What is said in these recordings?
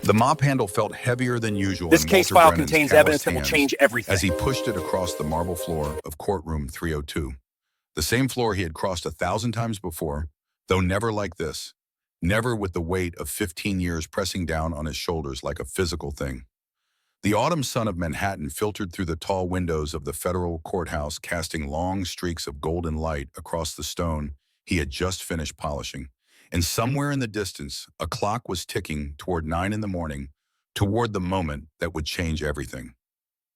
The mop handle felt heavier than usual This in case Walter file Brennan's contains evidence calloused that will hands change as everything. he pushed it across the marble floor of courtroom 302. The same floor he had crossed 1,000 times before, though never like this. Never with the weight of 15 years pressing down on his shoulders like a physical thing. The autumn sun of Manhattan filtered through the tall windows of the federal courthouse, casting long streaks of golden light across the stone he had just finished polishing. And somewhere in the distance, a clock was ticking toward 9 in the morning, toward the moment that would change everything.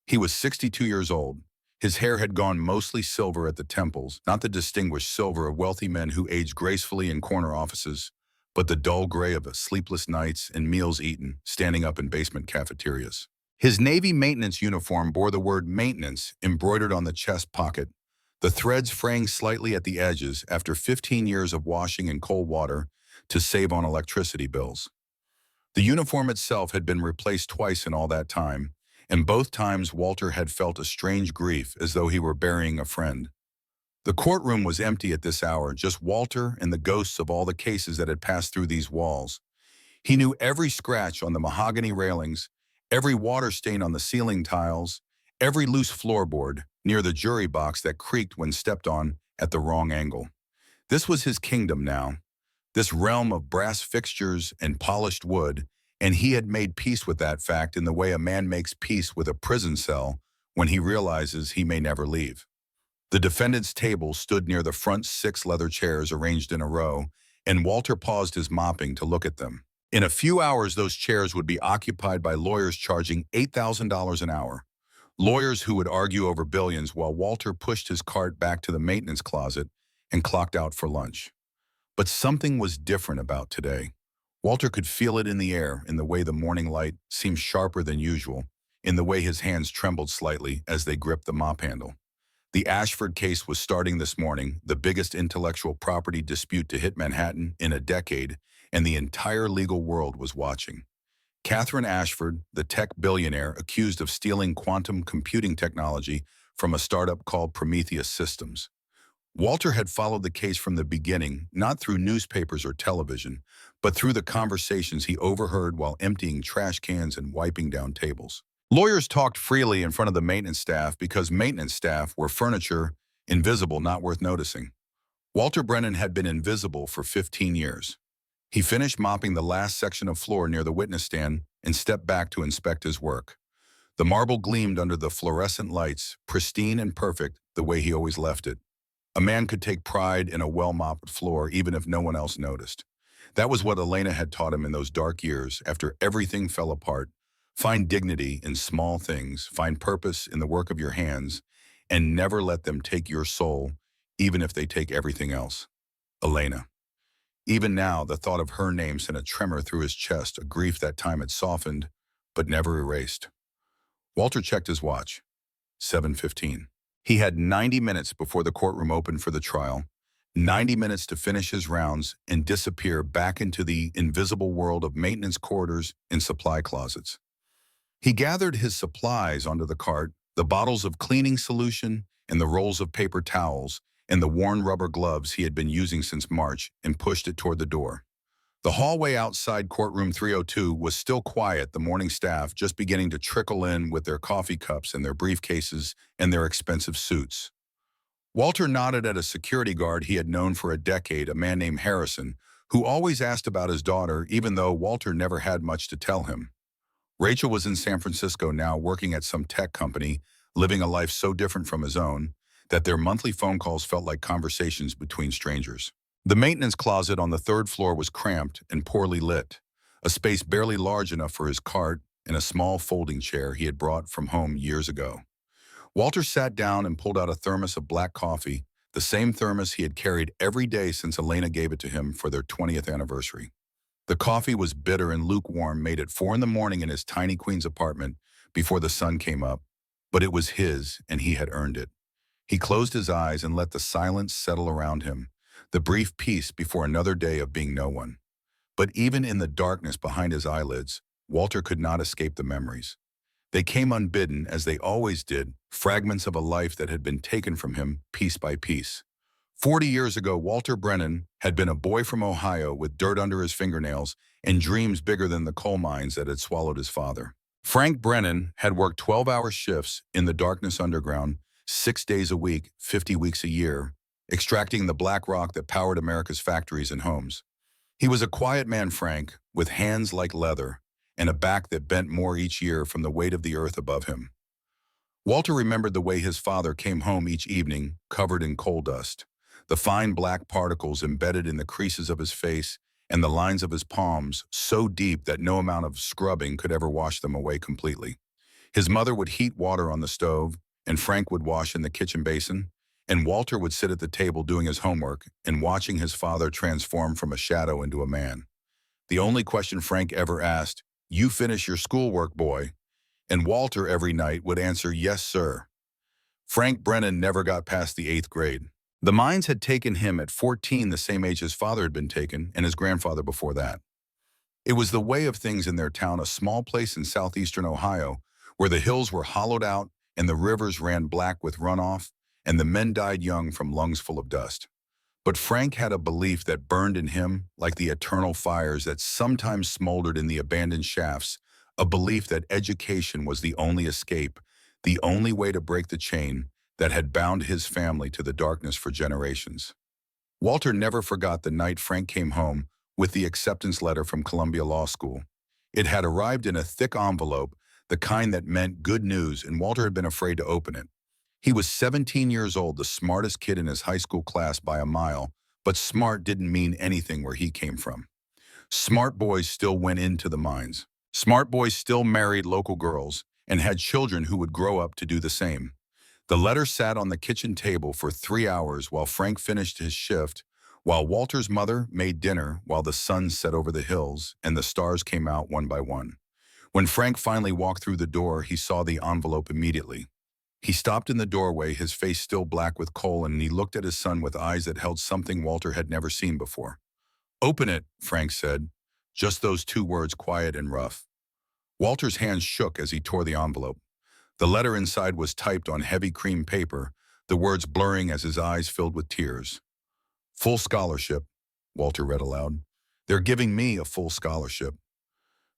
He was 62 years old. His hair had gone mostly silver at the temples, not the distinguished silver of wealthy men who age gracefully in corner offices, but the dull gray of sleepless nights and meals eaten, standing up in basement cafeterias. His Navy maintenance uniform bore the word maintenance embroidered on the chest pocket, the threads fraying slightly at the edges after 15 years of washing in cold water to save on electricity bills. The uniform itself had been replaced twice in all that time, and both times Walter had felt a strange grief as though he were burying a friend. The courtroom was empty at this hour, just Walter and the ghosts of all the cases that had passed through these walls. He knew every scratch on the mahogany railings, every water stain on the ceiling tiles, every loose floorboard near the jury box that creaked when stepped on at the wrong angle. This was his kingdom now, this realm of brass fixtures and polished wood, and he had made peace with that fact in the way a man makes peace with a prison cell when he realizes he may never leave. The defendant's table stood near the front 6 leather chairs arranged in a row, and Walter paused his mopping to look at them. In a few hours, those chairs would be occupied by lawyers charging $8,000 an hour. Lawyers who would argue over billions while Walter pushed his cart back to the maintenance closet and clocked out for lunch. But something was different about today. Walter could feel it in the air, in the way the morning light seemed sharper than usual, in the way his hands trembled slightly as they gripped the mop handle. The Ashford case was starting this morning, the biggest intellectual property dispute to hit Manhattan in a decade, and the entire legal world was watching. Catherine Ashford, the tech billionaire accused of stealing quantum computing technology from a startup called Prometheus Systems. Walter had followed the case from the beginning, not through newspapers or television, but through the conversations he overheard while emptying trash cans and wiping down tables. Lawyers talked freely in front of the maintenance staff because maintenance staff were furniture, invisible, not worth noticing. Walter Brennan had been invisible for 15 years. He finished mopping the last section of floor near the witness stand and stepped back to inspect his work. The marble gleamed under the fluorescent lights, pristine and perfect the way he always left it. A man could take pride in a well-mopped floor even if no one else noticed. That was what Elena had taught him in those dark years after everything fell apart. Find dignity in small things, find purpose in the work of your hands, and never let them take your soul, even if they take everything else. Elena. Even now, the thought of her name sent a tremor through his chest, a grief that time had softened, but never erased. Walter checked his watch. 7:15. He had 90 minutes before the courtroom opened for the trial, 90 minutes to finish his rounds and disappear back into the invisible world of maintenance corridors and supply closets. He gathered his supplies onto the cart, the bottles of cleaning solution and the rolls of paper towels and the worn rubber gloves he had been using since March, and pushed it toward the door. The hallway outside courtroom 302 was still quiet, the morning staff just beginning to trickle in with their coffee cups and their briefcases and their expensive suits. Walter nodded at a security guard he had known for a decade, a man named Harrison, who always asked about his daughter even though Walter never had much to tell him. Rachel was in San Francisco now, working at some tech company, living a life so different from his own that their monthly phone calls felt like conversations between strangers. The maintenance closet on the 3rd floor was cramped and poorly lit, a space barely large enough for his cart and a small folding chair he had brought from home years ago. Walter sat down and pulled out a thermos of black coffee, the same thermos he had carried every day since Elena gave it to him for their 20th anniversary. The coffee was bitter and lukewarm, made at 4 in the morning in his tiny Queens apartment before the sun came up, but it was his and he had earned it. He closed his eyes and let the silence settle around him, the brief peace before another day of being no one. But even in the darkness behind his eyelids, Walter could not escape the memories. They came unbidden, as they always did, fragments of a life that had been taken from him piece by piece. 40 years ago, Walter Brennan had been a boy from Ohio with dirt under his fingernails and dreams bigger than the coal mines that had swallowed his father. Frank Brennan had worked 12-hour shifts in the darkness underground, 6 days a week, 50 weeks a year, extracting the black rock that powered America's factories and homes. He was a quiet man, Frank, with hands like leather and a back that bent more each year from the weight of the earth above him. Walter remembered the way his father came home each evening, covered in coal dust, the fine black particles embedded in the creases of his face and the lines of his palms so deep that no amount of scrubbing could ever wash them away completely. His mother would heat water on the stove, and Frank would wash in the kitchen basin, and Walter would sit at the table doing his homework and watching his father transform from a shadow into a man. The only question Frank ever asked, "You finish your schoolwork, boy?" And Walter every night would answer, "Yes, sir." Frank Brennan never got past the 8th grade. The mines had taken him at 14, the same age his father had been taken, and his grandfather before that. It was the way of things in their town, a small place in southeastern Ohio, where the hills were hollowed out and the rivers ran black with runoff, and the men died young from lungs full of dust. But Frank had a belief that burned in him like the eternal fires that sometimes smoldered in the abandoned shafts, a belief that education was the only escape, the only way to break the chain that had bound his family to the darkness for generations. Walter never forgot the night Frank came home with the acceptance letter from Columbia Law School. It had arrived in a thick envelope, the kind that meant good news, and Walter had been afraid to open it. He was 17 years old, the smartest kid in his high school class by a mile, but smart didn't mean anything where he came from. Smart boys still went into the mines. Smart boys still married local girls and had children who would grow up to do the same. The letter sat on the kitchen table for 3 hours while Frank finished his shift, while Walter's mother made dinner, while the sun set over the hills and the stars came out one by one. When Frank finally walked through the door, he saw the envelope immediately. He stopped in the doorway, his face still black with coal, and he looked at his son with eyes that held something Walter had never seen before. "Open it," Frank said. Just those 2 words, quiet and rough. Walter's hands shook as he tore the envelope. The letter inside was typed on heavy cream paper, the words blurring as his eyes filled with tears. "Full scholarship," Walter read aloud. "They're giving me a full scholarship."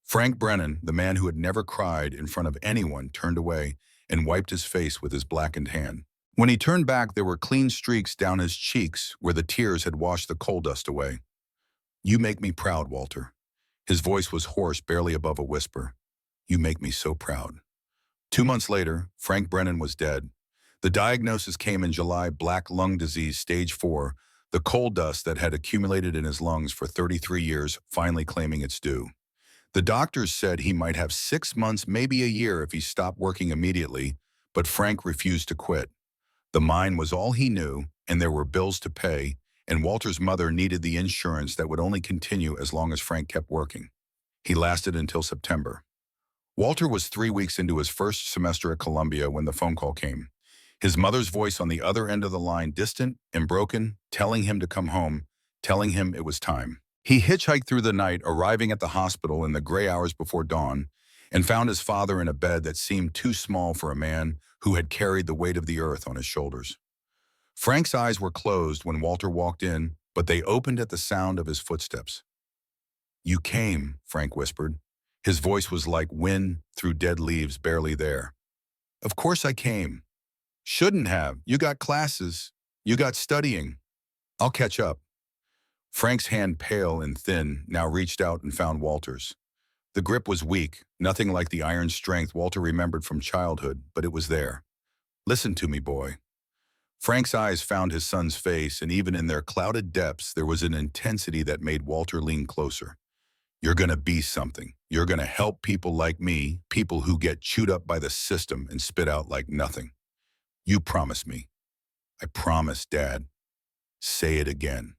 Frank Brennan, the man who had never cried in front of anyone, turned away and wiped his face with his blackened hand. When he turned back, there were clean streaks down his cheeks where the tears had washed the coal dust away. "You make me proud, Walter." His voice was hoarse, barely above a whisper. "You make me so proud." 2 months later, Frank Brennan was dead. The diagnosis came in July: black lung disease, stage 4, the coal dust that had accumulated in his lungs for 33 years finally claiming its due. The doctors said he might have 6 months, maybe a year if he stopped working immediately, but Frank refused to quit. The mine was all he knew, and there were bills to pay, and Walter's mother needed the insurance that would only continue as long as Frank kept working. He lasted until September. Walter was 3 weeks into his first semester at Columbia when the phone call came. His mother's voice on the other end of the line, distant and broken, telling him to come home, telling him it was time. He hitchhiked through the night, arriving at the hospital in the gray hours before dawn, and found his father in a bed that seemed too small for a man who had carried the weight of the earth on his shoulders. Frank's eyes were closed when Walter walked in, but they opened at the sound of his footsteps. "You came," Frank whispered. His voice was like wind through dead leaves, barely there. "Of course I came." "Shouldn't have. You got classes. You got studying. I'll catch up." Frank's hand, pale and thin, now reached out and found Walter's. The grip was weak, nothing like the iron strength Walter remembered from childhood, but it was there. "Listen to me, boy." Frank's eyes found his son's face, and even in their clouded depths, there was an intensity that made Walter lean closer. "You're gonna be something. You're gonna help people like me, people who get chewed up by the system and spit out like nothing. You promise me." "I promise, Dad." "Say it again."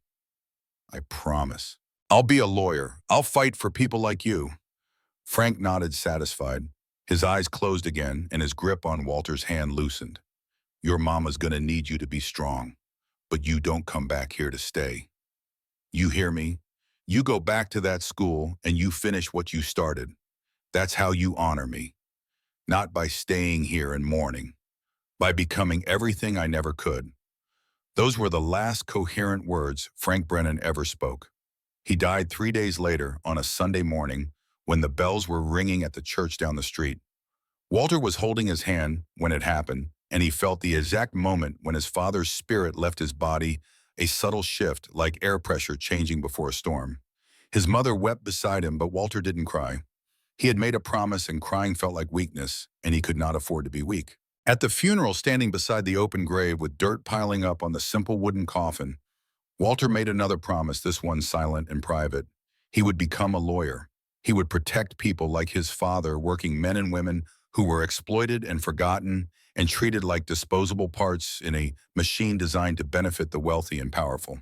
"I promise." "I'll be a lawyer. I'll fight for people like you." Frank nodded, satisfied. His eyes closed again, and his grip on Walter's hand loosened. "Your mama's gonna need you to be strong, but you don't come back here to stay. You hear me? You go back to that school and you finish what you started. That's how you honor me. Not by staying here and mourning. By becoming everything I never could." Those were the last coherent words Frank Brennan ever spoke. He died 3 days later on a Sunday morning when the bells were ringing at the church down the street. Walter was holding his hand when it happened, and he felt the exact moment when his father's spirit left his body, a subtle shift like air pressure changing before a storm. His mother wept beside him, but Walter didn't cry. He had made a promise, and crying felt like weakness, and he could not afford to be weak. At the funeral, standing beside the open grave with dirt piling up on the simple wooden coffin, Walter made another promise, this one silent and private. He would become a lawyer. He would protect people like his father, working men and women who were exploited and forgotten and treated like disposable parts in a machine designed to benefit the wealthy and powerful.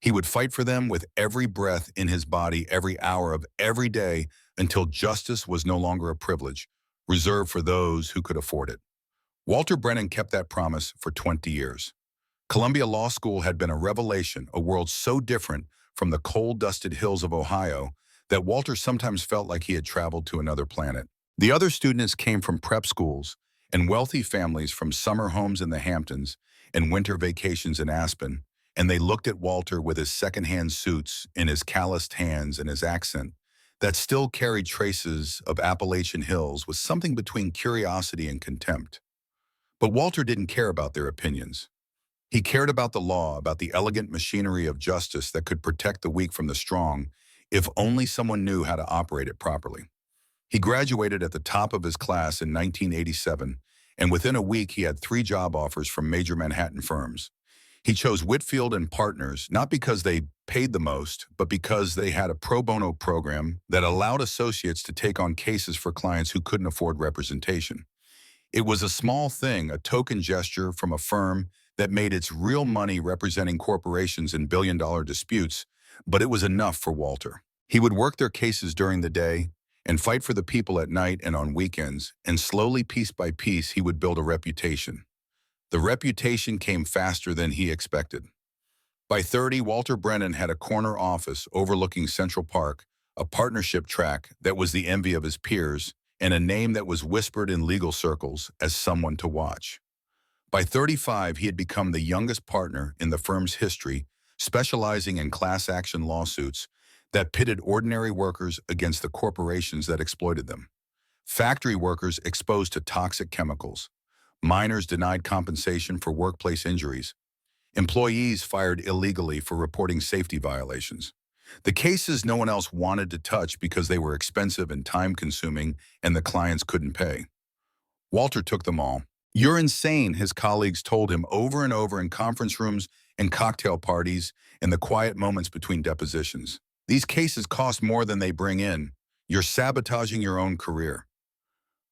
He would fight for them with every breath in his body, every hour of every day, until justice was no longer a privilege, reserved for those who could afford it. Walter Brennan kept that promise for 20 years. Columbia Law School had been a revelation, a world so different from the coal-dusted hills of Ohio that Walter sometimes felt like he had traveled to another planet. The other students came from prep schools and wealthy families, from summer homes in the Hamptons and winter vacations in Aspen, and they looked at Walter with his secondhand suits in his calloused hands and his accent that still carried traces of Appalachian hills, with something between curiosity and contempt. But Walter didn't care about their opinions. He cared about the law, about the elegant machinery of justice that could protect the weak from the strong, if only someone knew how to operate it properly. He graduated at the top of his class in 1987, and within a week he had 3 job offers from major Manhattan firms. He chose Whitfield and Partners not because they paid the most, but because they had a pro bono program that allowed associates to take on cases for clients who couldn't afford representation. It was a small thing, a token gesture from a firm that made its real money representing corporations in billion-dollar disputes, but it was enough for Walter. He would work their cases during the day and fight for the people at night and on weekends, and slowly, piece by piece, he would build a reputation. The reputation came faster than he expected. By 30, Walter Brennan had a corner office overlooking Central Park, a partnership track that was the envy of his peers, and a name that was whispered in legal circles as someone to watch. By 35, he had become the youngest partner in the firm's history, specializing in class action lawsuits that pitted ordinary workers against the corporations that exploited them. Factory workers exposed to toxic chemicals, miners denied compensation for workplace injuries, employees fired illegally for reporting safety violations. The cases no one else wanted to touch because they were expensive and time-consuming, and the clients couldn't pay. Walter took them all. "You're insane," his colleagues told him over and over in conference rooms and cocktail parties and the quiet moments between depositions. "These cases cost more than they bring in. You're sabotaging your own career."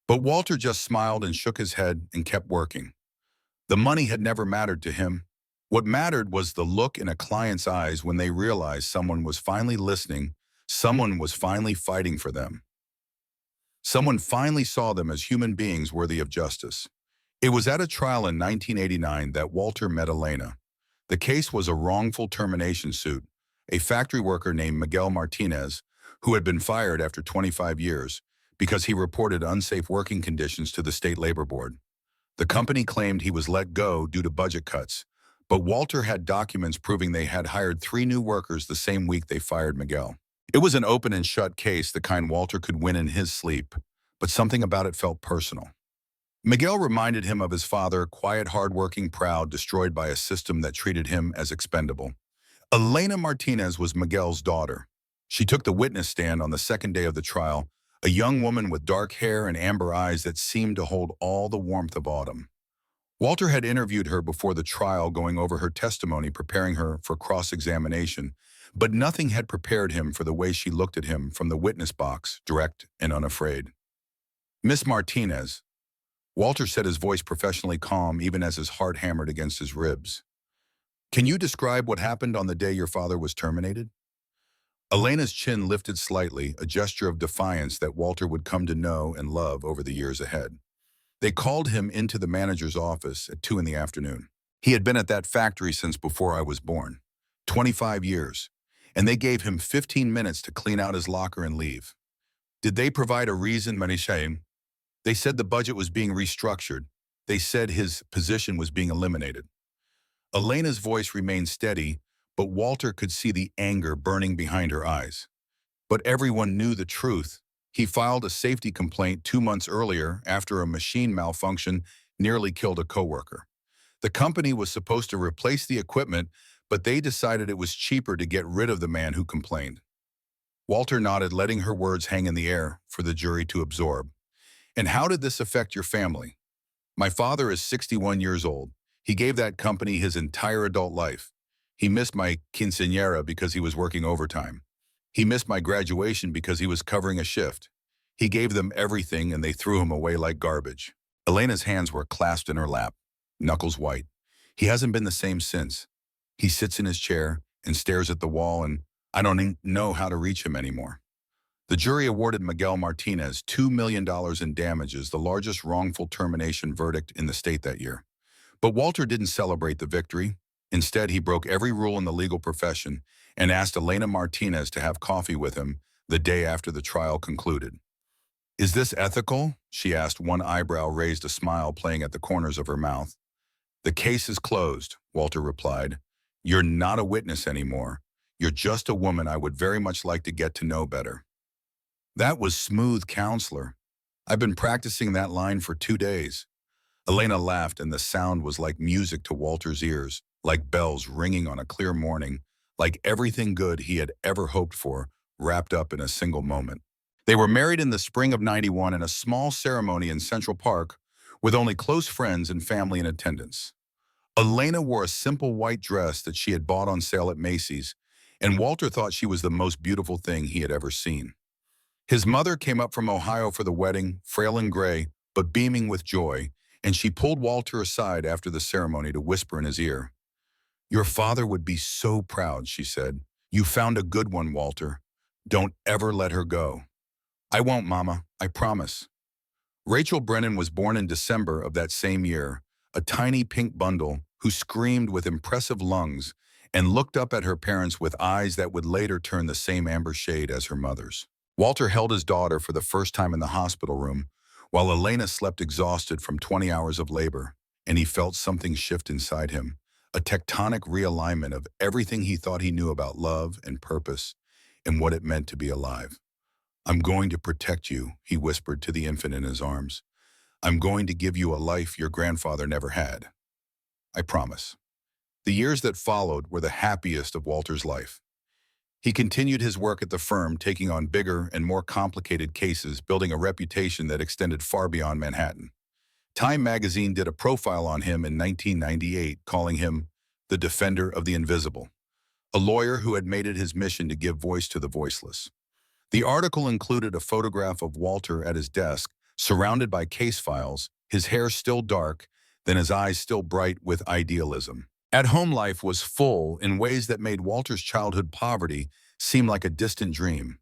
But Walter just smiled and shook his head and kept working. The money had never mattered to him. What mattered was the look in a client's eyes when they realized someone was finally listening, someone was finally fighting for them. Someone finally saw them as human beings worthy of justice. It was at a trial in 1989 that Walter met Elena. The case was a wrongful termination suit. A factory worker named Miguel Martinez, who had been fired after 25 years because he reported unsafe working conditions to the state labor board. The company claimed he was let go due to budget cuts, but Walter had documents proving they had hired 3 new workers the same week they fired Miguel. It was an open and shut case, the kind Walter could win in his sleep, but something about it felt personal. Miguel reminded him of his father, quiet, hardworking, proud, destroyed by a system that treated him as expendable. Elena Martinez was Miguel's daughter. She took the witness stand on the second day of the trial, a young woman with dark hair and amber eyes that seemed to hold all the warmth of autumn. Walter had interviewed her before the trial, going over her testimony, preparing her for cross-examination, but nothing had prepared him for the way she looked at him from the witness box, direct and unafraid. "Miss Martinez," Walter said, his voice professionally calm even as his heart hammered against his ribs, "can you describe what happened on the day your father was terminated?" Elena's chin lifted slightly, a gesture of defiance that Walter would come to know and love over the years ahead. "They called him into the manager's office at 2 in the afternoon. He had been at that factory since before I was born, 25 years, and they gave him 15 minutes to clean out his locker and leave. Did they provide a reason, Manishaim? They said the budget was being restructured. They said his position was being eliminated." Elena's voice remained steady, but Walter could see the anger burning behind her eyes. But everyone knew the truth. He filed a safety complaint 2 months earlier after a machine malfunction nearly killed a coworker. The company was supposed to replace the equipment, but they decided it was cheaper to get rid of the man who complained. Walter nodded, letting her words hang in the air for the jury to absorb. And how did this affect your family? My father is 61 years old. He gave that company his entire adult life. He missed my quinceañera because he was working overtime. He missed my graduation because he was covering a shift. He gave them everything and they threw him away like garbage. Elena's hands were clasped in her lap, knuckles white. He hasn't been the same since. He sits in his chair and stares at the wall, and I don't even know how to reach him anymore. The jury awarded Miguel Martinez $2 million in damages, the largest wrongful termination verdict in the state that year. But Walter didn't celebrate the victory. Instead, he broke every rule in the legal profession and asked Elena Martinez to have coffee with him the day after the trial concluded. Is this ethical? She asked, one eyebrow raised, a smile playing at the corners of her mouth. The case is closed, Walter replied. You're not a witness anymore. You're just a woman I would very much like to get to know better. That was smooth, counselor. I've been practicing that line for 2 days. Elena laughed, and the sound was like music to Walter's ears, like bells ringing on a clear morning, like everything good he had ever hoped for, wrapped up in a single moment. They were married in the spring of '91 in a small ceremony in Central Park, with only close friends and family in attendance. Elena wore a simple white dress that she had bought on sale at Macy's, and Walter thought she was the most beautiful thing he had ever seen. His mother came up from Ohio for the wedding, frail and gray, but beaming with joy, and she pulled Walter aside after the ceremony to whisper in his ear. Your father would be so proud, she said. You found a good one, Walter. Don't ever let her go. I won't, Mama, I promise. Rachel Brennan was born in December of that same year, a tiny pink bundle who screamed with impressive lungs and looked up at her parents with eyes that would later turn the same amber shade as her mother's. Walter held his daughter for the first time in the hospital room, while Elena slept exhausted from 20 hours of labor, and he felt something shift inside him, a tectonic realignment of everything he thought he knew about love and purpose and what it meant to be alive. I'm going to protect you, he whispered to the infant in his arms. I'm going to give you a life your grandfather never had. I promise. The years that followed were the happiest of Walter's life. He continued his work at the firm, taking on bigger and more complicated cases, building a reputation that extended far beyond Manhattan. Time magazine did a profile on him in 1998, calling him the defender of the invisible, a lawyer who had made it his mission to give voice to the voiceless. The article included a photograph of Walter at his desk, surrounded by case files, his hair still dark, then his eyes still bright with idealism. At-home life was full in ways that made Walter's childhood poverty seem like a distant dream.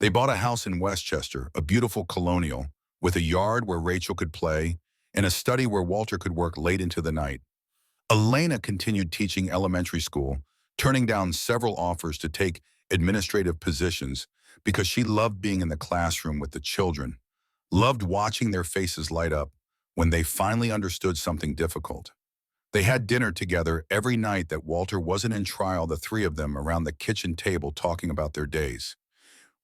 They bought a house in Westchester, a beautiful colonial, with a yard where Rachel could play and a study where Walter could work late into the night. Elena continued teaching elementary school, turning down several offers to take administrative positions because she loved being in the classroom with the children, loved watching their faces light up when they finally understood something difficult. They had dinner together every night that Walter wasn't in trial, the three of them around the kitchen table talking about their days.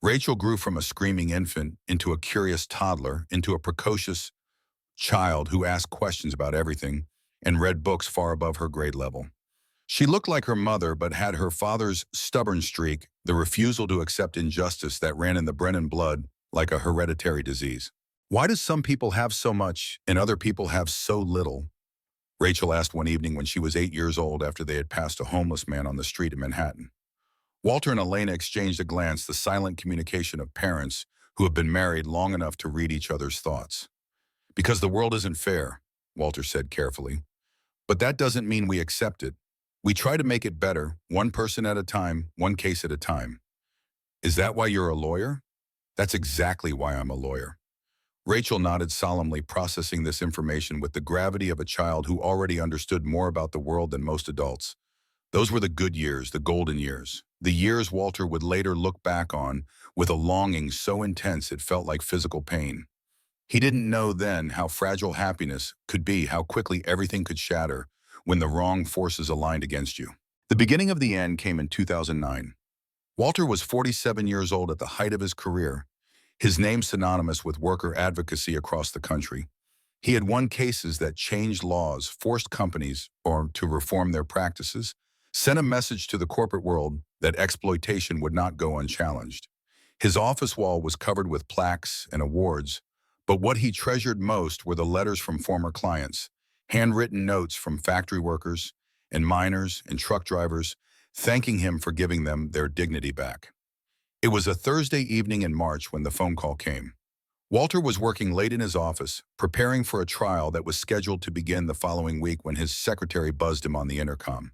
Rachel grew from a screaming infant into a curious toddler, into a precocious child who asked questions about everything and read books far above her grade level. She looked like her mother, but had her father's stubborn streak, the refusal to accept injustice that ran in the Brennan blood like a hereditary disease. Why do some people have so much and other people have so little? Rachel asked one evening when she was 8 years old after they had passed a homeless man on the street in Manhattan. Walter and Elena exchanged a glance, the silent communication of parents who have been married long enough to read each other's thoughts. Because the world isn't fair, Walter said carefully. But that doesn't mean we accept it. We try to make it better, one person at a time, one case at a time. Is that why you're a lawyer? That's exactly why I'm a lawyer. Rachel nodded solemnly, processing this information with the gravity of a child who already understood more about the world than most adults. Those were the good years, the golden years, the years Walter would later look back on with a longing so intense it felt like physical pain. He didn't know then how fragile happiness could be, how quickly everything could shatter when the wrong forces aligned against you. The beginning of the end came in 2009. Walter was 47 years old at the height of his career, his name synonymous with worker advocacy across the country. He had won cases that changed laws, forced companies to reform their practices, sent a message to the corporate world that exploitation would not go unchallenged. His office wall was covered with plaques and awards, but what he treasured most were the letters from former clients, handwritten notes from factory workers and miners and truck drivers, thanking him for giving them their dignity back. It was a Thursday evening in March when the phone call came. Walter was working late in his office, preparing for a trial that was scheduled to begin the following week when his secretary buzzed him on the intercom.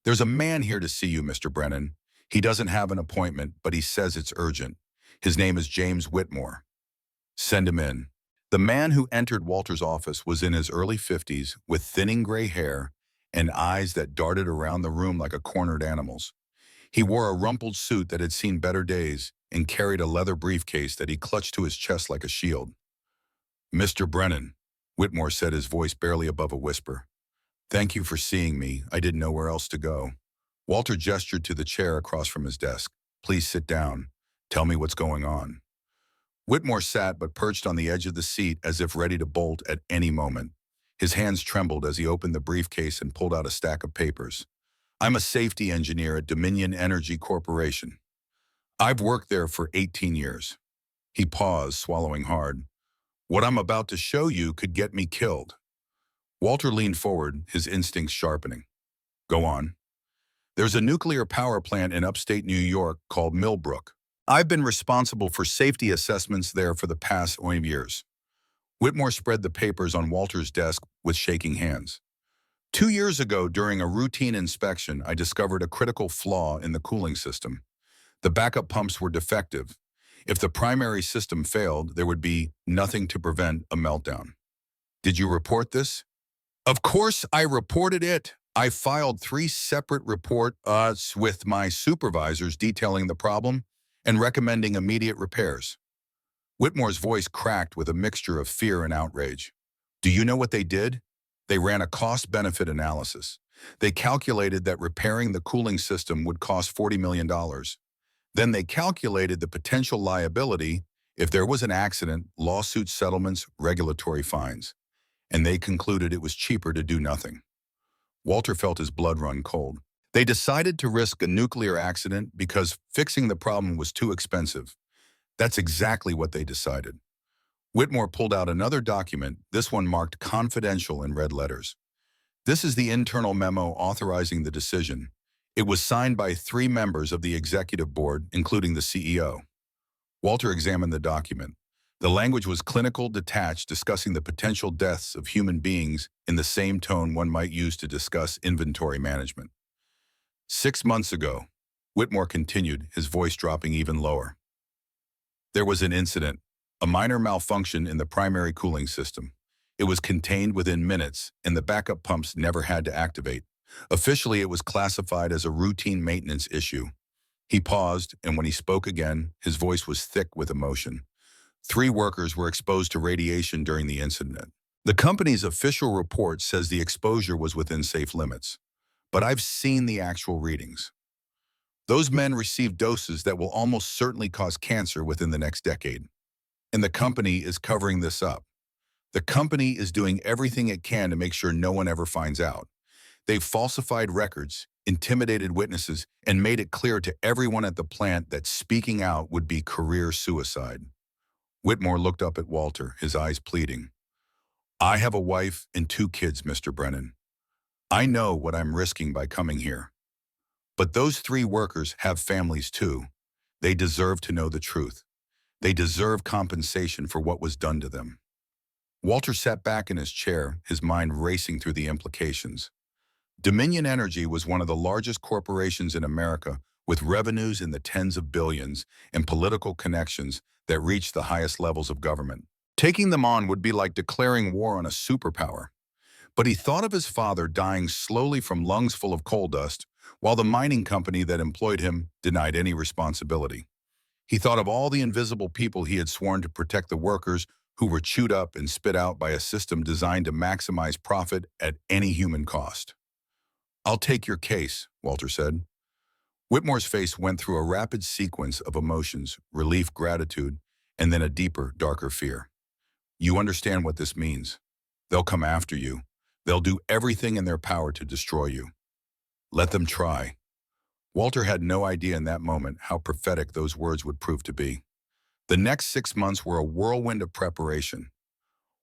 "There's a man here to see you, Mr. Brennan. He doesn't have an appointment, but he says it's urgent. His name is James Whitmore. Send him in." The man who entered Walter's office was in his early 50s with thinning gray hair and eyes that darted around the room like a cornered animal's. He wore a rumpled suit that had seen better days and carried a leather briefcase that he clutched to his chest like a shield. "Mr. Brennan," Whitmore said, his voice barely above a whisper. "Thank you for seeing me. I didn't know where else to go." Walter gestured to the chair across from his desk. "Please sit down. Tell me what's going on." Whitmore sat but perched on the edge of the seat as if ready to bolt at any moment. His hands trembled as he opened the briefcase and pulled out a stack of papers. "I'm a safety engineer at Dominion Energy Corporation. I've worked there for 18 years. He paused, swallowing hard. "What I'm about to show you could get me killed." Walter leaned forward, his instincts sharpening. "Go on." "There's a nuclear power plant in upstate New York called Millbrook. I've been responsible for safety assessments there for the past 5 years." Whitmore spread the papers on Walter's desk with shaking hands. "2 years ago, during a routine inspection, I discovered a critical flaw in the cooling system. The backup pumps were defective. If the primary system failed, there would be nothing to prevent a meltdown." "Did you report this?" "Of course I reported it. I filed 3 separate reports with my supervisors detailing the problem and recommending immediate repairs." Whitmore's voice cracked with a mixture of fear and outrage. "Do you know what they did? They ran a cost-benefit analysis. They calculated that repairing the cooling system would cost $40 million. Then they calculated the potential liability if there was an accident, lawsuit settlements, regulatory fines. And they concluded it was cheaper to do nothing." Walter felt his blood run cold. "They decided to risk a nuclear accident because fixing the problem was too expensive. That's exactly what they decided." Whitmore pulled out another document, this one marked confidential in red letters. "This is the internal memo authorizing the decision. It was signed by 3 members of the executive board, including the CEO." Walter examined the document. The language was clinical, detached, discussing the potential deaths of human beings in the same tone one might use to discuss inventory management. "6 months ago," Whitmore continued, his voice dropping even lower, "there was an incident, a minor malfunction in the primary cooling system. It was contained within minutes, and the backup pumps never had to activate. Officially, it was classified as a routine maintenance issue." He paused, and when he spoke again, his voice was thick with emotion. 3 workers were exposed to radiation during the incident. The company's official report says the exposure was within safe limits. But I've seen the actual readings. Those men received doses that will almost certainly cause cancer within the next decade. And the company is covering this up. The company is doing everything it can to make sure no one ever finds out. They've falsified records, intimidated witnesses, and made it clear to everyone at the plant that speaking out would be career suicide. Whitmore looked up at Walter, his eyes pleading. "I have a wife and 2 kids, Mr. Brennan. I know what I'm risking by coming here. But those 3 workers have families too. They deserve to know the truth. They deserve compensation for what was done to them." Walter sat back in his chair, his mind racing through the implications. Dominion Energy was one of the largest corporations in America, with revenues in the tens of billions and political connections that reached the highest levels of government. Taking them on would be like declaring war on a superpower. But he thought of his father dying slowly from lungs full of coal dust, while the mining company that employed him denied any responsibility. He thought of all the invisible people he had sworn to protect the workers who were chewed up and spit out by a system designed to maximize profit at any human cost. "I'll take your case," Walter said. Whitmore's face went through a rapid sequence of emotions, relief, gratitude, and then a deeper, darker fear. "You understand what this means. They'll come after you. They'll do everything in their power to destroy you. Let them try." Walter had no idea in that moment how prophetic those words would prove to be. The next 6 months were a whirlwind of preparation.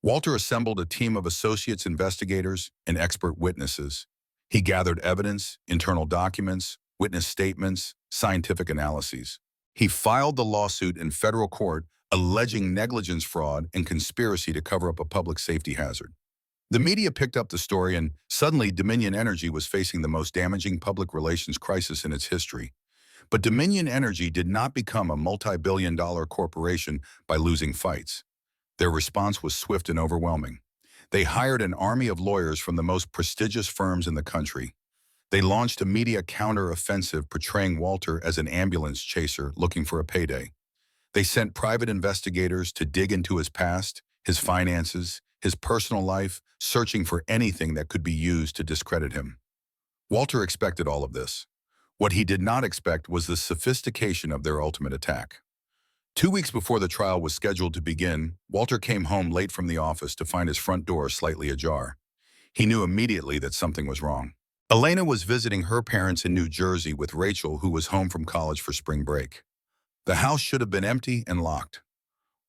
Walter assembled a team of associates investigators and expert witnesses. He gathered evidence, internal documents, witness statements, scientific analyses. He filed the lawsuit in federal court alleging negligence, fraud, and conspiracy to cover up a public safety hazard. The media picked up the story, and suddenly Dominion Energy was facing the most damaging public relations crisis in its history. But Dominion Energy did not become a multi-billion-dollar corporation by losing fights. Their response was swift and overwhelming. They hired an army of lawyers from the most prestigious firms in the country. They launched a media counter-offensive portraying Walter as an ambulance chaser looking for a payday. They sent private investigators to dig into his past, his finances, his personal life, searching for anything that could be used to discredit him. Walter expected all of this. What he did not expect was the sophistication of their ultimate attack. 2 weeks before the trial was scheduled to begin, Walter came home late from the office to find his front door slightly ajar. He knew immediately that something was wrong. Elena was visiting her parents in New Jersey with Rachel, who was home from college for spring break. The house should have been empty and locked.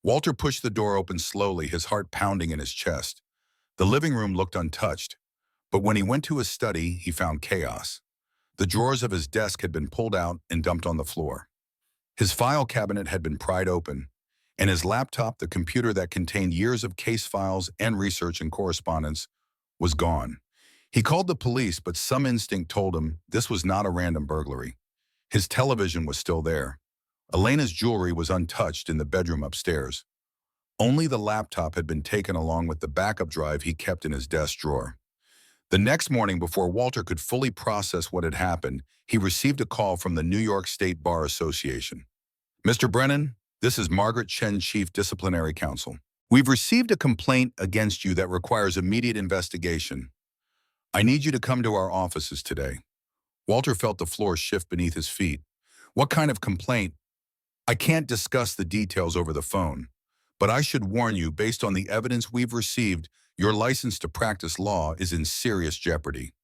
Walter pushed the door open slowly, his heart pounding in his chest. The living room looked untouched, but when he went to his study, he found chaos. The drawers of his desk had been pulled out and dumped on the floor. His file cabinet had been pried open, and his laptop, the computer that contained years of case files and research and correspondence, was gone. He called the police, but some instinct told him this was not a random burglary. His television was still there. Elena's jewelry was untouched in the bedroom upstairs. Only the laptop had been taken along with the backup drive he kept in his desk drawer. The next morning, before Walter could fully process what had happened, he received a call from the New York State Bar Association. "Mr. Brennan, this is Margaret Chen, Chief Disciplinary Counsel. We've received a complaint against you that requires immediate investigation. I need you to come to our offices today." Walter felt the floor shift beneath his feet. "What kind of complaint?" "I can't discuss the details over the phone, but I should warn you, based on the evidence we've received, your license to practice law is in serious jeopardy."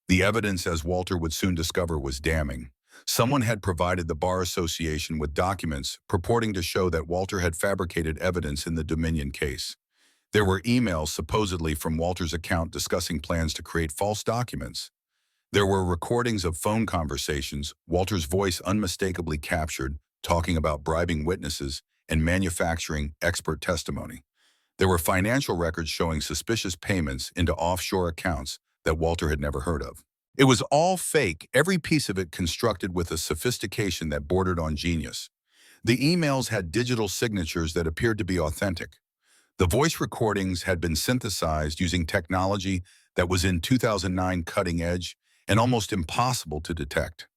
The evidence, as Walter would soon discover, was damning. Someone had provided the Bar Association with documents purporting to show that Walter had fabricated evidence in the Dominion case. There were emails supposedly from Walter's account discussing plans to create false documents. There were recordings of phone conversations, Walter's voice unmistakably captured, talking about bribing witnesses and manufacturing expert testimony. There were financial records showing suspicious payments into offshore accounts that Walter had never heard of. It was all fake, every piece of it constructed with a sophistication that bordered on genius. The emails had digital signatures that appeared to be authentic. The voice recordings had been synthesized using technology that was in 2009 cutting edge and almost impossible to detect.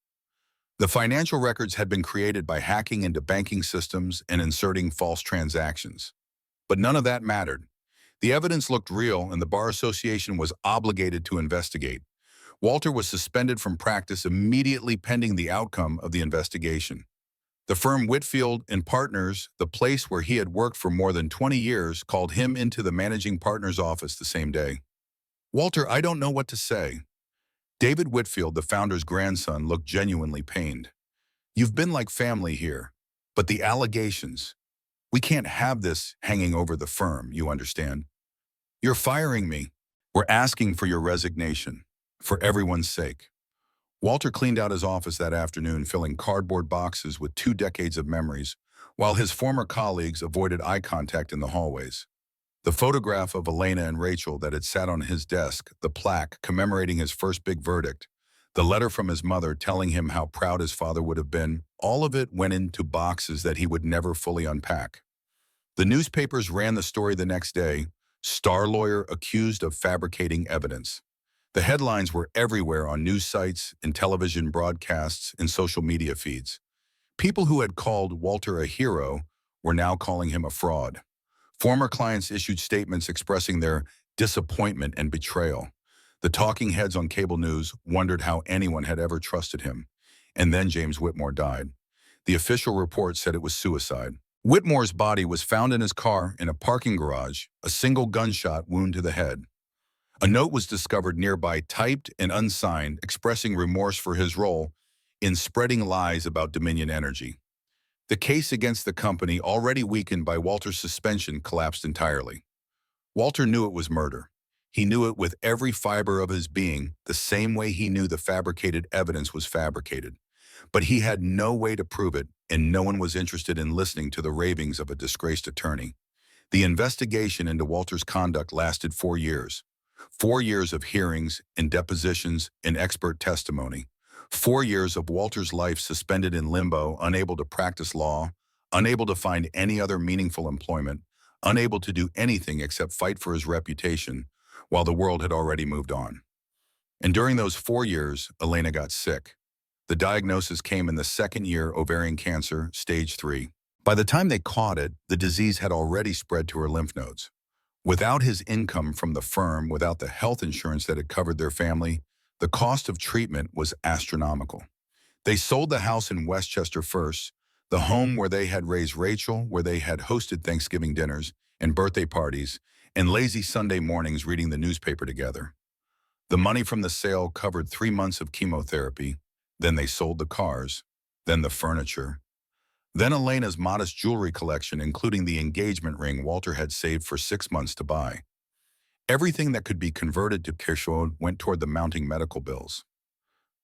The financial records had been created by hacking into banking systems and inserting false transactions. But none of that mattered. The evidence looked real, and the Bar Association was obligated to investigate. Walter was suspended from practice immediately pending the outcome of the investigation. The firm Whitfield and Partners, the place where he had worked for more than 20 years, called him into the managing partner's office the same day. "Walter, I don't know what to say." David Whitfield, the founder's grandson, looked genuinely pained. "You've been like family here, but the allegations, we can't have this hanging over the firm, you understand? You're firing me. We're asking for your resignation, for everyone's sake." Walter cleaned out his office that afternoon, filling cardboard boxes with 2 decades of memories, while his former colleagues avoided eye contact in the hallways. The photograph of Elena and Rachel that had sat on his desk, the plaque commemorating his first big verdict, the letter from his mother telling him how proud his father would have been, all of it went into boxes that he would never fully unpack. The newspapers ran the story the next day: "Star lawyer accused of fabricating evidence." The headlines were everywhere on news sites, in television broadcasts, and social media feeds. People who had called Walter a hero were now calling him a fraud. Former clients issued statements expressing their disappointment and betrayal. The talking heads on cable news wondered how anyone had ever trusted him. And then James Whitmore died. The official report said it was suicide. Whitmore's body was found in his car in a parking garage, a single gunshot wound to the head. A note was discovered nearby, typed and unsigned, expressing remorse for his role in spreading lies about Dominion Energy. The case against the company, already weakened by Walter's suspension, collapsed entirely. Walter knew it was murder. He knew it with every fiber of his being, the same way he knew the fabricated evidence was fabricated. But he had no way to prove it, and no one was interested in listening to the ravings of a disgraced attorney. The investigation into Walter's conduct lasted 4 years. 4 years of hearings and depositions and expert testimony. 4 years of Walter's life suspended in limbo, unable to practice law, unable to find any other meaningful employment, unable to do anything except fight for his reputation, while the world had already moved on. And during those 4 years, Elena got sick. The diagnosis came in the second year: ovarian cancer, stage 3. By the time they caught it, the disease had already spread to her lymph nodes. Without his income from the firm, without the health insurance that had covered their family, the cost of treatment was astronomical. They sold the house in Westchester first, the home where they had raised Rachel, where they had hosted Thanksgiving dinners and birthday parties, and lazy Sunday mornings reading the newspaper together. The money from the sale covered 3 months of chemotherapy. Then they sold the cars, then the furniture. Then Elena's modest jewelry collection, including the engagement ring Walter had saved for 6 months to buy. Everything that could be converted to cash went toward the mounting medical bills.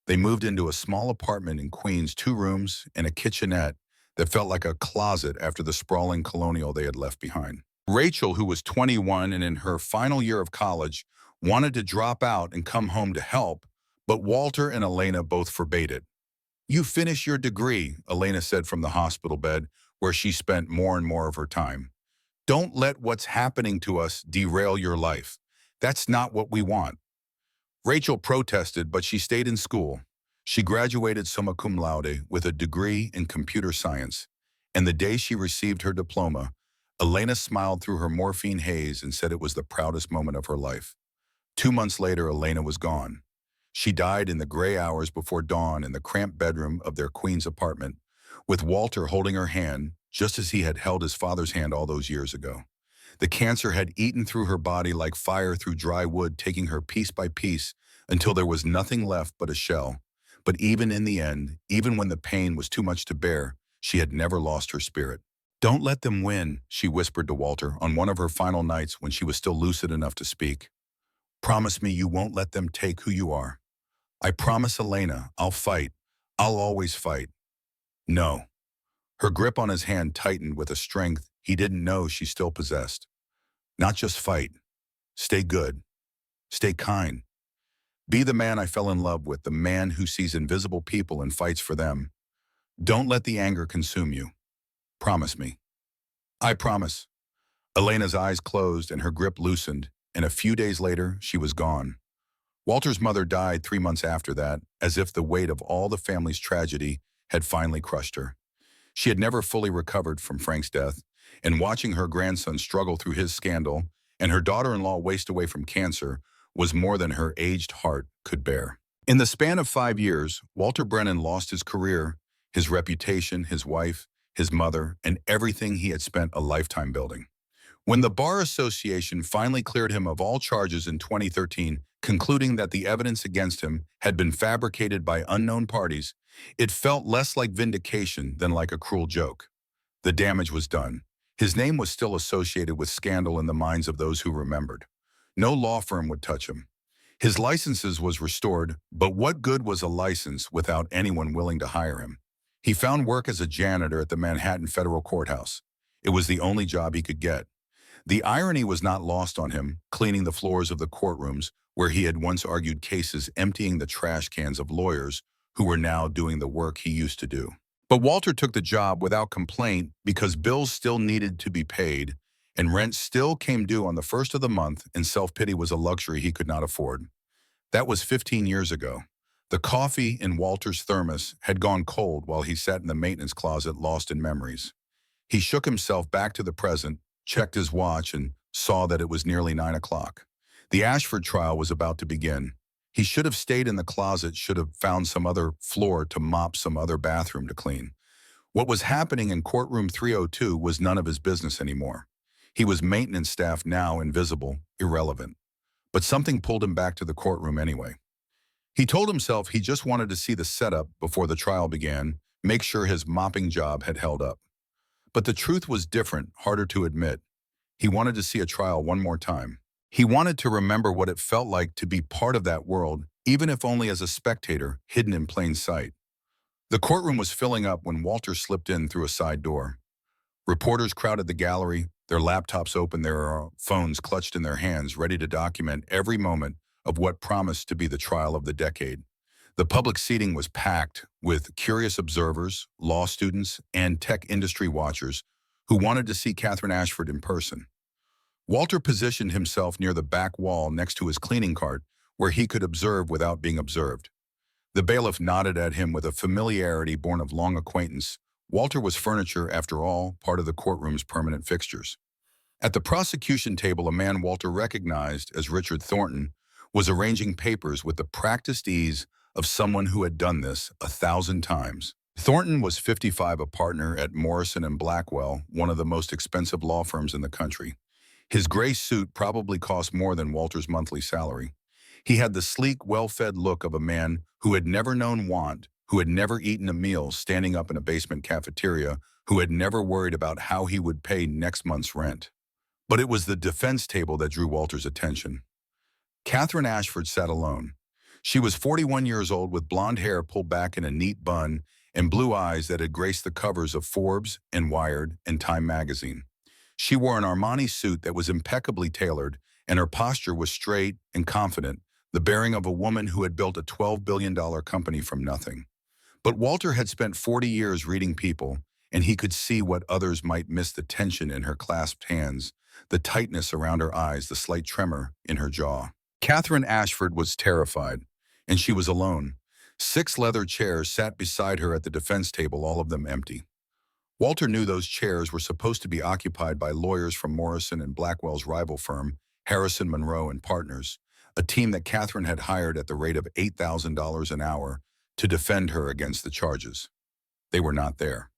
They moved into a small apartment in Queens, 2 rooms and a kitchenette that felt like a closet after the sprawling colonial they had left behind. Rachel, who was 21 and in her final year of college, wanted to drop out and come home to help, but Walter and Elena both forbade it. "You finish your degree," Elena said from the hospital bed, where she spent more and more of her time. "Don't let what's happening to us derail your life. That's not what we want." Rachel protested, but she stayed in school. She graduated summa cum laude with a degree in computer science, and the day she received her diploma, Elena smiled through her morphine haze and said it was the proudest moment of her life. 2 months later, Elena was gone. She died in the gray hours before dawn in the cramped bedroom of their Queens apartment, with Walter holding her hand, just as he had held his father's hand all those years ago. The cancer had eaten through her body like fire through dry wood, taking her piece by piece until there was nothing left but a shell. But even in the end, even when the pain was too much to bear, she had never lost her spirit. "Don't let them win," she whispered to Walter on one of her final nights when she was still lucid enough to speak. "Promise me you won't let them take who you are." "I promise, Elena, I'll fight. I'll always fight." "No." Her grip on his hand tightened with a strength he didn't know she still possessed. "Not just fight. Stay good. Stay kind. Be the man I fell in love with, the man who sees invisible people and fights for them. Don't let the anger consume you. Promise me." "I promise." Elena's eyes closed and her grip loosened, and a few days later, she was gone. Walter's mother died 3 months after that, as if the weight of all the family's tragedy had finally crushed her. She had never fully recovered from Frank's death, and watching her grandson struggle through his scandal and her daughter-in-law waste away from cancer was more than her aged heart could bear. In the span of 5 years, Walter Brennan lost his career, his reputation, his wife, his mother, and everything he had spent a lifetime building. When the Bar Association finally cleared him of all charges in 2013, concluding that the evidence against him had been fabricated by unknown parties, it felt less like vindication than like a cruel joke. The damage was done. His name was still associated with scandal in the minds of those who remembered. No law firm would touch him. His licenses was restored, but what good was a license without anyone willing to hire him? He found work as a janitor at the Manhattan Federal Courthouse. It was the only job he could get. The irony was not lost on him, cleaning the floors of the courtrooms where he had once argued cases, emptying the trash cans of lawyers who were now doing the work he used to do. But Walter took the job without complaint because bills still needed to be paid, and rent still came due on the first of the month, and self-pity was a luxury he could not afford. That was 15 years ago. The coffee in Walter's thermos had gone cold while he sat in the maintenance closet, lost in memories. He shook himself back to the present, checked his watch, and saw that it was nearly 9 o'clock. The Ashford trial was about to begin. He should have stayed in the closet, should have found some other floor to mop, some other bathroom to clean. What was happening in courtroom 302 was none of his business anymore. He was maintenance staff now, invisible, irrelevant. But something pulled him back to the courtroom anyway. He told himself he just wanted to see the setup before the trial began, make sure his mopping job had held up. But the truth was different, harder to admit. He wanted to see a trial one more time. He wanted to remember what it felt like to be part of that world, even if only as a spectator, hidden in plain sight. The courtroom was filling up when Walter slipped in through a side door. Reporters crowded the gallery, their laptops open, their phones clutched in their hands, ready to document every moment of what promised to be the trial of the decade. The public seating was packed with curious observers, law students, and tech industry watchers who wanted to see Catherine Ashford in person. Walter positioned himself near the back wall next to his cleaning cart, where he could observe without being observed. The bailiff nodded at him with a familiarity born of long acquaintance. Walter was furniture, after all, part of the courtroom's permanent fixtures. At the prosecution table, a man Walter recognized as Richard Thornton was arranging papers with the practiced ease of someone who had done this 1,000 times. Thornton was 55, a partner at Morrison & Blackwell, one of the most expensive law firms in the country. His gray suit probably cost more than Walter's monthly salary. He had the sleek, well-fed look of a man who had never known want, who had never eaten a meal standing up in a basement cafeteria, who had never worried about how he would pay next month's rent. But it was the defense table that drew Walter's attention. Catherine Ashford sat alone. She was 41 years old with blonde hair pulled back in a neat bun and blue eyes that had graced the covers of Forbes and Wired and Time magazine. She wore an Armani suit that was impeccably tailored, and her posture was straight and confident, the bearing of a woman who had built a $12 billion company from nothing. But Walter had spent 40 years reading people, and he could see what others might miss: the tension in her clasped hands, the tightness around her eyes, the slight tremor in her jaw. Catherine Ashford was terrified, and she was alone. 6 leather chairs sat beside her at the defense table, all of them empty. Walter knew those chairs were supposed to be occupied by lawyers from Morrison and Blackwell's rival firm, Harrison, Monroe and Partners, a team that Catherine had hired at the rate of $8,000 an hour to defend her against the charges. They were not there.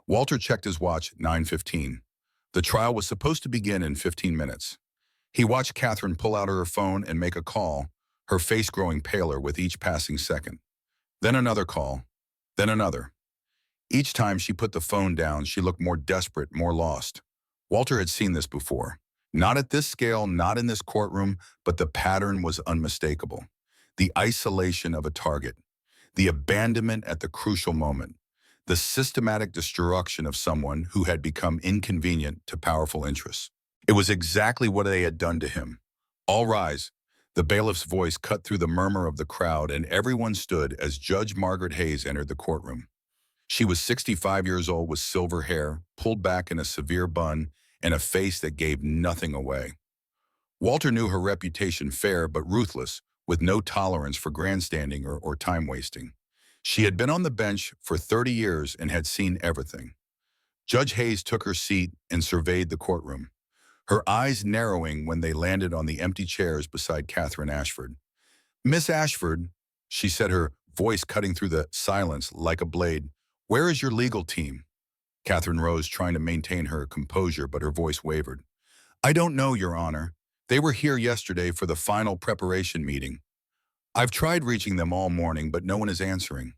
Walter checked his watch at 9:15. The trial was supposed to begin in 15 minutes. He watched Catherine pull out her phone and make a call, her face growing paler with each passing second. Then another call, then another. Each time she put the phone down, she looked more desperate, more lost. Walter had seen this before. Not at this scale, not in this courtroom, but the pattern was unmistakable. The isolation of a target, the abandonment at the crucial moment, the systematic destruction of someone who had become inconvenient to powerful interests. It was exactly what they had done to him. All rise. The bailiff's voice cut through the murmur of the crowd, and everyone stood as Judge Margaret Hayes entered the courtroom. She was 65 years old with silver hair, pulled back in a severe bun, and a face that gave nothing away. Walter knew her reputation: fair but ruthless, with no tolerance for grandstanding or time wasting. She had been on the bench for 30 years and had seen everything. Judge Hayes took her seat and surveyed the courtroom, her eyes narrowing when they landed on the empty chairs beside Catherine Ashford. "Miss Ashford," she said, her voice cutting through the silence like a blade, "where is your legal team?" Catherine rose, trying to maintain her composure, but her voice wavered. "I don't know, Your Honor. They were here yesterday for the final preparation meeting. I've tried reaching them all morning, but no one is answering."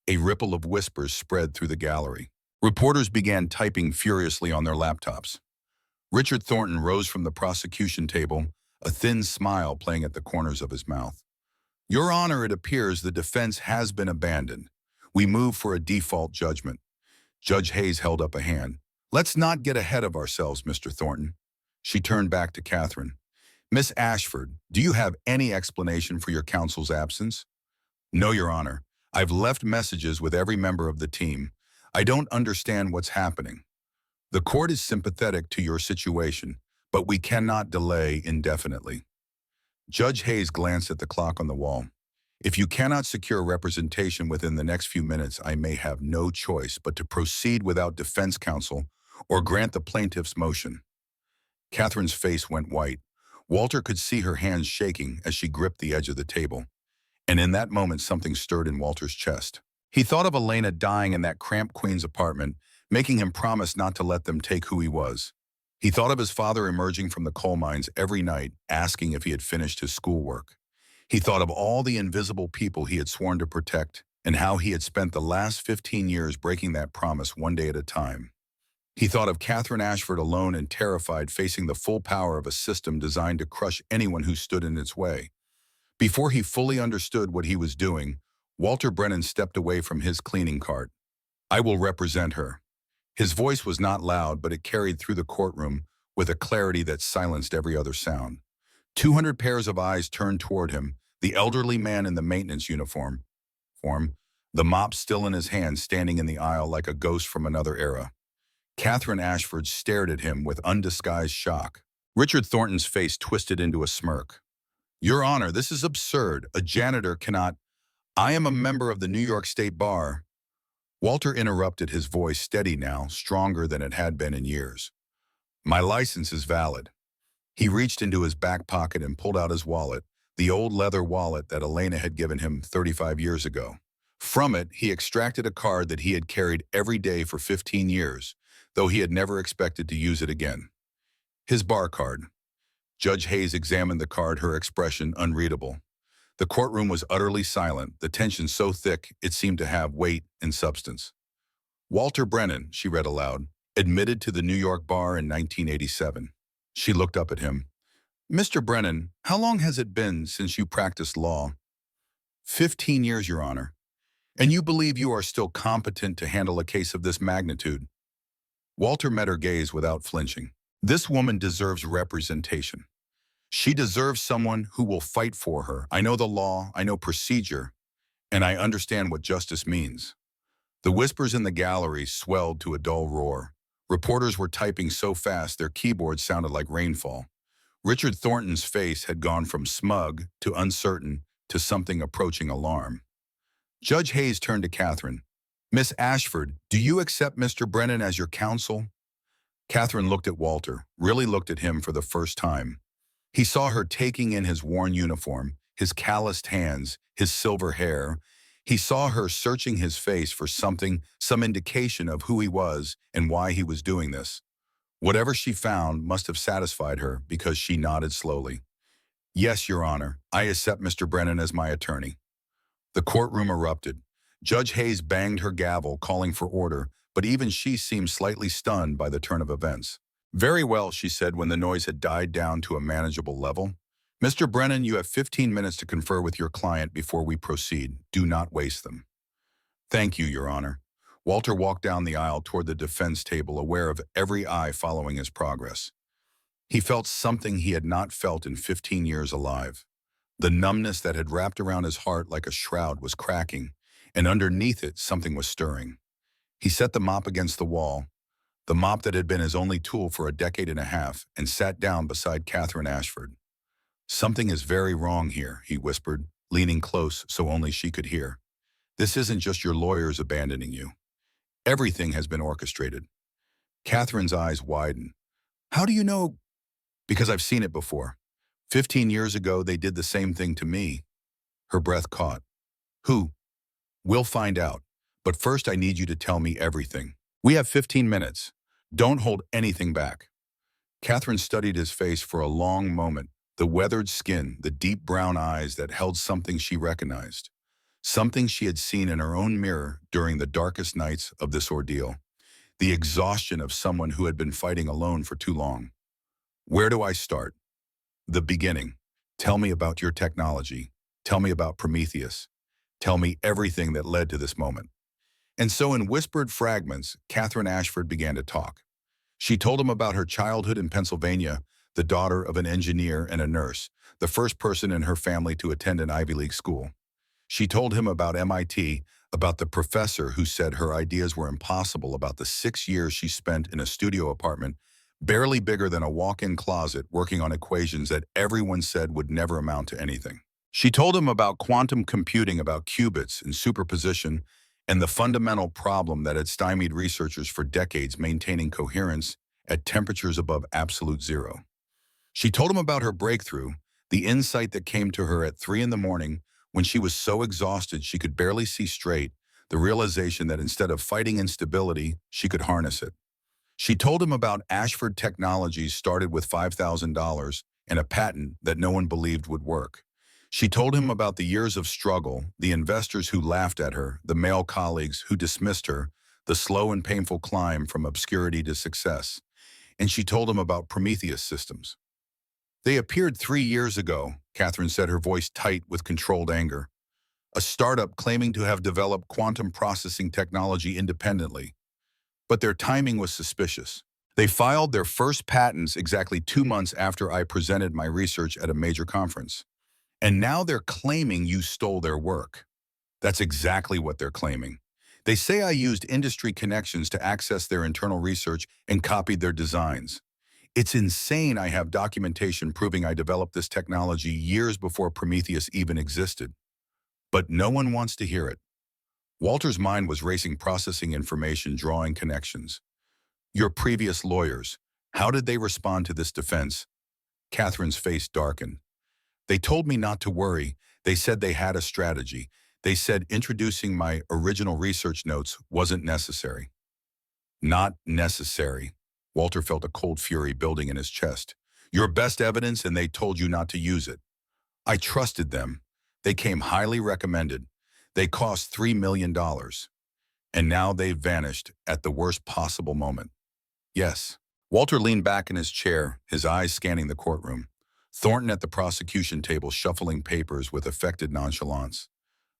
A ripple of whispers spread through the gallery. Reporters began typing furiously on their laptops. Richard Thornton rose from the prosecution table, a thin smile playing at the corners of his mouth. "Your Honor, it appears the defense has been abandoned. We move for a default judgment." Judge Hayes held up a hand. "Let's not get ahead of ourselves, Mr. Thornton." She turned back to Catherine. "Miss Ashford, do you have any explanation for your counsel's absence?" "No, Your Honor. I've left messages with every member of the team. I don't understand what's happening. The court is sympathetic to your situation, but we cannot delay indefinitely." Judge Hayes glanced at the clock on the wall. "If you cannot secure representation within the next few minutes, I may have no choice but to proceed without defense counsel or grant the plaintiff's motion." Catherine's face went white. Walter could see her hands shaking as she gripped the edge of the table. And in that moment, something stirred in Walter's chest. He thought of Elena dying in that cramped Queen's apartment, making him promise not to let them take who he was. He thought of his father emerging from the coal mines every night, asking if he had finished his schoolwork. He thought of all the invisible people he had sworn to protect, and how he had spent the last 15 years breaking that promise one day at a time. He thought of Catherine Ashford alone and terrified, facing the full power of a system designed to crush anyone who stood in its way. Before he fully understood what he was doing, Walter Brennan stepped away from his cleaning cart. "I will represent her." His voice was not loud, but it carried through the courtroom with a clarity that silenced every other sound. 200 pairs of eyes turned toward him, the elderly man in the maintenance uniform, the mop still in his hand, standing in the aisle like a ghost from another era. Catherine Ashford stared at him with undisguised shock. Richard Thornton's face twisted into a smirk. "Your Honor, this is absurd. A janitor cannot—" "I am a member of the New York State Bar." Walter interrupted, his voice steady now, stronger than it had been in years. "My license is valid." He reached into his back pocket and pulled out his wallet, the old leather wallet that Elena had given him 35 years ago. From it, he extracted a card that he had carried every day for 15 years, though he had never expected to use it again. His bar card. Judge Hayes examined the card, her expression unreadable. The courtroom was utterly silent, the tension so thick it seemed to have weight and substance. "Walter Brennan," she read aloud, "admitted to the New York Bar in 1987. She looked up at him. "Mr. Brennan, how long has it been since you practiced law?" 15 years, Your Honor. "And you believe you are still competent to handle a case of this magnitude?" Walter met her gaze without flinching. "This woman deserves representation. She deserves someone who will fight for her. I know the law, I know procedure, and I understand what justice means." The whispers in the gallery swelled to a dull roar. Reporters were typing so fast their keyboards sounded like rainfall. Richard Thornton's face had gone from smug to uncertain to something approaching alarm. Judge Hayes turned to Catherine. "Miss Ashford, do you accept Mr. Brennan as your counsel?" Catherine looked at Walter, really looked at him for the first time. He saw her taking in his worn uniform, his calloused hands, his silver hair. He saw her searching his face for something, some indication of who he was and why he was doing this. Whatever she found must have satisfied her, because she nodded slowly. "Yes, Your Honor, I accept Mr. Brennan as my attorney." The courtroom erupted. Judge Hayes banged her gavel, calling for order, but even she seemed slightly stunned by the turn of events. "Very well," she said when the noise had died down to a manageable level. "Mr. Brennan, you have 15 minutes to confer with your client before we proceed. Do not waste them." "Thank you, Your Honor." Walter walked down the aisle toward the defense table, aware of every eye following his progress. He felt something he had not felt in 15 years alive. The numbness that had wrapped around his heart like a shroud was cracking, and underneath it something was stirring. He set the mop against the wall, the mop that had been his only tool for a decade and a half, and sat down beside Catherine Ashford. "Something is very wrong here," he whispered, leaning close so only she could hear. "This isn't just your lawyers abandoning you. Everything has been orchestrated." Catherine's eyes widened. "How do you know?" "Because I've seen it before. 15 years ago, they did the same thing to me." Her breath caught. "Who?" "We'll find out. But first I need you to tell me everything. We have 15 minutes. Don't hold anything back." Catherine studied his face for a long moment, the weathered skin, the deep brown eyes that held something she recognized. Something she had seen in her own mirror during the darkest nights of this ordeal. The exhaustion of someone who had been fighting alone for too long. "Where do I start?" "The beginning. Tell me about your technology. Tell me about Prometheus. Tell me everything that led to this moment." And so in whispered fragments, Catherine Ashford began to talk. She told him about her childhood in Pennsylvania, the daughter of an engineer and a nurse, the first person in her family to attend an Ivy League school. She told him about MIT, about the professor who said her ideas were impossible, about the 6 years she spent in a studio apartment, barely bigger than a walk-in closet, working on equations that everyone said would never amount to anything. She told him about quantum computing, about qubits and superposition, and the fundamental problem that had stymied researchers for decades, maintaining coherence at temperatures above absolute zero. She told him about her breakthrough, the insight that came to her at 3 in the morning when she was so exhausted she could barely see straight, the realization that instead of fighting instability, she could harness it. She told him about Ashford Technologies started with $5,000 and a patent that no one believed would work. She told him about the years of struggle, the investors who laughed at her, the male colleagues who dismissed her, the slow and painful climb from obscurity to success. And she told him about Prometheus systems. They appeared 3 years ago, Catherine said, her voice tight with controlled anger. A startup claiming to have developed quantum processing technology independently. But their timing was suspicious. They filed their first patents exactly 2 months after I presented my research at a major conference. And now they're claiming you stole their work. That's exactly what they're claiming. They say I used industry connections to access their internal research and copied their designs. It's insane. I have documentation proving I developed this technology years before Prometheus even existed. But no one wants to hear it. Walter's mind was racing, processing information, drawing connections. Your previous lawyers, how did they respond to this defense? Catherine's face darkened. They told me not to worry. They said they had a strategy. They said introducing my original research notes wasn't necessary. Not necessary. Walter felt a cold fury building in his chest. Your best evidence, and they told you not to use it. I trusted them. They came highly recommended. They cost $3 million. And now they've vanished at the worst possible moment. Yes. Walter leaned back in his chair, his eyes scanning the courtroom. Thornton at the prosecution table shuffling papers with affected nonchalance.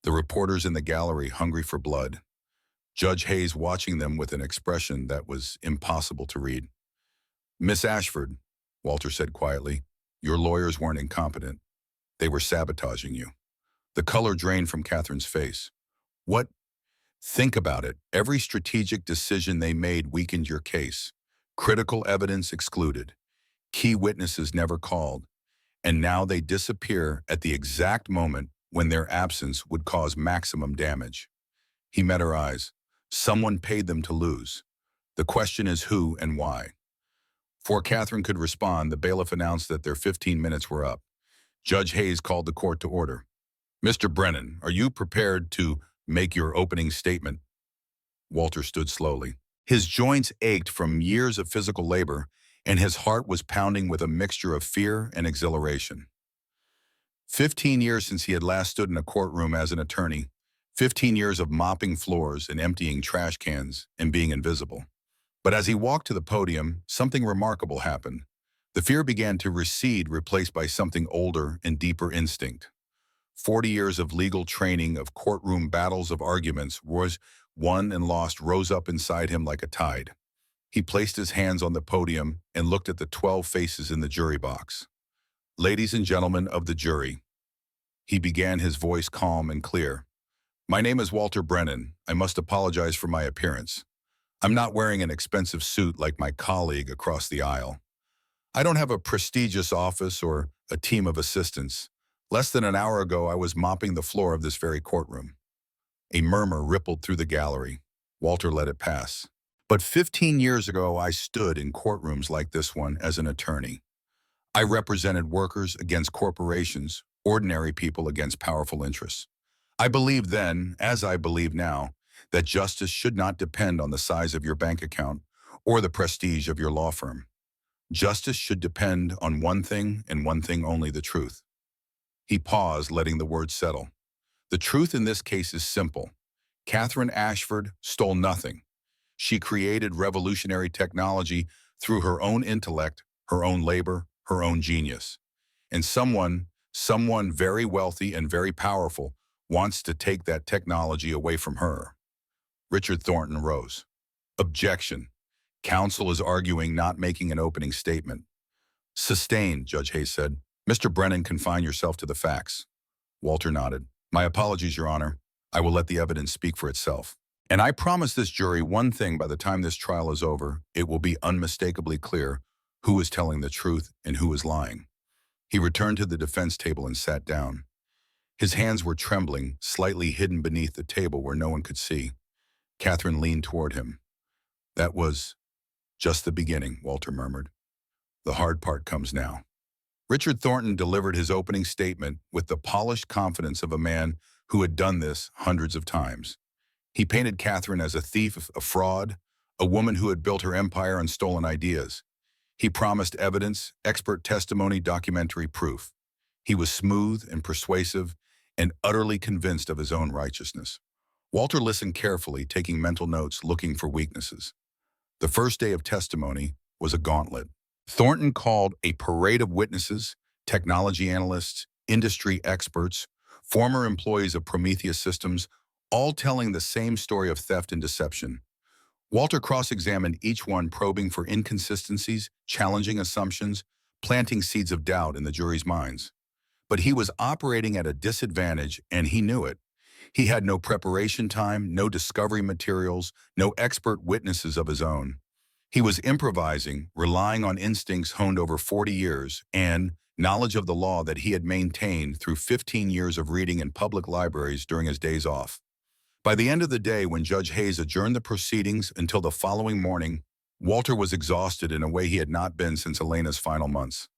The reporters in the gallery hungry for blood. Judge Hayes watching them with an expression that was impossible to read. Miss Ashford, Walter said quietly, your lawyers weren't incompetent. They were sabotaging you. The color drained from Catherine's face. What? Think about it. Every strategic decision they made weakened your case. Critical evidence excluded. Key witnesses never called. And now they disappear at the exact moment when their absence would cause maximum damage. He met her eyes. Someone paid them to lose. The question is who and why. Before Catherine could respond, the bailiff announced that their 15 minutes were up. Judge Hayes called the court to order. Mr. Brennan, are you prepared to make your opening statement? Walter stood slowly. His joints ached from years of physical labor, and his heart was pounding with a mixture of fear and exhilaration. 15 years since he had last stood in a courtroom as an attorney. 15 years of mopping floors and emptying trash cans and being invisible. But as he walked to the podium, something remarkable happened. The fear began to recede, replaced by something older and deeper instinct. 40 years of legal training, of courtroom battles, of arguments, was won and lost, rose up inside him like a tide. He placed his hands on the podium and looked at the 12 faces in the jury box. Ladies and gentlemen of the jury, he began, his voice calm and clear. My name is Walter Brennan. I must apologize for my appearance. I'm not wearing an expensive suit like my colleague across the aisle. I don't have a prestigious office or a team of assistants. Less than an hour ago, I was mopping the floor of this very courtroom. A murmur rippled through the gallery. Walter let it pass. But 15 years ago, I stood in courtrooms like this one as an attorney. I represented workers against corporations, ordinary people against powerful interests. I believed then, as I believe now, that justice should not depend on the size of your bank account or the prestige of your law firm. Justice should depend on one thing and one thing only, the truth. He paused, letting the words settle. The truth in this case is simple. Catherine Ashford stole nothing. She created revolutionary technology through her own intellect, her own labor, her own genius. And someone very wealthy and very powerful wants to take that technology away from her. Richard Thornton rose. Objection. Counsel is arguing not making an opening statement. Sustained, Judge Hayes said. Mr. Brennan, confine yourself to the facts. Walter nodded. My apologies, Your Honor. I will let the evidence speak for itself. And I promise this jury one thing: by the time this trial is over, it will be unmistakably clear who is telling the truth and who is lying. He returned to the defense table and sat down. His hands were trembling, slightly hidden beneath the table where no one could see. Catherine leaned toward him. That was just the beginning, Walter murmured. The hard part comes now. Richard Thornton delivered his opening statement with the polished confidence of a man who had done this hundreds of times. He painted Catherine as a thief, a fraud, a woman who had built her empire on stolen ideas. He promised evidence, expert testimony, documentary proof. He was smooth and persuasive and utterly convinced of his own righteousness. Walter listened carefully, taking mental notes, looking for weaknesses. The first day of testimony was a gauntlet. Thornton called a parade of witnesses, technology analysts, industry experts, former employees of Prometheus Systems, all telling the same story of theft and deception. Walter cross-examined each one, probing for inconsistencies, challenging assumptions, planting seeds of doubt in the jury's minds. But he was operating at a disadvantage, and he knew it. He had no preparation time, no discovery materials, no expert witnesses of his own. He was improvising, relying on instincts honed over 40 years and knowledge of the law that he had maintained through 15 years of reading in public libraries during his days off. By the end of the day, when Judge Hayes adjourned the proceedings until the following morning, Walter was exhausted in a way he had not been since Elena's final months.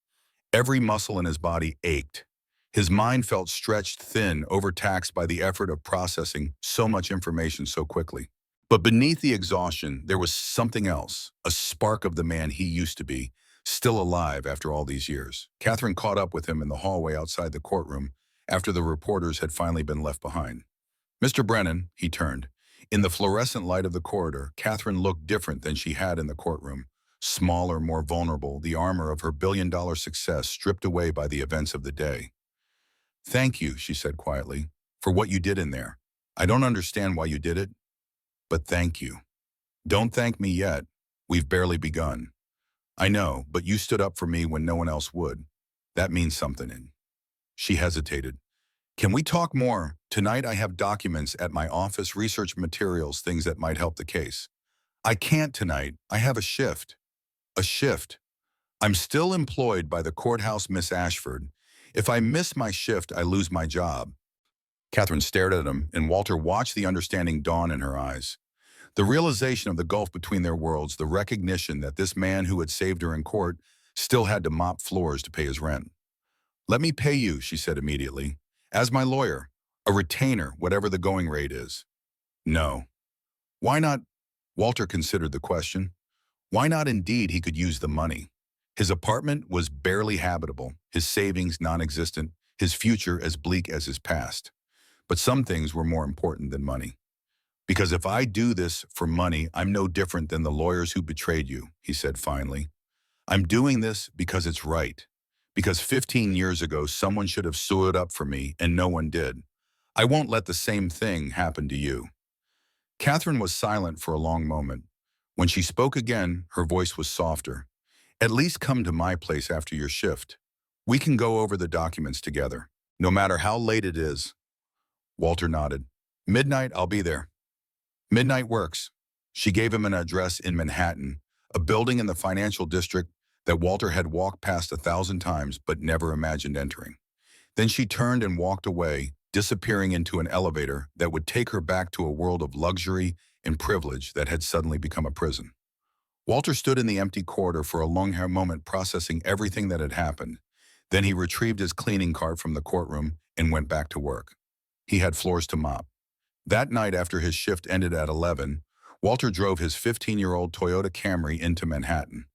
Every muscle in his body ached. His mind felt stretched thin, overtaxed by the effort of processing so much information so quickly. But beneath the exhaustion, there was something else, a spark of the man he used to be, still alive after all these years. Catherine caught up with him in the hallway outside the courtroom after the reporters had finally been left behind. "Mr. Brennan," he turned. In the fluorescent light of the corridor, Catherine looked different than she had in the courtroom. Smaller, more vulnerable, the armor of her billion-dollar success stripped away by the events of the day. "Thank you," she said quietly, "for what you did in there. I don't understand why you did it, but thank you. Don't thank me yet. We've barely begun. I know, but you stood up for me when no one else would. That means something." And she hesitated. "Can we talk more? Tonight I have documents at my office, research materials, things that might help the case." "I can't tonight. I have a shift." "A shift? I'm still employed by the courthouse, Miss Ashford. If I miss my shift, I lose my job." Catherine stared at him, and Walter watched the understanding dawn in her eyes. The realization of the gulf between their worlds, the recognition that this man who had saved her in court still had to mop floors to pay his rent. "Let me pay you," she said immediately. "As my lawyer, a retainer, whatever the going rate is." "No." "Why not?" Walter considered the question. Why not indeed? He could use the money. His apartment was barely habitable, his savings non-existent, his future as bleak as his past. But some things were more important than money. "Because if I do this for money, I'm no different than the lawyers who betrayed you," he said finally. "I'm doing this because it's right. Because 15 years ago, someone should have stood up for me, and no one did. I won't let the same thing happen to you." Catherine was silent for a long moment. When she spoke again, her voice was softer. "At least come to my place after your shift. We can go over the documents together, no matter how late it is." Walter nodded. "Midnight, I'll be there." "Midnight works." She gave him an address in Manhattan, a building in the financial district that Walter had walked past 1,000 times but never imagined entering. Then she turned and walked away, disappearing into an elevator that would take her back to a world of luxury and privilege that had suddenly become a prison. Walter stood in the empty corridor for a long moment, processing everything that had happened. Then he retrieved his cleaning cart from the courtroom and went back to work. He had floors to mop. That night, after his shift ended at 11, Walter drove his 15-year-old Toyota Camry into Manhattan.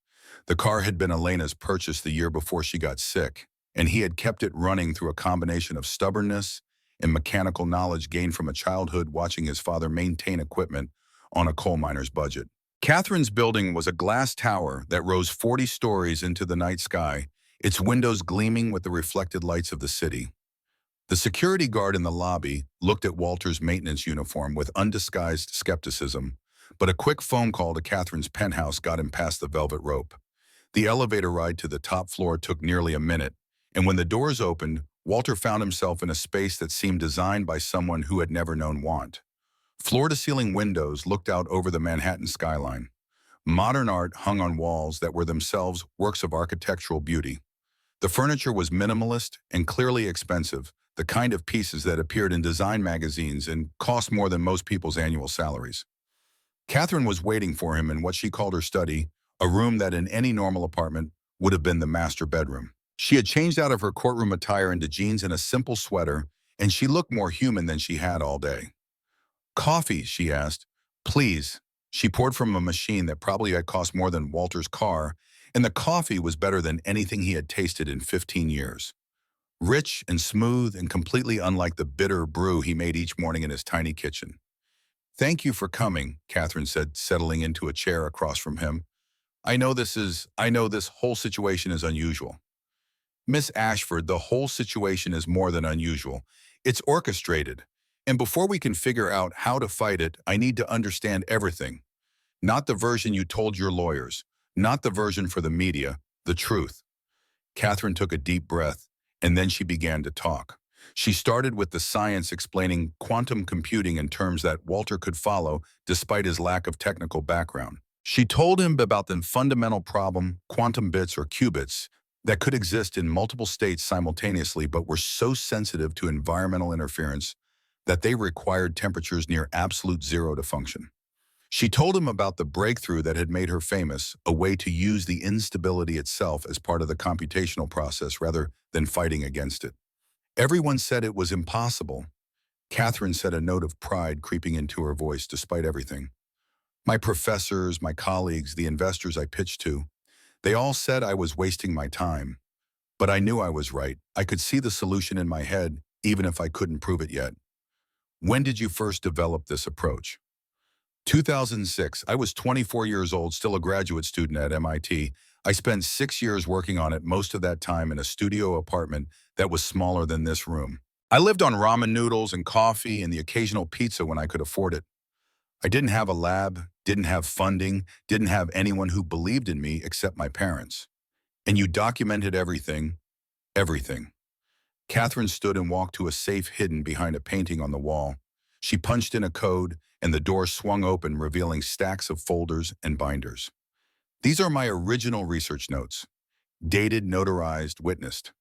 The car had been Elena's purchase the year before she got sick, and he had kept it running through a combination of stubbornness and mechanical knowledge gained from a childhood watching his father maintain equipment on a coal miner's budget. Catherine's building was a glass tower that rose 40 stories into the night sky, its windows gleaming with the reflected lights of the city. The security guard in the lobby looked at Walter's maintenance uniform with undisguised skepticism, but a quick phone call to Catherine's penthouse got him past the velvet rope. The elevator ride to the top floor took nearly a minute, and when the doors opened, Walter found himself in a space that seemed designed by someone who had never known want. Floor-to-ceiling windows looked out over the Manhattan skyline. Modern art hung on walls that were themselves works of architectural beauty. The furniture was minimalist and clearly expensive, the kind of pieces that appeared in design magazines and cost more than most people's annual salaries. Catherine was waiting for him in what she called her study, a room that in any normal apartment would have been the master bedroom. She had changed out of her courtroom attire into jeans and a simple sweater, and she looked more human than she had all day. "Coffee," she asked. "Please." She poured from a machine that probably had cost more than Walter's car, and the coffee was better than anything he had tasted in 15 years. Rich and smooth and completely unlike the bitter brew he made each morning in his tiny kitchen. "Thank you for coming," Catherine said, settling into a chair across from him. I know this whole situation is unusual." "Miss Ashford, the whole situation is more than unusual. It's orchestrated. And before we can figure out how to fight it, I need to understand everything. Not the version you told your lawyers, not the version for the media, the truth." Catherine took a deep breath, and then she began to talk. She started with the science, explaining quantum computing in terms that Walter could follow despite his lack of technical background. She told him about the fundamental problem, quantum bits or qubits, that could exist in multiple states simultaneously but were so sensitive to environmental interference that they required temperatures near absolute zero to function. She told him about the breakthrough that had made her famous, a way to use the instability itself as part of the computational process rather than fighting against it. Everyone said it was impossible. Catherine said, a note of pride creeping into her voice despite everything. "My professors, my colleagues, the investors I pitched to, they all said I was wasting my time. But I knew I was right. I could see the solution in my head, even if I couldn't prove it yet." "When did you first develop this approach?" 2006. I was 24 years old, still a graduate student at MIT. I spent 6 years working on it, most of that time in a studio apartment that was smaller than this room. I lived on ramen noodles and coffee and the occasional pizza when I could afford it. I didn't have a lab, didn't have funding, didn't have anyone who believed in me except my parents. And you documented everything, everything. Catherine stood and walked to a safe hidden behind a painting on the wall. She punched in a code, and the door swung open, revealing stacks of folders and binders. "These are my original research notes. Dated, notarized, witnessed.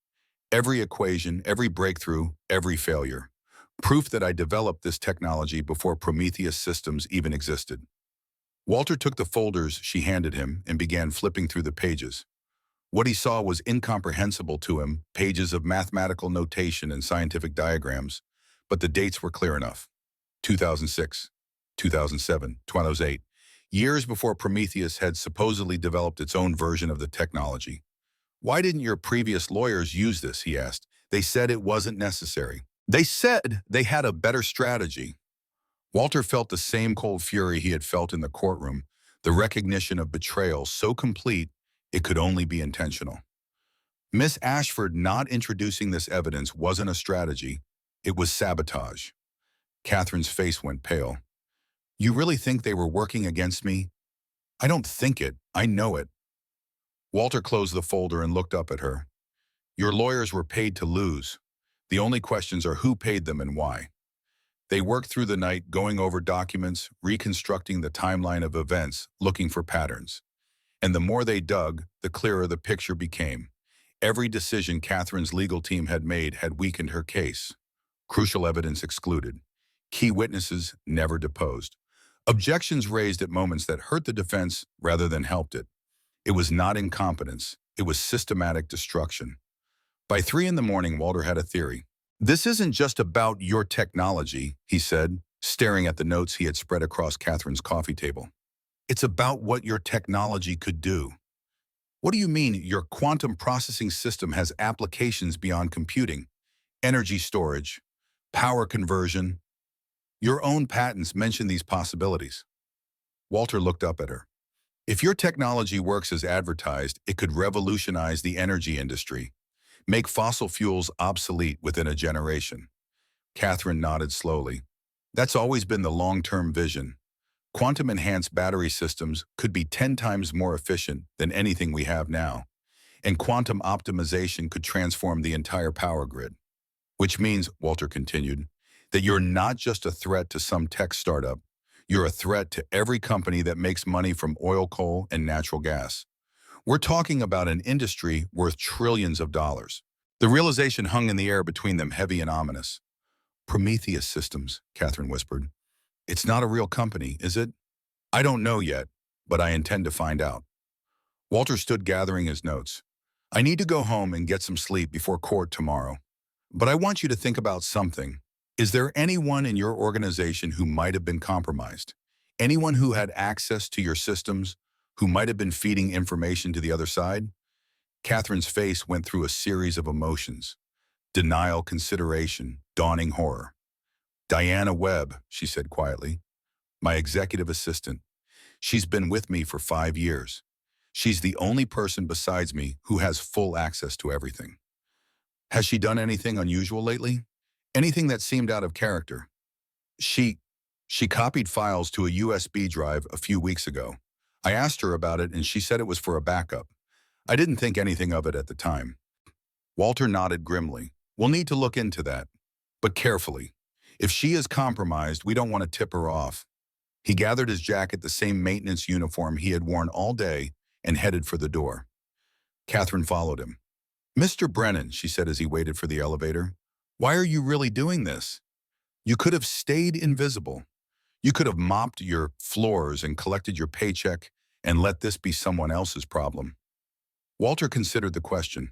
Every equation, every breakthrough, every failure. Proof that I developed this technology before Prometheus systems even existed." Walter took the folders she handed him and began flipping through the pages. What he saw was incomprehensible to him, pages of mathematical notation and scientific diagrams, but the dates were clear enough. 2006, 2007, 2008, years before Prometheus had supposedly developed its own version of the technology. "Why didn't your previous lawyers use this?" he asked. "They said it wasn't necessary. They said they had a better strategy." Walter felt the same cold fury he had felt in the courtroom, the recognition of betrayal so complete it could only be intentional. Miss Ashford not introducing this evidence wasn't a strategy, it was sabotage. Catherine's face went pale. "You really think they were working against me?" "I don't think it, I know it." Walter closed the folder and looked up at her. "Your lawyers were paid to lose. The only questions are who paid them and why. They worked through the night going over documents, reconstructing the timeline of events, looking for patterns. And the more they dug, the clearer the picture became. Every decision Catherine's legal team had made had weakened her case. Crucial evidence excluded. Key witnesses never deposed. Objections raised at moments that hurt the defense rather than helped it. It was not incompetence. It was systematic destruction. By 3 in the morning, Walter had a theory. "This isn't just about your technology," he said, staring at the notes he had spread across Catherine's coffee table. "It's about what your technology could do." "What do you mean your quantum processing system has applications beyond computing? Energy storage, power conversion. Your own patents mention these possibilities." Walter looked up at her. "If your technology works as advertised, it could revolutionize the energy industry, make fossil fuels obsolete within a generation." Catherine nodded slowly. "That's always been the long-term vision. Quantum-enhanced battery systems could be 10 times more efficient than anything we have now, and quantum optimization could transform the entire power grid. Which means," Walter continued, "that you're not just a threat to some tech startup. You're a threat to every company that makes money from oil, coal, and natural gas. We're talking about an industry worth trillions of dollars." The realization hung in the air between them, heavy and ominous. "Prometheus Systems," Catherine whispered. "It's not a real company, is it?" "I don't know yet, but I intend to find out." Walter stood gathering his notes. I need to go home and get some sleep before court tomorrow. But I want you to think about something. Is there anyone in your organization who might have been compromised? Anyone who had access to your systems, who might have been feeding information to the other side? Catherine's face went through a series of emotions. Denial, consideration, dawning horror. Diana Webb, she said quietly, my executive assistant. She's been with me for 5 years. She's the only person besides me who has full access to everything. Has she done anything unusual lately? Anything that seemed out of character? She, she copied files to a USB drive a few weeks ago. I asked her about it and she said it was for a backup. I didn't think anything of it at the time. Walter nodded grimly. We'll need to look into that, but carefully. If she is compromised, we don't want to tip her off. He gathered his jacket, the same maintenance uniform he had worn all day, and headed for the door. Catherine followed him. Mr. Brennan, she said as he waited for the elevator, why are you really doing this? You could have stayed invisible. You could have mopped your floors and collected your paycheck and let this be someone else's problem. Walter considered the question.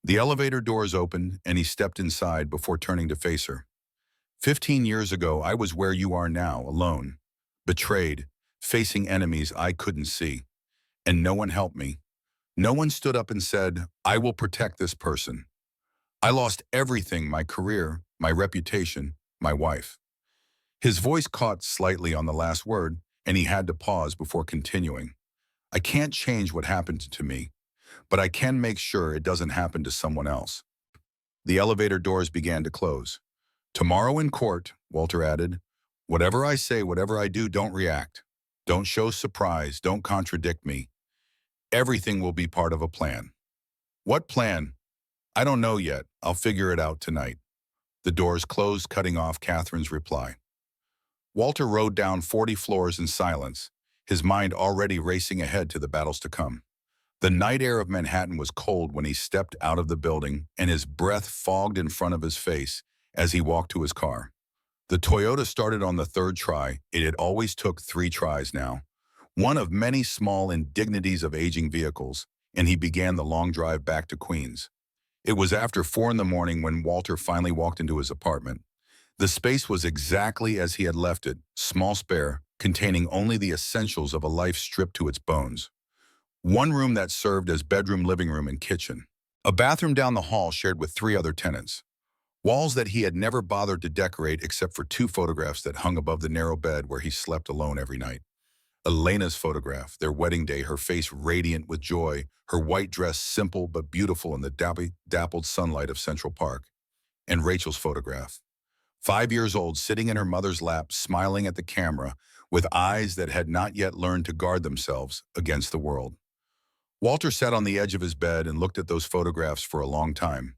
The elevator doors opened and he stepped inside before turning to face her. 15 years ago, I was where you are now, alone, betrayed, facing enemies I couldn't see. And no one helped me. No one stood up and said, I will protect this person. I lost everything, my career, my reputation, my wife. His voice caught slightly on the last word, and he had to pause before continuing. I can't change what happened to me, but I can make sure it doesn't happen to someone else. The elevator doors began to close. Tomorrow in court, Walter added, whatever I say, whatever I do, don't react. Don't show surprise, don't contradict me. Everything will be part of a plan. What plan? I don't know yet. I'll figure it out tonight. The doors closed, cutting off Catherine's reply. Walter rode down 40 floors in silence, his mind already racing ahead to the battles to come. The night air of Manhattan was cold when he stepped out of the building, and his breath fogged in front of his face as he walked to his car. The Toyota started on the third try. It had always took 3 tries now. One of many small indignities of aging vehicles, and he began the long drive back to Queens. It was after 4 in the morning when Walter finally walked into his apartment. The space was exactly as he had left it, small, spare, containing only the essentials of a life stripped to its bones. One room that served as bedroom, living room, and kitchen. A bathroom down the hall shared with 3 other tenants. Walls that he had never bothered to decorate except for 2 photographs that hung above the narrow bed where he slept alone every night. Elena's photograph, their wedding day, her face radiant with joy, her white dress simple but beautiful in the dappled sunlight of Central Park. And Rachel's photograph. 5 years old, sitting in her mother's lap, smiling at the camera, with eyes that had not yet learned to guard themselves against the world. Walter sat on the edge of his bed and looked at those photographs for a long time.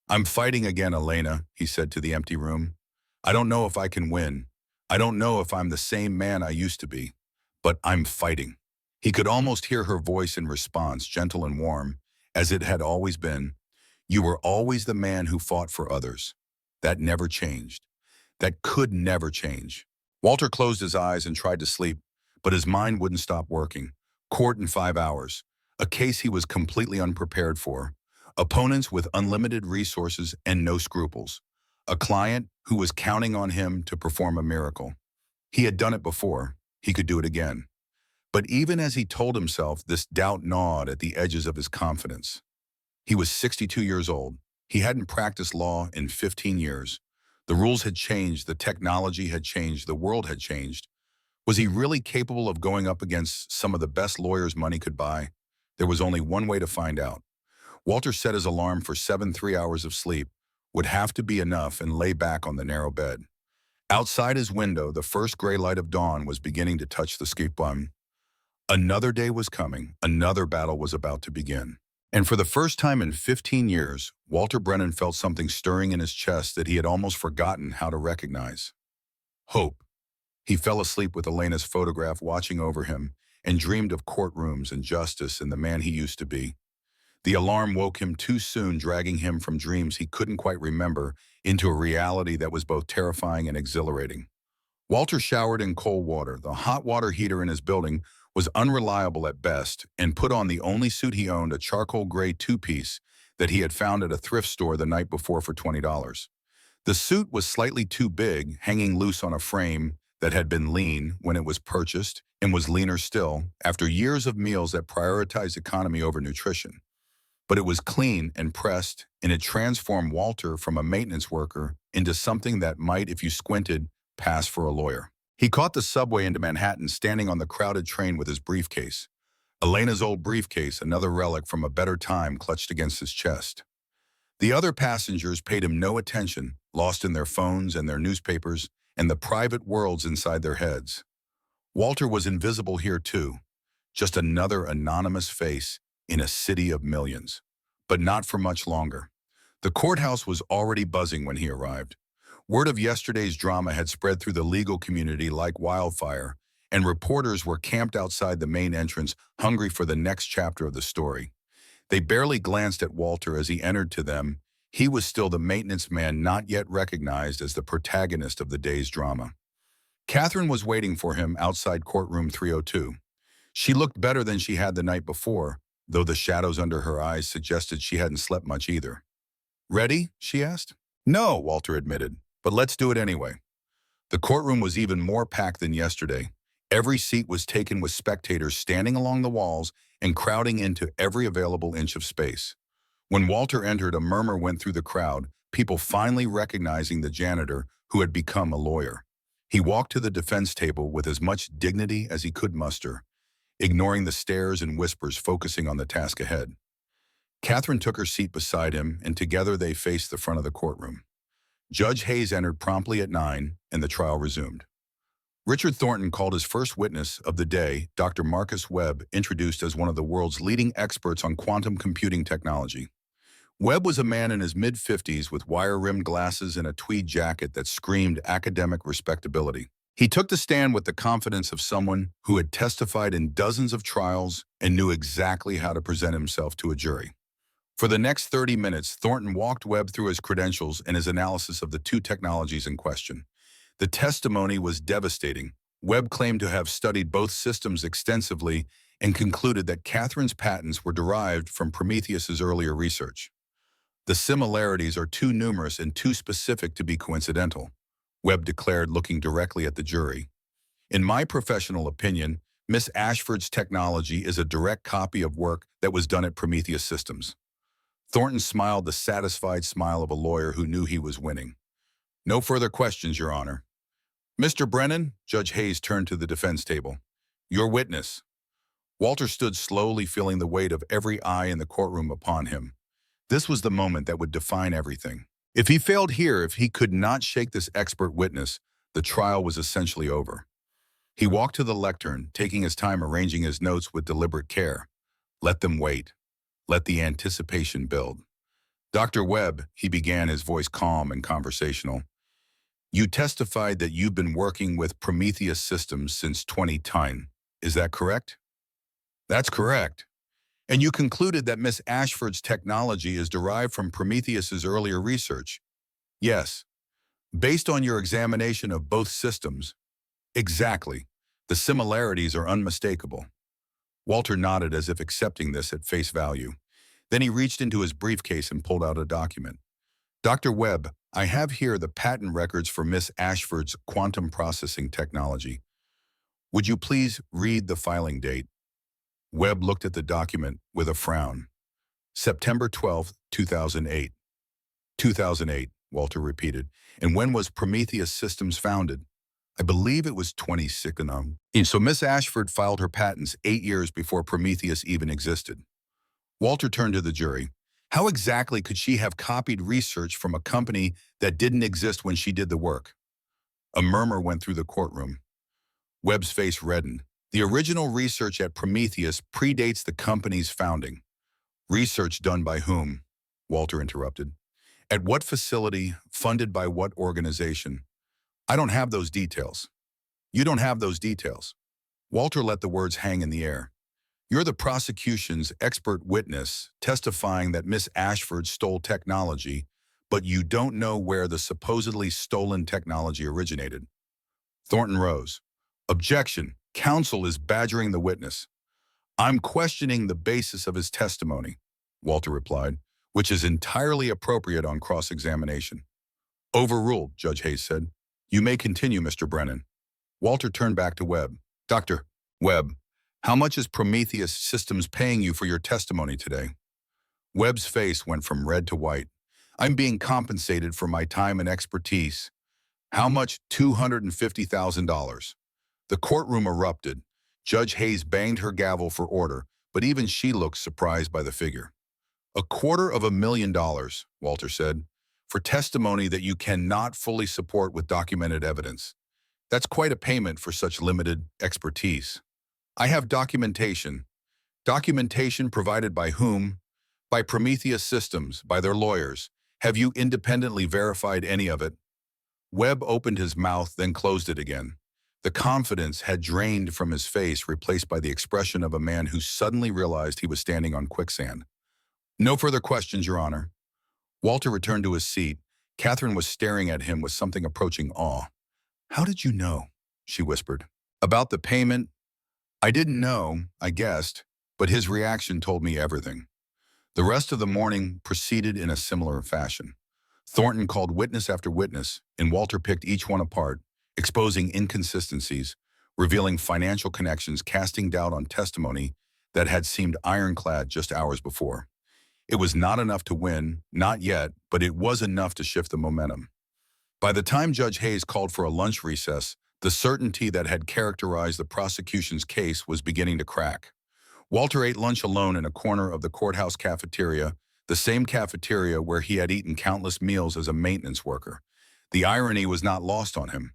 I'm fighting again, Elena, he said to the empty room. I don't know if I can win. I don't know if I'm the same man I used to be. But I'm fighting. He could almost hear her voice in response, gentle and warm, as it had always been. You were always the man who fought for others. That never changed. That could never change. Walter closed his eyes and tried to sleep, but his mind wouldn't stop working. Court in 5 hours. A case he was completely unprepared for. Opponents with unlimited resources and no scruples. A client who was counting on him to perform a miracle. He had done it before. He could do it again. But even as he told himself, this doubt gnawed at the edges of his confidence. He was 62 years old. He hadn't practiced law in 15 years. The rules had changed, the technology had changed, the world had changed. Was he really capable of going up against some of the best lawyers money could buy? There was only one way to find out. Walter set his alarm for 7 3-hours of sleep, would have to be enough, and lay back on the narrow bed. Outside his window, the first gray light of dawn was beginning to touch the skyline. Another day was coming, another battle was about to begin. And for the first time in 15 years, Walter Brennan felt something stirring in his chest that he had almost forgotten how to recognize. Hope. He fell asleep with Elena's photograph watching over him and dreamed of courtrooms and justice and the man he used to be. The alarm woke him too soon, dragging him from dreams he couldn't quite remember into a reality that was both terrifying and exhilarating. Walter showered in cold water. The hot water heater in his building was unreliable at best, and put on the only suit he owned, a charcoal gray two-piece that he had found at a thrift store the night before for $20. The suit was slightly too big, hanging loose on a frame that had been lean when it was purchased and was leaner still after years of meals that prioritized economy over nutrition. But it was clean and pressed, and it transformed Walter from a maintenance worker into something that might, if you squinted, pass for a lawyer. He caught the subway into Manhattan, standing on the crowded train with his briefcase. Elena's old briefcase, another relic from a better time, clutched against his chest. The other passengers paid him no attention, lost in their phones and their newspapers and the private worlds inside their heads. Walter was invisible here too, just another anonymous face in a city of millions. But not for much longer. The courthouse was already buzzing when he arrived. Word of yesterday's drama had spread through the legal community like wildfire, and reporters were camped outside the main entrance, hungry for the next chapter of the story. They barely glanced at Walter as he entered. To them, he was still the maintenance man, not yet recognized as the protagonist of the day's drama. Catherine was waiting for him outside courtroom 302. She looked better than she had the night before, though the shadows under her eyes suggested she hadn't slept much either. "Ready?" she asked. "No," Walter admitted, "but let's do it anyway." The courtroom was even more packed than yesterday. Every seat was taken with spectators standing along the walls and crowding into every available inch of space. When Walter entered, a murmur went through the crowd, people finally recognizing the janitor who had become a lawyer. He walked to the defense table with as much dignity as he could muster, ignoring the stares and whispers, focusing on the task ahead. Catherine took her seat beside him, and together they faced the front of the courtroom. Judge Hayes entered promptly at 9, and the trial resumed. Richard Thornton called his first witness of the day, Dr. Marcus Webb, introduced as one of the world's leading experts on quantum computing technology. Webb was a man in his mid-50s with wire-rimmed glasses and a tweed jacket that screamed academic respectability. He took the stand with the confidence of someone who had testified in dozens of trials and knew exactly how to present himself to a jury. For the next 30 minutes, Thornton walked Webb through his credentials and his analysis of the two technologies in question. The testimony was devastating. Webb claimed to have studied both systems extensively and concluded that Catherine's patents were derived from Prometheus's earlier research. "The similarities are too numerous and too specific to be coincidental," Webb declared, looking directly at the jury. "In my professional opinion, Miss Ashford's technology is a direct copy of work that was done at Prometheus Systems." Thornton smiled, the satisfied smile of a lawyer who knew he was winning. "No further questions, Your Honor." "Mr. Brennan," Judge Hayes turned to the defense table. "Your witness." Walter stood slowly, feeling the weight of every eye in the courtroom upon him. This was the moment that would define everything. If he failed here, if he could not shake this expert witness, the trial was essentially over. He walked to the lectern, taking his time arranging his notes with deliberate care. Let them wait. Let the anticipation build. "Dr. Webb," he began, his voice calm and conversational, "you testified that you've been working with Prometheus Systems since 2010. Is that correct?" "That's correct." "And you concluded that Miss Ashford's technology is derived from Prometheus's earlier research?" "Yes." "Based on your examination of both systems?" "Exactly. The similarities are unmistakable." Walter nodded as if accepting this at face value. Then he reached into his briefcase and pulled out a document. "Dr. Webb, I have here the patent records for Miss Ashford's quantum processing technology. Would you please read the filing date?" Webb looked at the document with a frown. "September 12, 2008. 2008, Walter repeated. "And when was Prometheus Systems founded?" "I believe it was 26. So Miss Ashford filed her patents 8 years before Prometheus even existed." Walter turned to the jury. How exactly could she have copied research from a company that didn't exist when she did the work? A murmur went through the courtroom. Webb's face reddened. "The original research at Prometheus predates the company's founding." "Research done by whom?" Walter interrupted. "At what facility, funded by what organization?" "I don't have those details." "You don't have those details." Walter let the words hang in the air. "You're the prosecution's expert witness, testifying that Miss Ashford stole technology, but you don't know where the supposedly stolen technology originated." Thornton rose. "Objection. Counsel is badgering the witness. I'm questioning the basis of his testimony, Walter replied, which is entirely appropriate on cross-examination. Overruled, Judge Hayes said. You may continue, Mr. Brennan. Walter turned back to Webb. Dr. Webb, how much is Prometheus Systems paying you for your testimony today? Webb's face went from red to white. I'm being compensated for my time and expertise. How much? $250,000. The courtroom erupted. Judge Hayes banged her gavel for order, but even she looked surprised by the figure. $250,000, Walter said, for testimony that you cannot fully support with documented evidence. That's quite a payment for such limited expertise. I have documentation. Documentation provided by whom? By Prometheus Systems, by their lawyers. Have you independently verified any of it? Webb opened his mouth, then closed it again. The confidence had drained from his face, replaced by the expression of a man who suddenly realized he was standing on quicksand. No further questions, Your Honor. Walter returned to his seat. Catherine was staring at him with something approaching awe. How did you know? She whispered. About the payment? I didn't know, I guessed, but his reaction told me everything. The rest of the morning proceeded in a similar fashion. Thornton called witness after witness, and Walter picked each one apart, exposing inconsistencies, revealing financial connections, casting doubt on testimony that had seemed ironclad just hours before. It was not enough to win, not yet, but it was enough to shift the momentum. By the time Judge Hayes called for a lunch recess, the certainty that had characterized the prosecution's case was beginning to crack. Walter ate lunch alone in a corner of the courthouse cafeteria, the same cafeteria where he had eaten countless meals as a maintenance worker. The irony was not lost on him.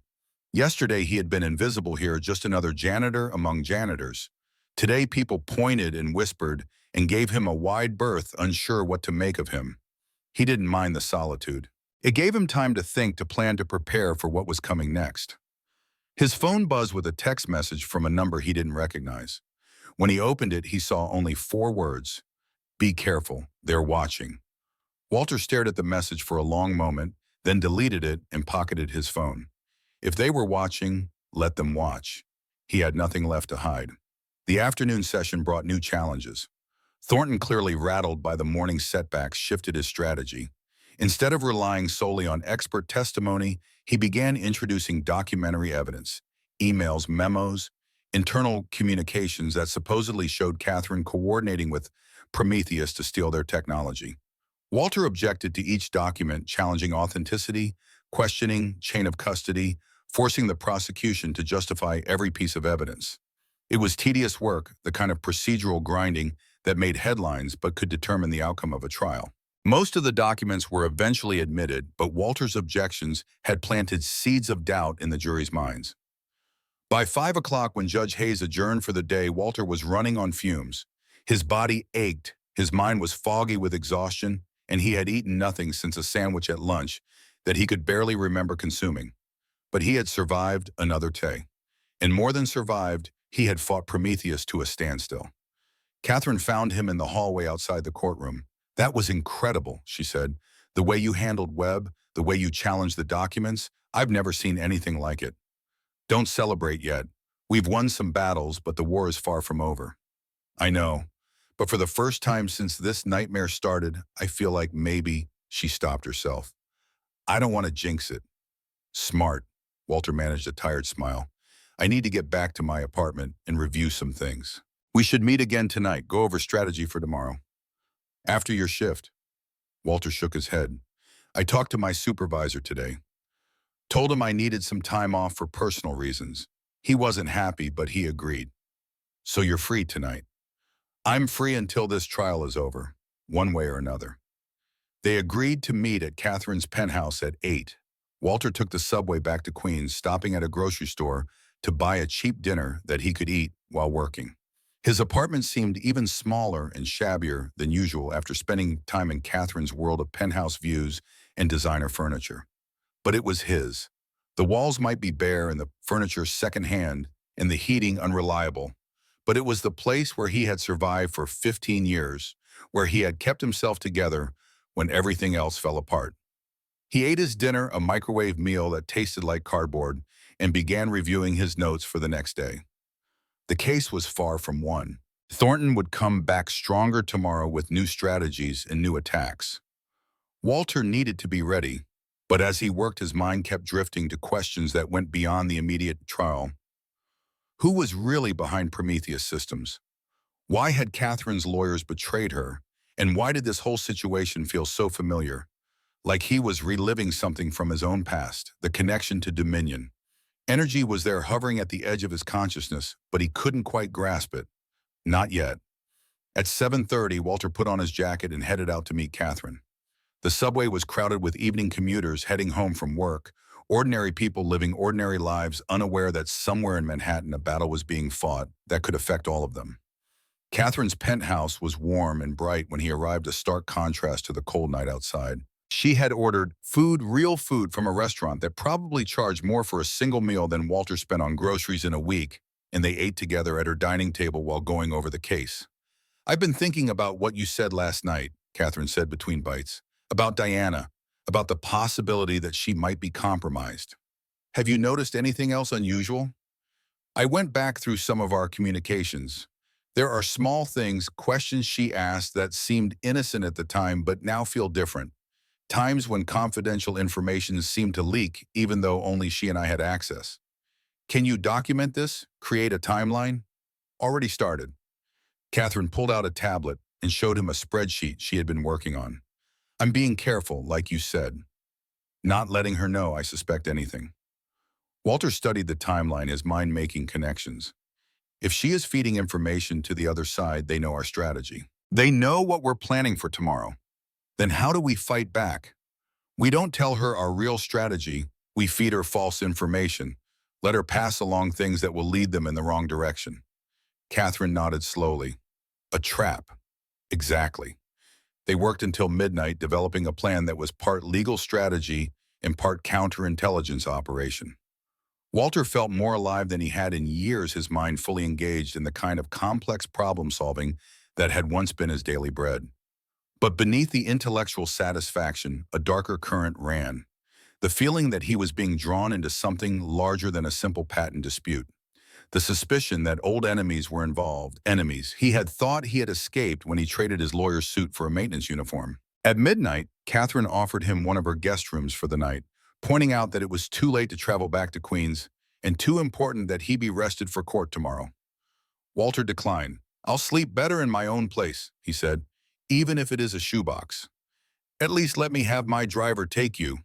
Yesterday he had been invisible here, just another janitor among janitors. Today people pointed and whispered and gave him a wide berth, unsure what to make of him. He didn't mind the solitude. It gave him time to think, to plan, to prepare for what was coming next. His phone buzzed with a text message from a number he didn't recognize. When he opened it, he saw only 4 words. Be careful, they're watching. Walter stared at the message for a long moment, then deleted it and pocketed his phone. If they were watching, let them watch. He had nothing left to hide. The afternoon session brought new challenges. Thornton, clearly rattled by the morning's setbacks, shifted his strategy. Instead of relying solely on expert testimony, he began introducing documentary evidence, emails, memos, internal communications that supposedly showed Catherine coordinating with Prometheus to steal their technology. Walter objected to each document, challenging authenticity, questioning chain of custody, forcing the prosecution to justify every piece of evidence. It was tedious work, the kind of procedural grinding that made headlines but could determine the outcome of a trial. Most of the documents were eventually admitted, but Walter's objections had planted seeds of doubt in the jury's minds. By 5 o'clock, when Judge Hayes adjourned for the day, Walter was running on fumes. His body ached, his mind was foggy with exhaustion, and he had eaten nothing since a sandwich at lunch that he could barely remember consuming. But he had survived another day. And more than survived, he had fought Prometheus to a standstill. Catherine found him in the hallway outside the courtroom. That was incredible, she said. The way you handled Webb, the way you challenged the documents, I've never seen anything like it. Don't celebrate yet. We've won some battles, but the war is far from over. I know, but for the first time since this nightmare started, I feel like maybe she stopped herself. I don't want to jinx it. Smart. Walter managed a tired smile. I need to get back to my apartment and review some things. We should meet again tonight, go over strategy for tomorrow. After your shift. Walter shook his head. I talked to my supervisor today. Told him I needed some time off for personal reasons. He wasn't happy, but he agreed. So you're free tonight. I'm free until this trial is over, one way or another. They agreed to meet at Catherine's penthouse at 8. Walter took the subway back to Queens, stopping at a grocery store to buy a cheap dinner that he could eat while working. His apartment seemed even smaller and shabbier than usual after spending time in Catherine's world of penthouse views and designer furniture. But it was his. The walls might be bare and the furniture secondhand and the heating unreliable, but it was the place where he had survived for 15 years, where he had kept himself together when everything else fell apart. He ate his dinner, a microwave meal that tasted like cardboard, and began reviewing his notes for the next day. The case was far from won. Thornton would come back stronger tomorrow with new strategies and new attacks. Walter needed to be ready, but as he worked, his mind kept drifting to questions that went beyond the immediate trial. Who was really behind Prometheus Systems? Why had Catherine's lawyers betrayed her? And why did this whole situation feel so familiar? Like he was reliving something from his own past, the connection to Dominion. Energy was there hovering at the edge of his consciousness, but he couldn't quite grasp it. Not yet. At 7:30, Walter put on his jacket and headed out to meet Catherine. The subway was crowded with evening commuters heading home from work, ordinary people living ordinary lives, unaware that somewhere in Manhattan a battle was being fought that could affect all of them. Catherine's penthouse was warm and bright when he arrived, a stark contrast to the cold night outside. She had ordered food, real food, from a restaurant that probably charged more for a single meal than Walter spent on groceries in a week, and they ate together at her dining table while going over the case. "I've been thinking about what you said last night," Catherine said between bites. "About Diana, about the possibility that she might be compromised. Have you noticed anything else unusual?" I went back through some of our communications. There are small things, questions she asked that seemed innocent at the time but now feel different. Times when confidential information seemed to leak even though only she and I had access. "Can you document this? Create a timeline?" "Already started." Catherine pulled out a tablet and showed him a spreadsheet she had been working on. "I'm being careful, like you said. Not letting her know I suspect anything." Walter studied the timeline, his mind making connections. If she is feeding information to the other side, they know our strategy. They know what we're planning for tomorrow. Then how do we fight back? We don't tell her our real strategy. We feed her false information. Let her pass along things that will lead them in the wrong direction. Catherine nodded slowly. A trap. Exactly. They worked until midnight, developing a plan that was part legal strategy and part counterintelligence operation. Walter felt more alive than he had in years, his mind fully engaged in the kind of complex problem-solving that had once been his daily bread. But beneath the intellectual satisfaction, a darker current ran. The feeling that he was being drawn into something larger than a simple patent dispute. The suspicion that old enemies were involved, enemies he had thought he had escaped when he traded his lawyer's suit for a maintenance uniform. At midnight, Catherine offered him one of her guest rooms for the night, pointing out that it was too late to travel back to Queens and too important that he be rested for court tomorrow. Walter declined. "I'll sleep better in my own place," he said, "even if it is a shoebox. At least let me have my driver take you."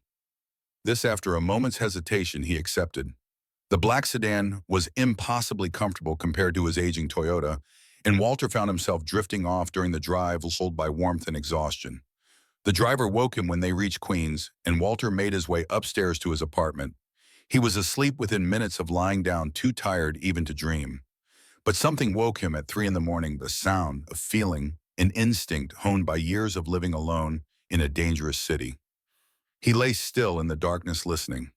This, after a moment's hesitation, he accepted. The black sedan was impossibly comfortable compared to his aging Toyota, and Walter found himself drifting off during the drive, lulled by warmth and exhaustion. The driver woke him when they reached Queens, and Walter made his way upstairs to his apartment. He was asleep within minutes of lying down, too tired even to dream. But something woke him at 3 in the morning, the sound, a feeling, an instinct honed by years of living alone in a dangerous city. He lay still in the darkness, listening.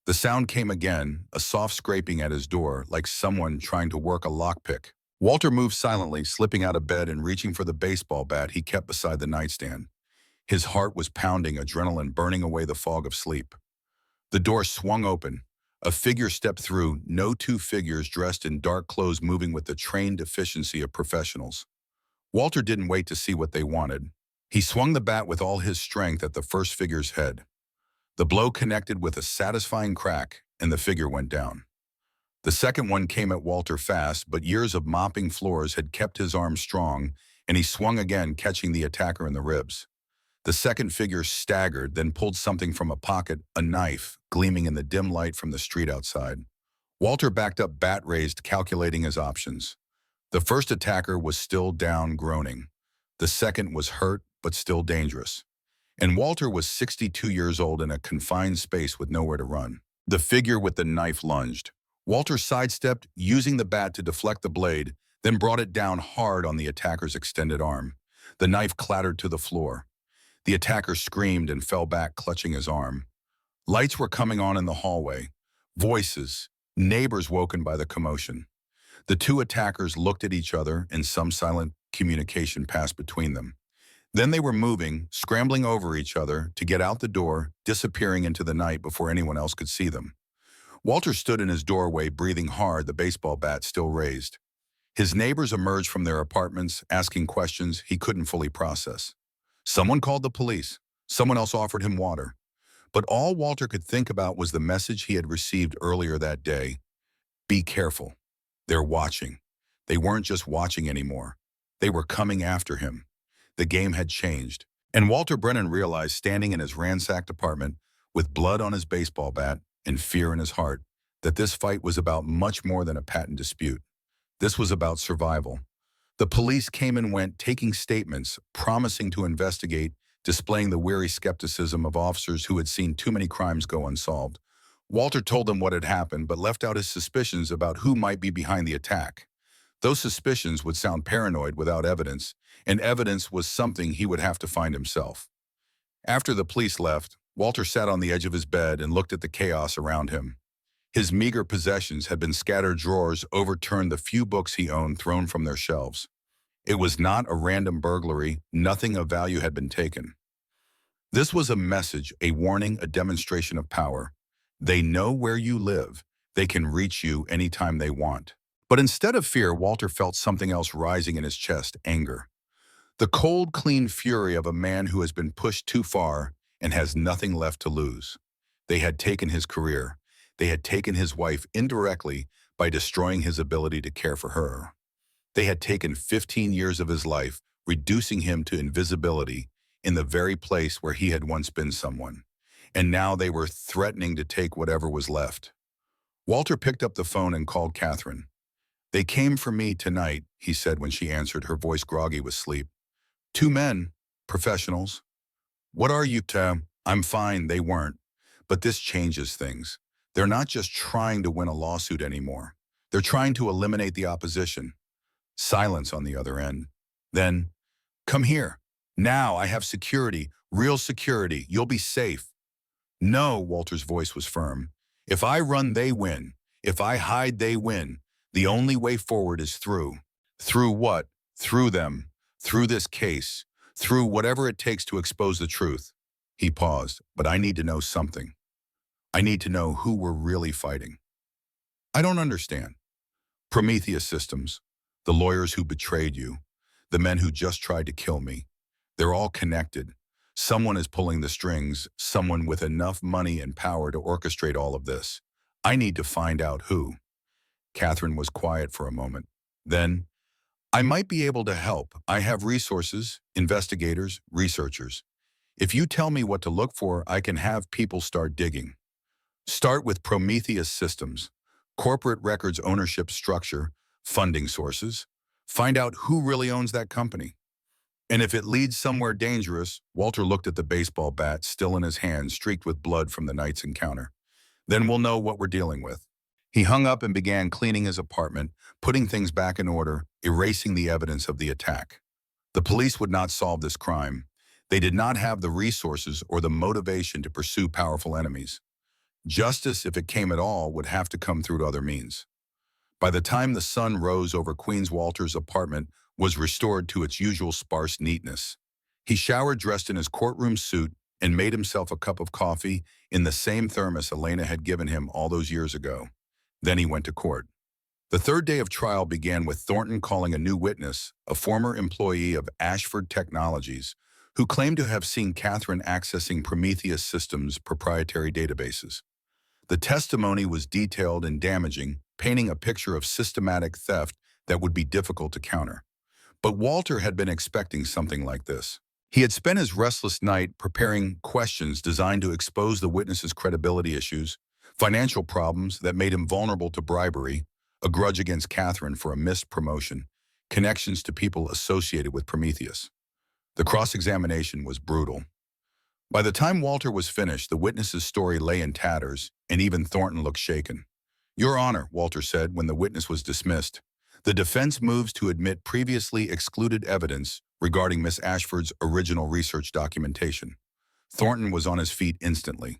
The sound came again, a soft scraping at his door, like someone trying to work a lockpick. Walter moved silently, slipping out of bed and reaching for the baseball bat he kept beside the nightstand. His heart was pounding, adrenaline burning away the fog of sleep. The door swung open. A figure stepped through, no two figures dressed in dark clothes moving with the trained efficiency of professionals. Walter didn't wait to see what they wanted. He swung the bat with all his strength at the first figure's head. The blow connected with a satisfying crack, and the figure went down. The second one came at Walter fast, but years of mopping floors had kept his arm strong, and he swung again, catching the attacker in the ribs. The second figure staggered, then pulled something from a pocket, a knife, gleaming in the dim light from the street outside. Walter backed up, bat raised, calculating his options. The first attacker was still down, groaning. The second was hurt, but still dangerous. And Walter was 62 years old in a confined space with nowhere to run. The figure with the knife lunged. Walter sidestepped, using the bat to deflect the blade, then brought it down hard on the attacker's extended arm. The knife clattered to the floor. The attacker screamed and fell back, clutching his arm. Lights were coming on in the hallway. Voices, neighbors woken by the commotion. The two attackers looked at each other, and some silent communication passed between them. Then they were moving, scrambling over each other to get out the door, disappearing into the night before anyone else could see them. Walter stood in his doorway, breathing hard, the baseball bat still raised. His neighbors emerged from their apartments, asking questions he couldn't fully process. Someone called the police. Someone else offered him water. But all Walter could think about was the message he had received earlier that day. Be careful. They're watching. They weren't just watching anymore. They were coming after him. The game had changed. And Walter Brennan realized, standing in his ransacked apartment, with blood on his baseball bat and fear in his heart, that this fight was about much more than a patent dispute. This was about survival. The police came and went, taking statements, promising to investigate, displaying the weary skepticism of officers who had seen too many crimes go unsolved. Walter told them what had happened, but left out his suspicions about who might be behind the attack. Those suspicions would sound paranoid without evidence, and evidence was something he would have to find himself. After the police left, Walter sat on the edge of his bed and looked at the chaos around him. His meager possessions had been scattered, drawers overturned, the few books he owned thrown from their shelves. It was not a random burglary. Nothing of value had been taken. This was a message, a warning, a demonstration of power. They know where you live. They can reach you anytime they want. But instead of fear, Walter felt something else rising in his chest: anger. The cold, clean fury of a man who has been pushed too far and has nothing left to lose. They had taken his career. They had taken his wife indirectly by destroying his ability to care for her. They had taken 15 years of his life, reducing him to invisibility in the very place where he had once been someone. And now they were threatening to take whatever was left. Walter picked up the phone and called Catherine. "They came for me tonight," he said when she answered, her voice groggy with sleep. "Two men, professionals." "What are you to?" "I'm fine," they weren't. But this changes things. They're not just trying to win a lawsuit anymore. They're trying to eliminate the opposition. Silence on the other end. Then, "Come here. Now I have security, real security. You'll be safe." "No," Walter's voice was firm. "If I run, they win. If I hide, they win. The only way forward is through." "Through what?" "Through them. Through this case. Through whatever it takes to expose the truth." He paused. "But I need to know something. I need to know who we're really fighting." "I don't understand." "Prometheus Systems. The lawyers who betrayed you. The men who just tried to kill me. They're all connected. Someone is pulling the strings, someone with enough money and power to orchestrate all of this. I need to find out who." Catherine was quiet for a moment. Then, "I might be able to help. I have resources, investigators, researchers. If you tell me what to look for, I can have people start digging. Start with Prometheus Systems, corporate records, ownership structure, funding sources. Find out who really owns that company. And if it leads somewhere dangerous," Walter looked at the baseball bat still in his hand, streaked with blood from the night's encounter, "then we'll know what we're dealing with." He hung up and began cleaning his apartment, putting things back in order, erasing the evidence of the attack. The police would not solve this crime. They did not have the resources or the motivation to pursue powerful enemies. Justice, if it came at all, would have to come through other means. By the time the sun rose over Queens, Walter's apartment was restored to its usual sparse neatness. He showered, dressed in his courtroom suit, and made himself a cup of coffee in the same thermos Elena had given him all those years ago. Then he went to court. The third day of trial began with Thornton calling a new witness, a former employee of Ashford Technologies, who claimed to have seen Catherine accessing Prometheus Systems' proprietary databases. The testimony was detailed and damaging, painting a picture of systematic theft that would be difficult to counter. But Walter had been expecting something like this. He had spent his restless night preparing questions designed to expose the witness's credibility issues, financial problems that made him vulnerable to bribery, a grudge against Catherine for a missed promotion, connections to people associated with Prometheus. The cross-examination was brutal. By the time Walter was finished, the witness's story lay in tatters, and even Thornton looked shaken. "Your Honor," Walter said when the witness was dismissed, "the defense moves to admit previously excluded evidence regarding Miss Ashford's original research documentation." Thornton was on his feet instantly.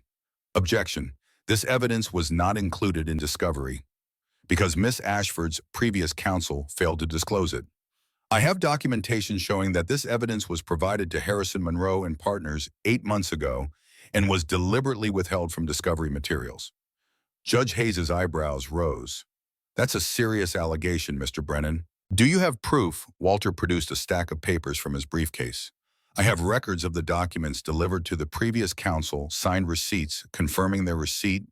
"Objection. This evidence was not included in discovery because Miss Ashford's previous counsel failed to disclose it. I have documentation showing that this evidence was provided to Harrison Monroe and Partners 8 months ago and was deliberately withheld from discovery materials." Judge Hayes's eyebrows rose. That's a serious allegation, Mr. Brennan. Do you have proof? Walter produced a stack of papers from his briefcase. I have records of the documents delivered to the previous counsel, signed receipts confirming their receipt,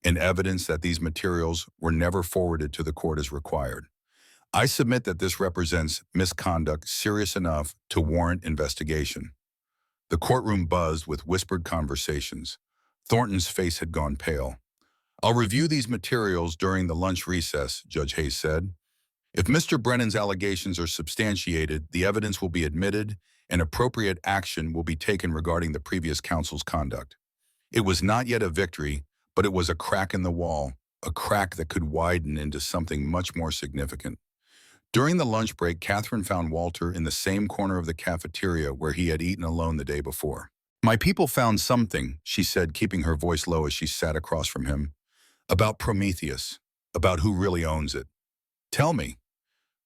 and evidence that these materials were never forwarded to the court as required. I submit that this represents misconduct serious enough to warrant investigation. The courtroom buzzed with whispered conversations. Thornton's face had gone pale. I'll review these materials during the lunch recess, Judge Hayes said. If Mr. Brennan's allegations are substantiated, the evidence will be admitted and appropriate action will be taken regarding the previous counsel's conduct. It was not yet a victory, but it was a crack in the wall, a crack that could widen into something much more significant. During the lunch break, Catherine found Walter in the same corner of the cafeteria where he had eaten alone the day before. My people found something, she said, keeping her voice low as she sat across from him, about Prometheus, about who really owns it. Tell me.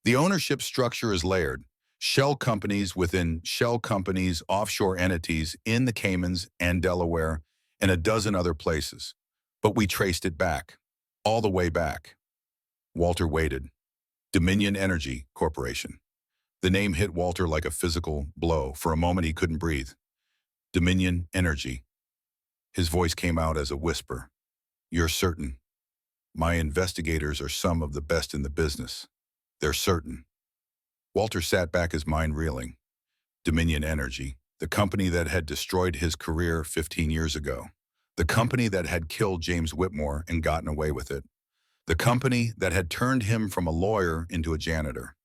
The ownership structure is layered. Shell companies within shell companies, offshore entities in the Caymans and Delaware, and a dozen other places. But we traced it back, all the way back. Walter waited. Dominion Energy Corporation. The name hit Walter like a physical blow. For a moment he couldn't breathe. Dominion Energy. His voice came out as a whisper. You're certain. My investigators are some of the best in the business. They're certain. Walter sat back, his mind reeling. Dominion Energy, the company that had destroyed his career 15 years ago. The company that had killed James Whitmore and gotten away with it. The company that had turned him from a lawyer into a janitor.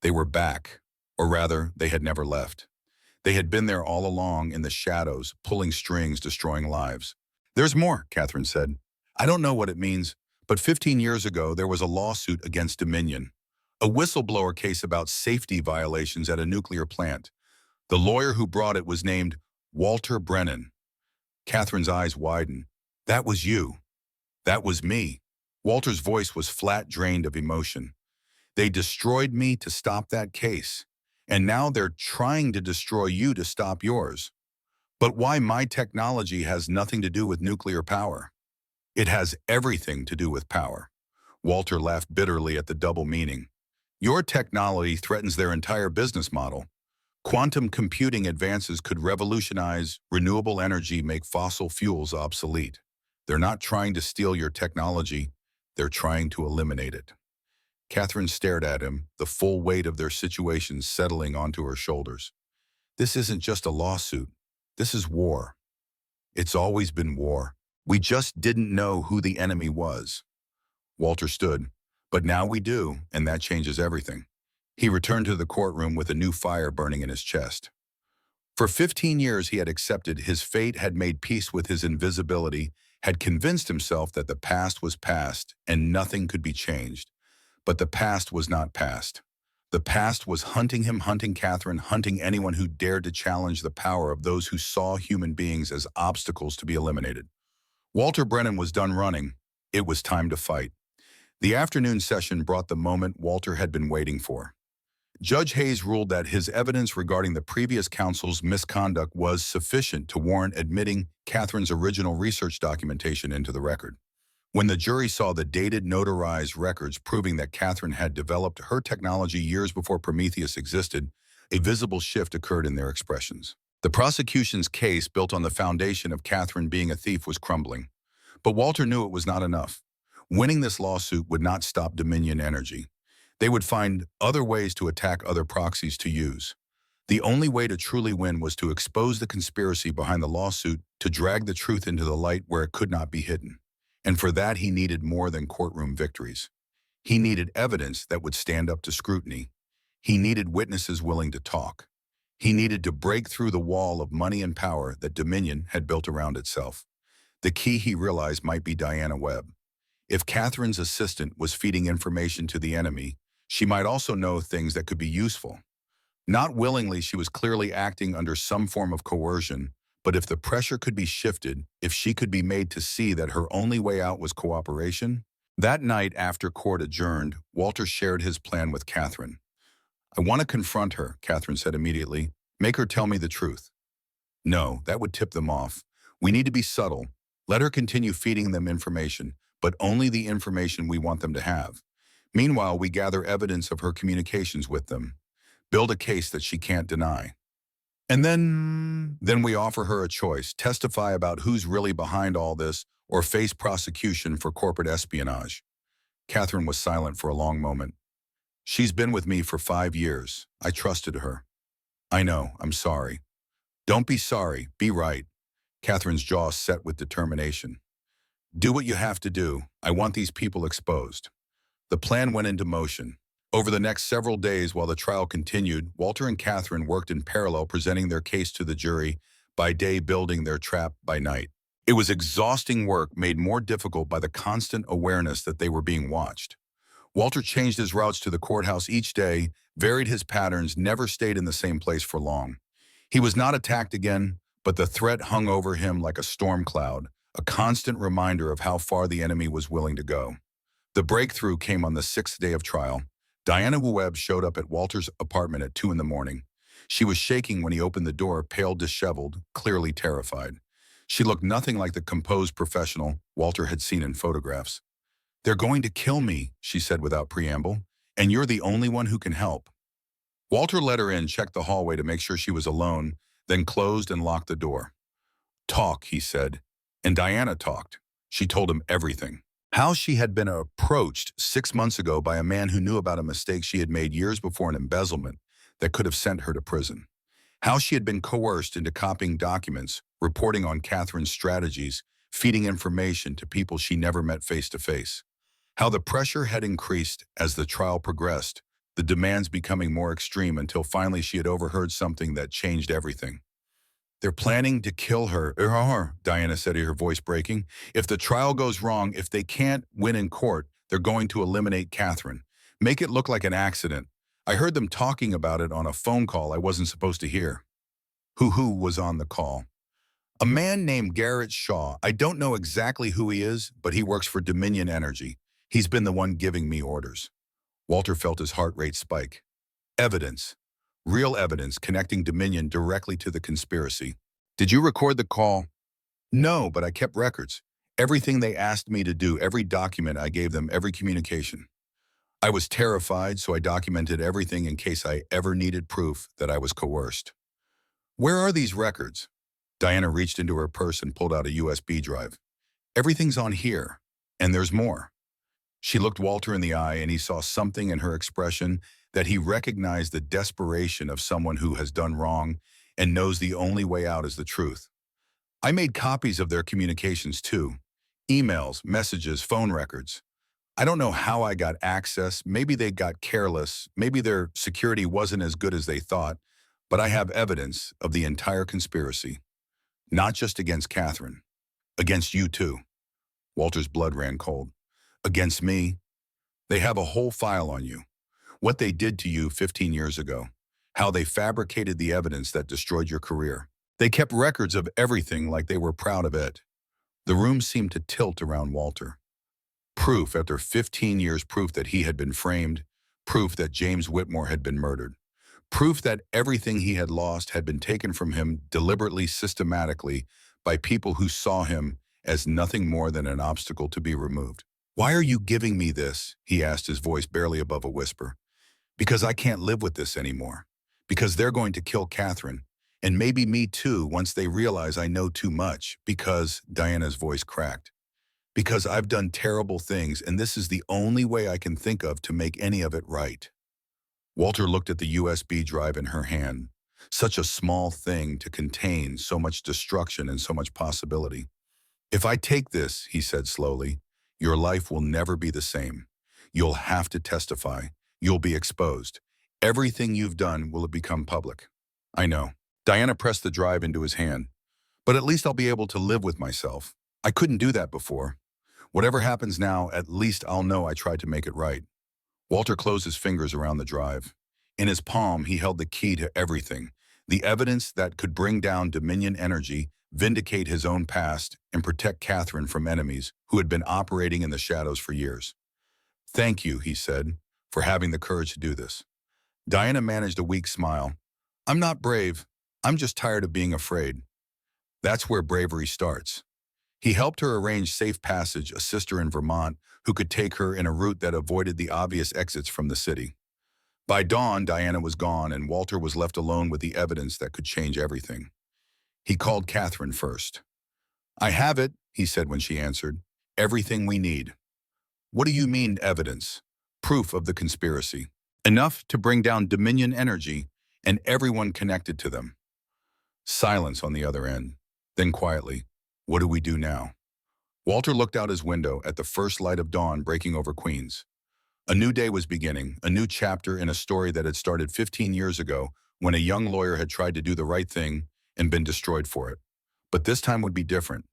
They were back, or rather, they had never left. They had been there all along in the shadows, pulling strings, destroying lives. There's more, Catherine said. I don't know what it means, but 15 years ago there was a lawsuit against Dominion. A whistleblower case about safety violations at a nuclear plant. The lawyer who brought it was named Walter Brennan. Catherine's eyes widened. That was you. That was me. Walter's voice was flat, drained of emotion. They destroyed me to stop that case, and now they're trying to destroy you to stop yours. But why my technology has nothing to do with nuclear power? It has everything to do with power. Walter laughed bitterly at the double meaning. Your technology threatens their entire business model. Quantum computing advances could revolutionize renewable energy, make fossil fuels obsolete. They're not trying to steal your technology, they're trying to eliminate it. Catherine stared at him, the full weight of their situation settling onto her shoulders. This isn't just a lawsuit. This is war. It's always been war. We just didn't know who the enemy was. Walter stood. But now we do, and that changes everything. He returned to the courtroom with a new fire burning in his chest. For 15 years he had accepted his fate, had made peace with his invisibility, had convinced himself that the past was past and nothing could be changed. But the past was not past. The past was hunting him, hunting Catherine, hunting anyone who dared to challenge the power of those who saw human beings as obstacles to be eliminated. Walter Brennan was done running. It was time to fight. The afternoon session brought the moment Walter had been waiting for. Judge Hayes ruled that his evidence regarding the previous counsel's misconduct was sufficient to warrant admitting Catherine's original research documentation into the record. When the jury saw the dated, notarized records proving that Catherine had developed her technology years before Prometheus existed, a visible shift occurred in their expressions. The prosecution's case, built on the foundation of Catherine being a thief, was crumbling. But Walter knew it was not enough. Winning this lawsuit would not stop Dominion Energy. They would find other ways to attack, other proxies to use. The only way to truly win was to expose the conspiracy behind the lawsuit, to drag the truth into the light where it could not be hidden. And for that he needed more than courtroom victories. He needed evidence that would stand up to scrutiny. He needed witnesses willing to talk. He needed to break through the wall of money and power that Dominion had built around itself. The key, he realized, might be Diana Webb. If Catherine's assistant was feeding information to the enemy, she might also know things that could be useful. Not willingly, she was clearly acting under some form of coercion, but if the pressure could be shifted, if she could be made to see that her only way out was cooperation. That night, after court adjourned, Walter shared his plan with Catherine. I want to confront her, Catherine said immediately. Make her tell me the truth. No, that would tip them off. We need to be subtle. Let her continue feeding them information, but only the information we want them to have. Meanwhile, we gather evidence of her communications with them, build a case that she can't deny. And then we offer her a choice, testify about who's really behind all this or face prosecution for corporate espionage. Catherine was silent for a long moment. She's been with me for 5 years. I trusted her. I know, I'm sorry. Don't be sorry, be right. Catherine's jaw set with determination. Do what you have to do. I want these people exposed. The plan went into motion. Over the next several days while the trial continued, Walter and Catherine worked in parallel presenting their case to the jury, by day building their trap by night. It was exhausting work made more difficult by the constant awareness that they were being watched. Walter changed his routes to the courthouse each day, varied his patterns, never stayed in the same place for long. He was not attacked again, but the threat hung over him like a storm cloud, a constant reminder of how far the enemy was willing to go. The breakthrough came on the 6th day of trial. Diana Webb showed up at Walter's apartment at 2 in the morning. She was shaking when he opened the door, pale, disheveled, clearly terrified. She looked nothing like the composed professional Walter had seen in photographs. "They're going to kill me," she said without preamble, "and you're the only one who can help." Walter let her in, checked the hallway to make sure she was alone, then closed and locked the door. "Talk," he said. And Diana talked. She told him everything. How she had been approached 6 months ago by a man who knew about a mistake she had made years before, an embezzlement that could have sent her to prison. How she had been coerced into copying documents, reporting on Catherine's strategies, feeding information to people she never met face to face. How the pressure had increased as the trial progressed, the demands becoming more extreme until finally she had overheard something that changed everything. "They're planning to kill her," Diana said, her voice breaking. "If the trial goes wrong, if they can't win in court, they're going to eliminate Catherine. Make it look like an accident. I heard them talking about it on a phone call I wasn't supposed to hear." Who was on the call? "A man named Garrett Shaw. I don't know exactly who he is, but he works for Dominion Energy. He's been the one giving me orders." Walter felt his heart rate spike. Evidence. Real evidence connecting Dominion directly to the conspiracy. "Did you record the call?" "No, but I kept records. Everything they asked me to do, every document I gave them, every communication. I was terrified, so I documented everything in case I ever needed proof that I was coerced." "Where are these records?" Diana reached into her purse and pulled out a USB drive. "Everything's on here, and there's more." She looked Walter in the eye, and he saw something in her expression that he recognized, the desperation of someone who has done wrong and knows the only way out is the truth. "I made copies of their communications too. Emails, messages, phone records. I don't know how I got access. Maybe they got careless. Maybe their security wasn't as good as they thought. But I have evidence of the entire conspiracy. Not just against Catherine. Against you too." Walter's blood ran cold. "Against me? They have a whole file on you. What they did to you 15 years ago. How they fabricated the evidence that destroyed your career. They kept records of everything like they were proud of it." The room seemed to tilt around Walter. Proof after 15 years, proof that he had been framed, proof that James Whitmore had been murdered, proof that everything he had lost had been taken from him deliberately, systematically, by people who saw him as nothing more than an obstacle to be removed. "Why are you giving me this?" he asked, his voice barely above a whisper. "Because I can't live with this anymore. Because they're going to kill Catherine. And maybe me too once they realize I know too much. Because," Diana's voice cracked, "because I've done terrible things, and this is the only way I can think of to make any of it right." Walter looked at the USB drive in her hand. Such a small thing to contain so much destruction and so much possibility. "If I take this," he said slowly, "your life will never be the same. You'll have to testify. You'll be exposed. Everything you've done will become public." "I know." Diana pressed the drive into his hand. "But at least I'll be able to live with myself. I couldn't do that before. Whatever happens now, at least I'll know I tried to make it right." Walter closed his fingers around the drive. In his palm, he held the key to everything, the evidence that could bring down Dominion Energy, vindicate his own past, and protect Catherine from enemies who had been operating in the shadows for years. "Thank you," he said, "for having the courage to do this." Diana managed a weak smile. "I'm not brave. I'm just tired of being afraid." "That's where bravery starts." He helped her arrange safe passage, a sister in Vermont who could take her in a route that avoided the obvious exits from the city. By dawn, Diana was gone, and Walter was left alone with the evidence that could change everything. He called Catherine first. "I have it," he said when she answered. "Everything we need." "What do you mean, evidence?" "Proof of the conspiracy. Enough to bring down Dominion Energy and everyone connected to them." Silence on the other end. Then quietly, "What do we do now?" Walter looked out his window at the first light of dawn breaking over Queens. A new day was beginning, a new chapter in a story that had started 15 years ago when a young lawyer had tried to do the right thing and been destroyed for it. But this time would be different.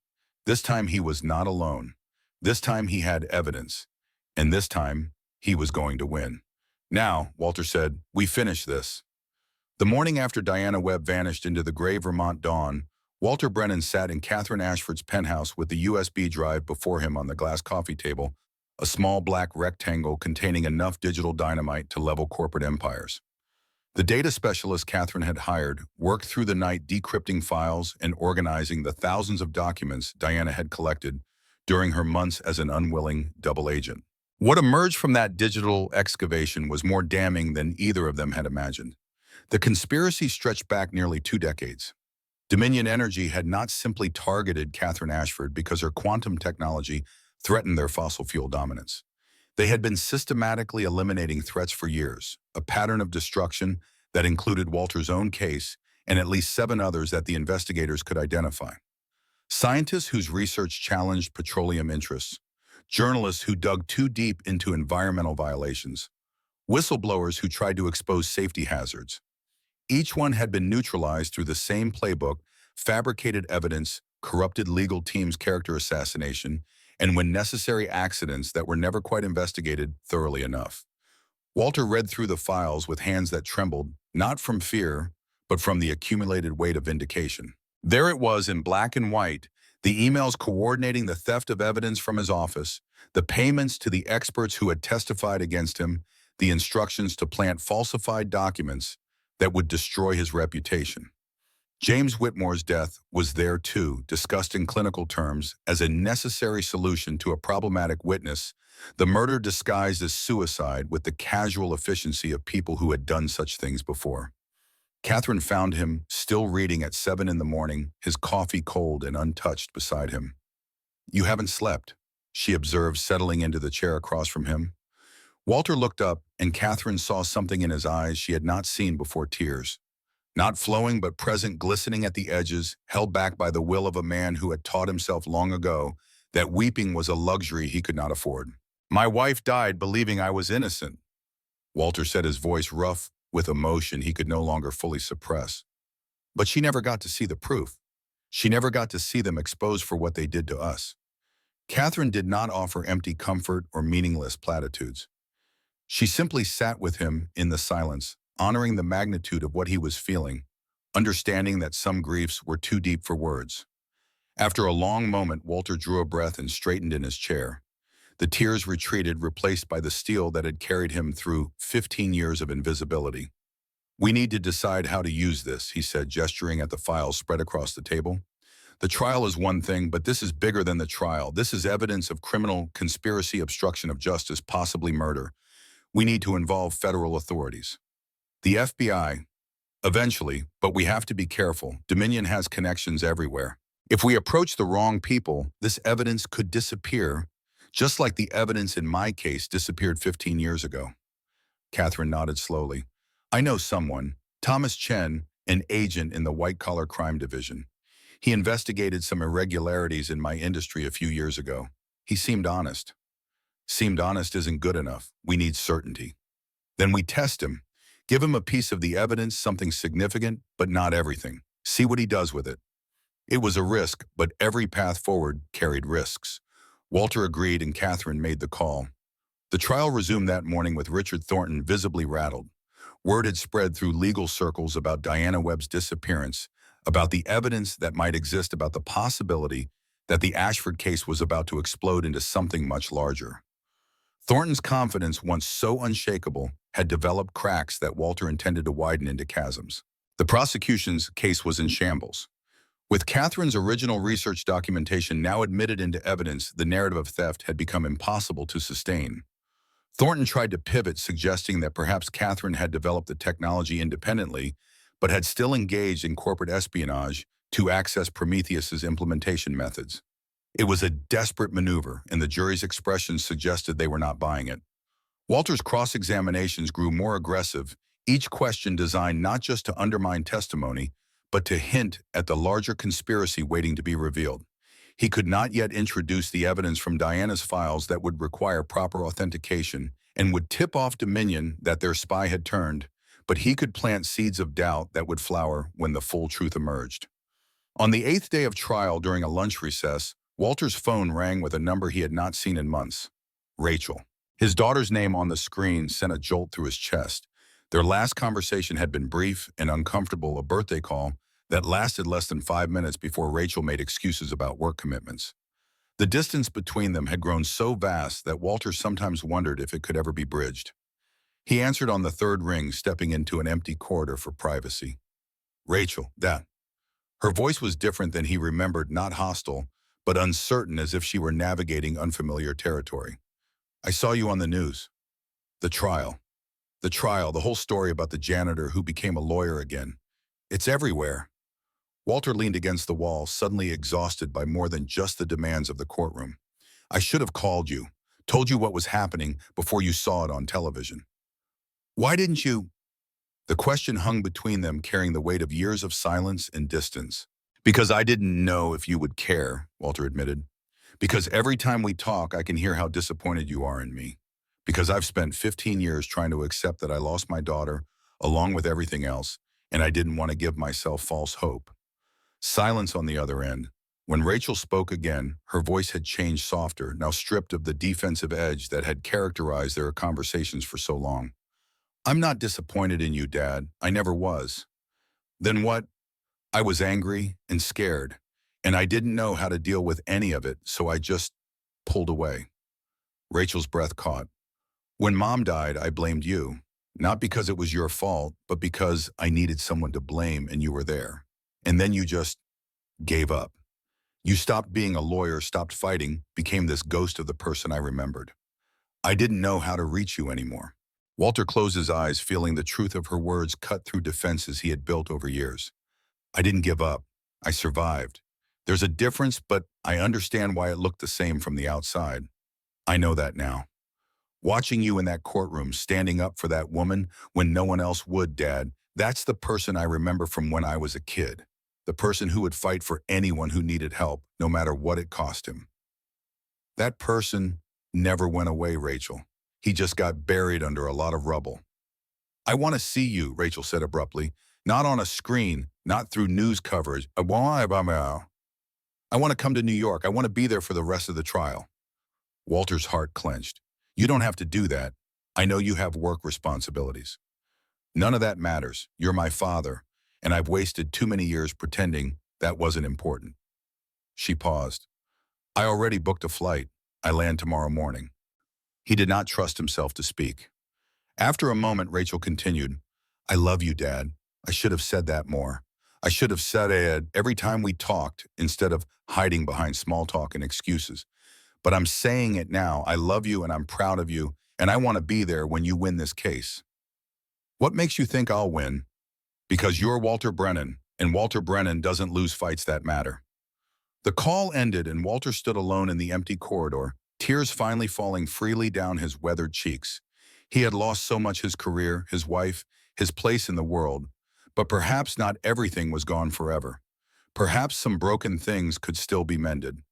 This time he was not alone. This time he had evidence. And this time he was going to win. "Now," Walter said, "we finish this." The morning after Diana Webb vanished into the gray Vermont dawn, Walter Brennan sat in Catherine Ashford's penthouse with the USB drive before him on the glass coffee table, a small black rectangle containing enough digital dynamite to level corporate empires. The data specialist Catherine had hired worked through the night decrypting files and organizing the thousands of documents Diana had collected during her months as an unwilling double agent. What emerged from that digital excavation was more damning than either of them had imagined. The conspiracy stretched back nearly 2 decades. Dominion Energy had not simply targeted Catherine Ashford because her quantum technology threatened their fossil fuel dominance. They had been systematically eliminating threats for years, a pattern of destruction that included Walter's own case and at least 7 others that the investigators could identify. Scientists whose research challenged petroleum interests, journalists who dug too deep into environmental violations, whistleblowers who tried to expose safety hazards. Each one had been neutralized through the same playbook: fabricated evidence, corrupted legal teams' character assassination, and when necessary, accidents that were never quite investigated thoroughly enough. Walter read through the files with hands that trembled, not from fear, but from the accumulated weight of vindication. There it was in black and white, the emails coordinating the theft of evidence from his office, the payments to the experts who had testified against him, the instructions to plant falsified documents that would destroy his reputation. James Whitmore's death was there too, discussed in clinical terms as a necessary solution to a problematic witness, the murder disguised as suicide with the casual efficiency of people who had done such things before. Catherine found him still reading at 7 in the morning, his coffee cold and untouched beside him. "You haven't slept," she observed, settling into the chair across from him. Walter looked up, and Catherine saw something in his eyes she had not seen before: tears. Not flowing but present, glistening at the edges, held back by the will of a man who had taught himself long ago that weeping was a luxury he could not afford. "My wife died believing I was innocent," Walter said, his voice rough with emotion he could no longer fully suppress. "But she never got to see the proof. She never got to see them exposed for what they did to us." Catherine did not offer empty comfort or meaningless platitudes. She simply sat with him in the silence, honoring the magnitude of what he was feeling, understanding that some griefs were too deep for words. After a long moment, Walter drew a breath and straightened in his chair. The tears retreated, replaced by the steel that had carried him through 15 years of invisibility. "We need to decide how to use this," he said, gesturing at the files spread across the table. "The trial is one thing, but this is bigger than the trial. This is evidence of criminal conspiracy, obstruction of justice, possibly murder. We need to involve federal authorities. The FBI, eventually, but we have to be careful. Dominion has connections everywhere. If we approach the wrong people, this evidence could disappear, just like the evidence in my case disappeared 15 years ago." Catherine nodded slowly. "I know someone, Thomas Chen, an agent in the white-collar crime division. He investigated some irregularities in my industry a few years ago. He seemed honest." "Seemed honest isn't good enough. We need certainty." "Then we test him. Give him a piece of the evidence, something significant, but not everything. See what he does with it." It was a risk, but every path forward carried risks. Walter agreed, and Catherine made the call. The trial resumed that morning with Richard Thornton visibly rattled. Word had spread through legal circles about Diana Webb's disappearance, about the evidence that might exist, about the possibility that the Ashford case was about to explode into something much larger. Thornton's confidence, once so unshakable, had developed cracks that Walter intended to widen into chasms. The prosecution's case was in shambles. With Catherine's original research documentation now admitted into evidence, the narrative of theft had become impossible to sustain. Thornton tried to pivot, suggesting that perhaps Catherine had developed the technology independently, but had still engaged in corporate espionage to access Prometheus's implementation methods. It was a desperate maneuver, and the jury's expressions suggested they were not buying it. Walter's cross-examinations grew more aggressive, each question designed not just to undermine testimony, but to hint at the larger conspiracy waiting to be revealed. He could not yet introduce the evidence from Diana's files that would require proper authentication and would tip off Dominion that their spy had turned, but he could plant seeds of doubt that would flower when the full truth emerged. On the 8th day of trial, during a lunch recess, Walter's phone rang with a number he had not seen in months. Rachel. His daughter's name on the screen sent a jolt through his chest. Their last conversation had been brief and uncomfortable, a birthday call that lasted less than 5 minutes before Rachel made excuses about work commitments. The distance between them had grown so vast that Walter sometimes wondered if it could ever be bridged. He answered on the third ring, stepping into an empty corridor for privacy. Rachel, Dad. Her voice was different than he remembered, not hostile, but uncertain, as if she were navigating unfamiliar territory. I saw you on the news. The trial. The whole story about the janitor who became a lawyer again. It's everywhere. Walter leaned against the wall, suddenly exhausted by more than just the demands of the courtroom. I should have called you, told you what was happening before you saw it on television. Why didn't you? The question hung between them, carrying the weight of years of silence and distance. Because I didn't know if you would care, Walter admitted. Because every time we talk, I can hear how disappointed you are in me. Because I've spent 15 years trying to accept that I lost my daughter, along with everything else, and I didn't want to give myself false hope. Silence on the other end. When Rachel spoke again, her voice had changed, softer, now stripped of the defensive edge that had characterized their conversations for so long. I'm not disappointed in you, Dad. I never was. Then what? I was angry and scared, and I didn't know how to deal with any of it, so I just pulled away. Rachel's breath caught. When Mom died, I blamed you. Not because it was your fault, but because I needed someone to blame and you were there. And then you just gave up. You stopped being a lawyer, stopped fighting, became this ghost of the person I remembered. I didn't know how to reach you anymore. Walter closed his eyes, feeling the truth of her words cut through defenses he had built over years. I didn't give up. I survived. There's a difference, but I understand why it looked the same from the outside. I know that now. Watching you in that courtroom, standing up for that woman when no one else would, Dad, that's the person I remember from when I was a kid. The person who would fight for anyone who needed help, no matter what it cost him. That person never went away, Rachel. He just got buried under a lot of rubble. I want to see you, Rachel said abruptly. Not on a screen, not through news coverage. I want to come to New York. I want to be there for the rest of the trial. Walter's heart clenched. You don't have to do that. I know you have work responsibilities. None of that matters. You're my father, and I've wasted too many years pretending that wasn't important. She paused. I already booked a flight. I land tomorrow morning. He did not trust himself to speak. After a moment, Rachel continued, I love you, Dad. I should have said that more. I should have said it every time we talked instead of hiding behind small talk and excuses. But I'm saying it now. I love you and I'm proud of you, and I want to be there when you win this case. What makes you think I'll win? Because you're Walter Brennan, and Walter Brennan doesn't lose fights that matter. The call ended and Walter stood alone in the empty corridor, tears finally falling freely down his weathered cheeks. He had lost so much: his career, his wife, his place in the world. But perhaps not everything was gone forever. Perhaps some broken things could still be mended.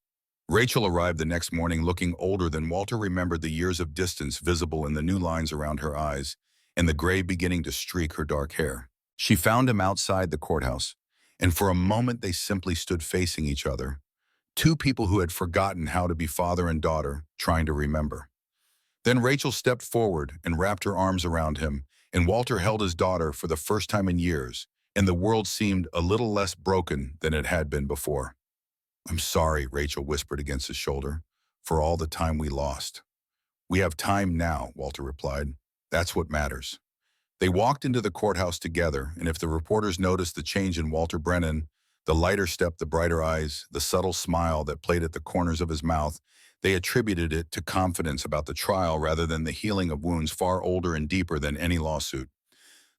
Rachel arrived the next morning looking older than Walter remembered, the years of distance visible in the new lines around her eyes and the gray beginning to streak her dark hair. She found him outside the courthouse, and for a moment they simply stood facing each other. Two people who had forgotten how to be father and daughter, trying to remember. Then Rachel stepped forward and wrapped her arms around him, and Walter held his daughter for the first time in years, and the world seemed a little less broken than it had been before. I'm sorry, Rachel whispered against his shoulder, for all the time we lost. We have time now, Walter replied. That's what matters. They walked into the courthouse together, and if the reporters noticed the change in Walter Brennan, The lighter step, the brighter eyes, the subtle smile that played at the corners of his mouth, they attributed it to confidence about the trial rather than the healing of wounds far older and deeper than any lawsuit.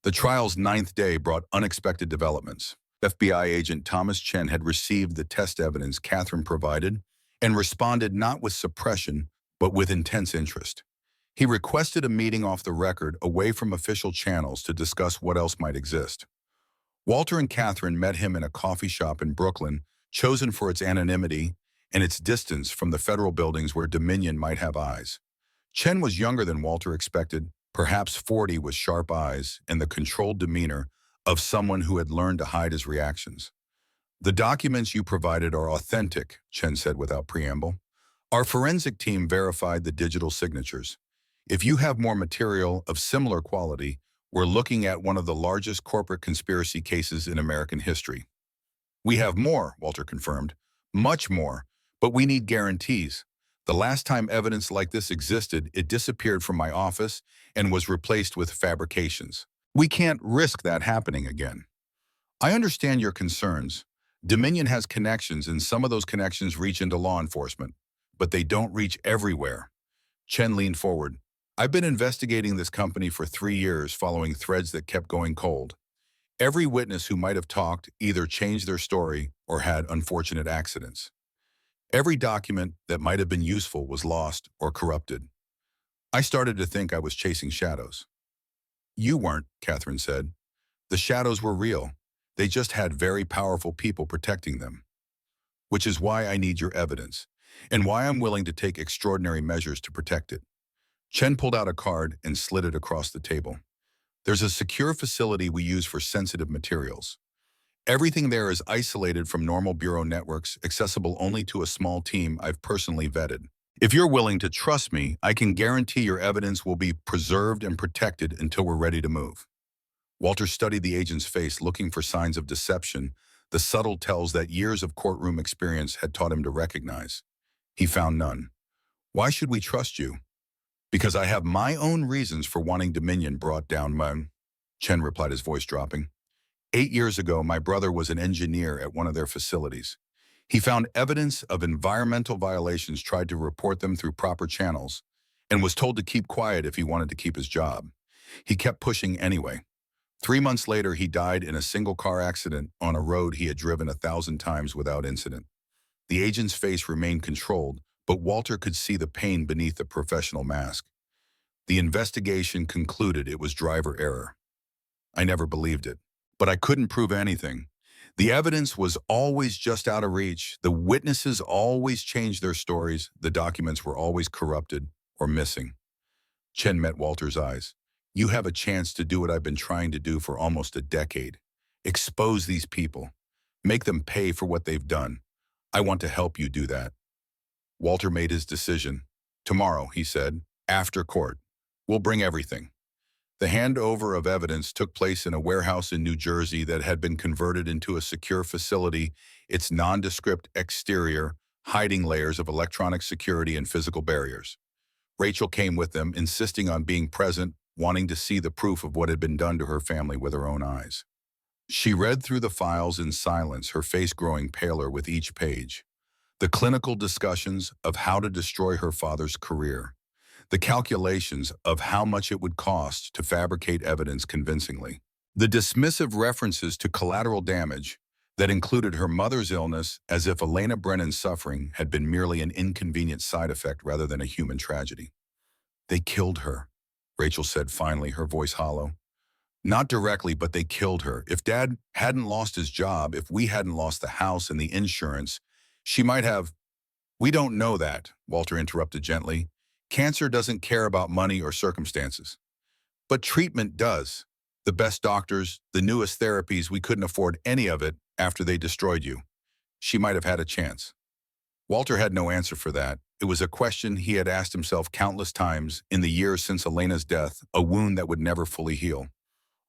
The trial's ninth day brought unexpected developments. FBI agent Thomas Chen had received the test evidence Catherine provided and responded not with suppression, but with intense interest. He requested a meeting off the record, away from official channels, to discuss what else might exist. Walter and Catherine met him in a coffee shop in Brooklyn, chosen for its anonymity and its distance from the federal buildings where Dominion might have eyes. Chen was younger than Walter expected, perhaps 40, with sharp eyes and the controlled demeanor of someone who had learned to hide his reactions. "The documents you provided are authentic," Chen said without preamble. "Our forensic team verified the digital signatures. If you have more material of similar quality, we're looking at one of the largest corporate conspiracy cases in American history." "We have more," Walter confirmed. "Much more. But we need guarantees. The last time evidence like this existed, it disappeared from my office and was replaced with fabrications. We can't risk that happening again." "I understand your concerns. Dominion has connections, and some of those connections reach into law enforcement, but they don't reach everywhere." Chen leaned forward. "I've been investigating this company for 3 years, following threads that kept going cold. Every witness who might have talked either changed their story or had unfortunate accidents. Every document that might have been useful was lost or corrupted. I started to think I was chasing shadows." "You weren't," Catherine said. "The shadows were real. They just had very powerful people protecting them. Which is why I need your evidence, and why I'm willing to take extraordinary measures to protect it." Chen pulled out a card and slid it across the table. "There's a secure facility we use for sensitive materials. Everything there is isolated from normal bureau networks, accessible only to a small team I've personally vetted. If you're willing to trust me, I can guarantee your evidence will be preserved and protected until we're ready to move." Walter studied the agent's face, looking for signs of deception, the subtle tells that years of courtroom experience had taught him to recognize. He found none. "Why should we trust you?" "Because I have my own reasons for wanting Dominion brought down, Chen replied, his voice dropping. 8 years ago, my brother was an engineer at one of their facilities. He found evidence of environmental violations, tried to report them through proper channels, and was told to keep quiet if he wanted to keep his job. He kept pushing anyway. 3 months later, he died in a single-car accident on a road he had driven 1,000 times without incident. The agent's face remained controlled, but Walter could see the pain beneath the professional mask. The investigation concluded it was driver error. I never believed it, but I couldn't prove anything. The evidence was always just out of reach. The witnesses always changed their stories. The documents were always corrupted or missing. Chen met Walter's eyes. You have a chance to do what I've been trying to do for almost a decade. Expose these people. Make them pay for what they've done. I want to help you do that. Walter made his decision. Tomorrow, he said, after court. We'll bring everything. The handover of evidence took place in a warehouse in New Jersey that had been converted into a secure facility, its nondescript exterior hiding layers of electronic security and physical barriers. Rachel came with them, insisting on being present, wanting to see the proof of what had been done to her family with her own eyes. She read through the files in silence, her face growing paler with each page. The clinical discussions of how to destroy her father's career. The calculations of how much it would cost to fabricate evidence convincingly. The dismissive references to collateral damage that included her mother's illness, as if Elena Brennan's suffering had been merely an inconvenient side effect rather than a human tragedy. They killed her, Rachel said finally, her voice hollow. Not directly, but they killed her. If Dad hadn't lost his job, if we hadn't lost the house and the insurance, she might have... We don't know that, Walter interrupted gently. Cancer doesn't care about money or circumstances. But treatment does. The best doctors, the newest therapies, we couldn't afford any of it after they destroyed you. She might have had a chance. Walter had no answer for that. It was a question he had asked himself countless times in the years since Elena's death, a wound that would never fully heal.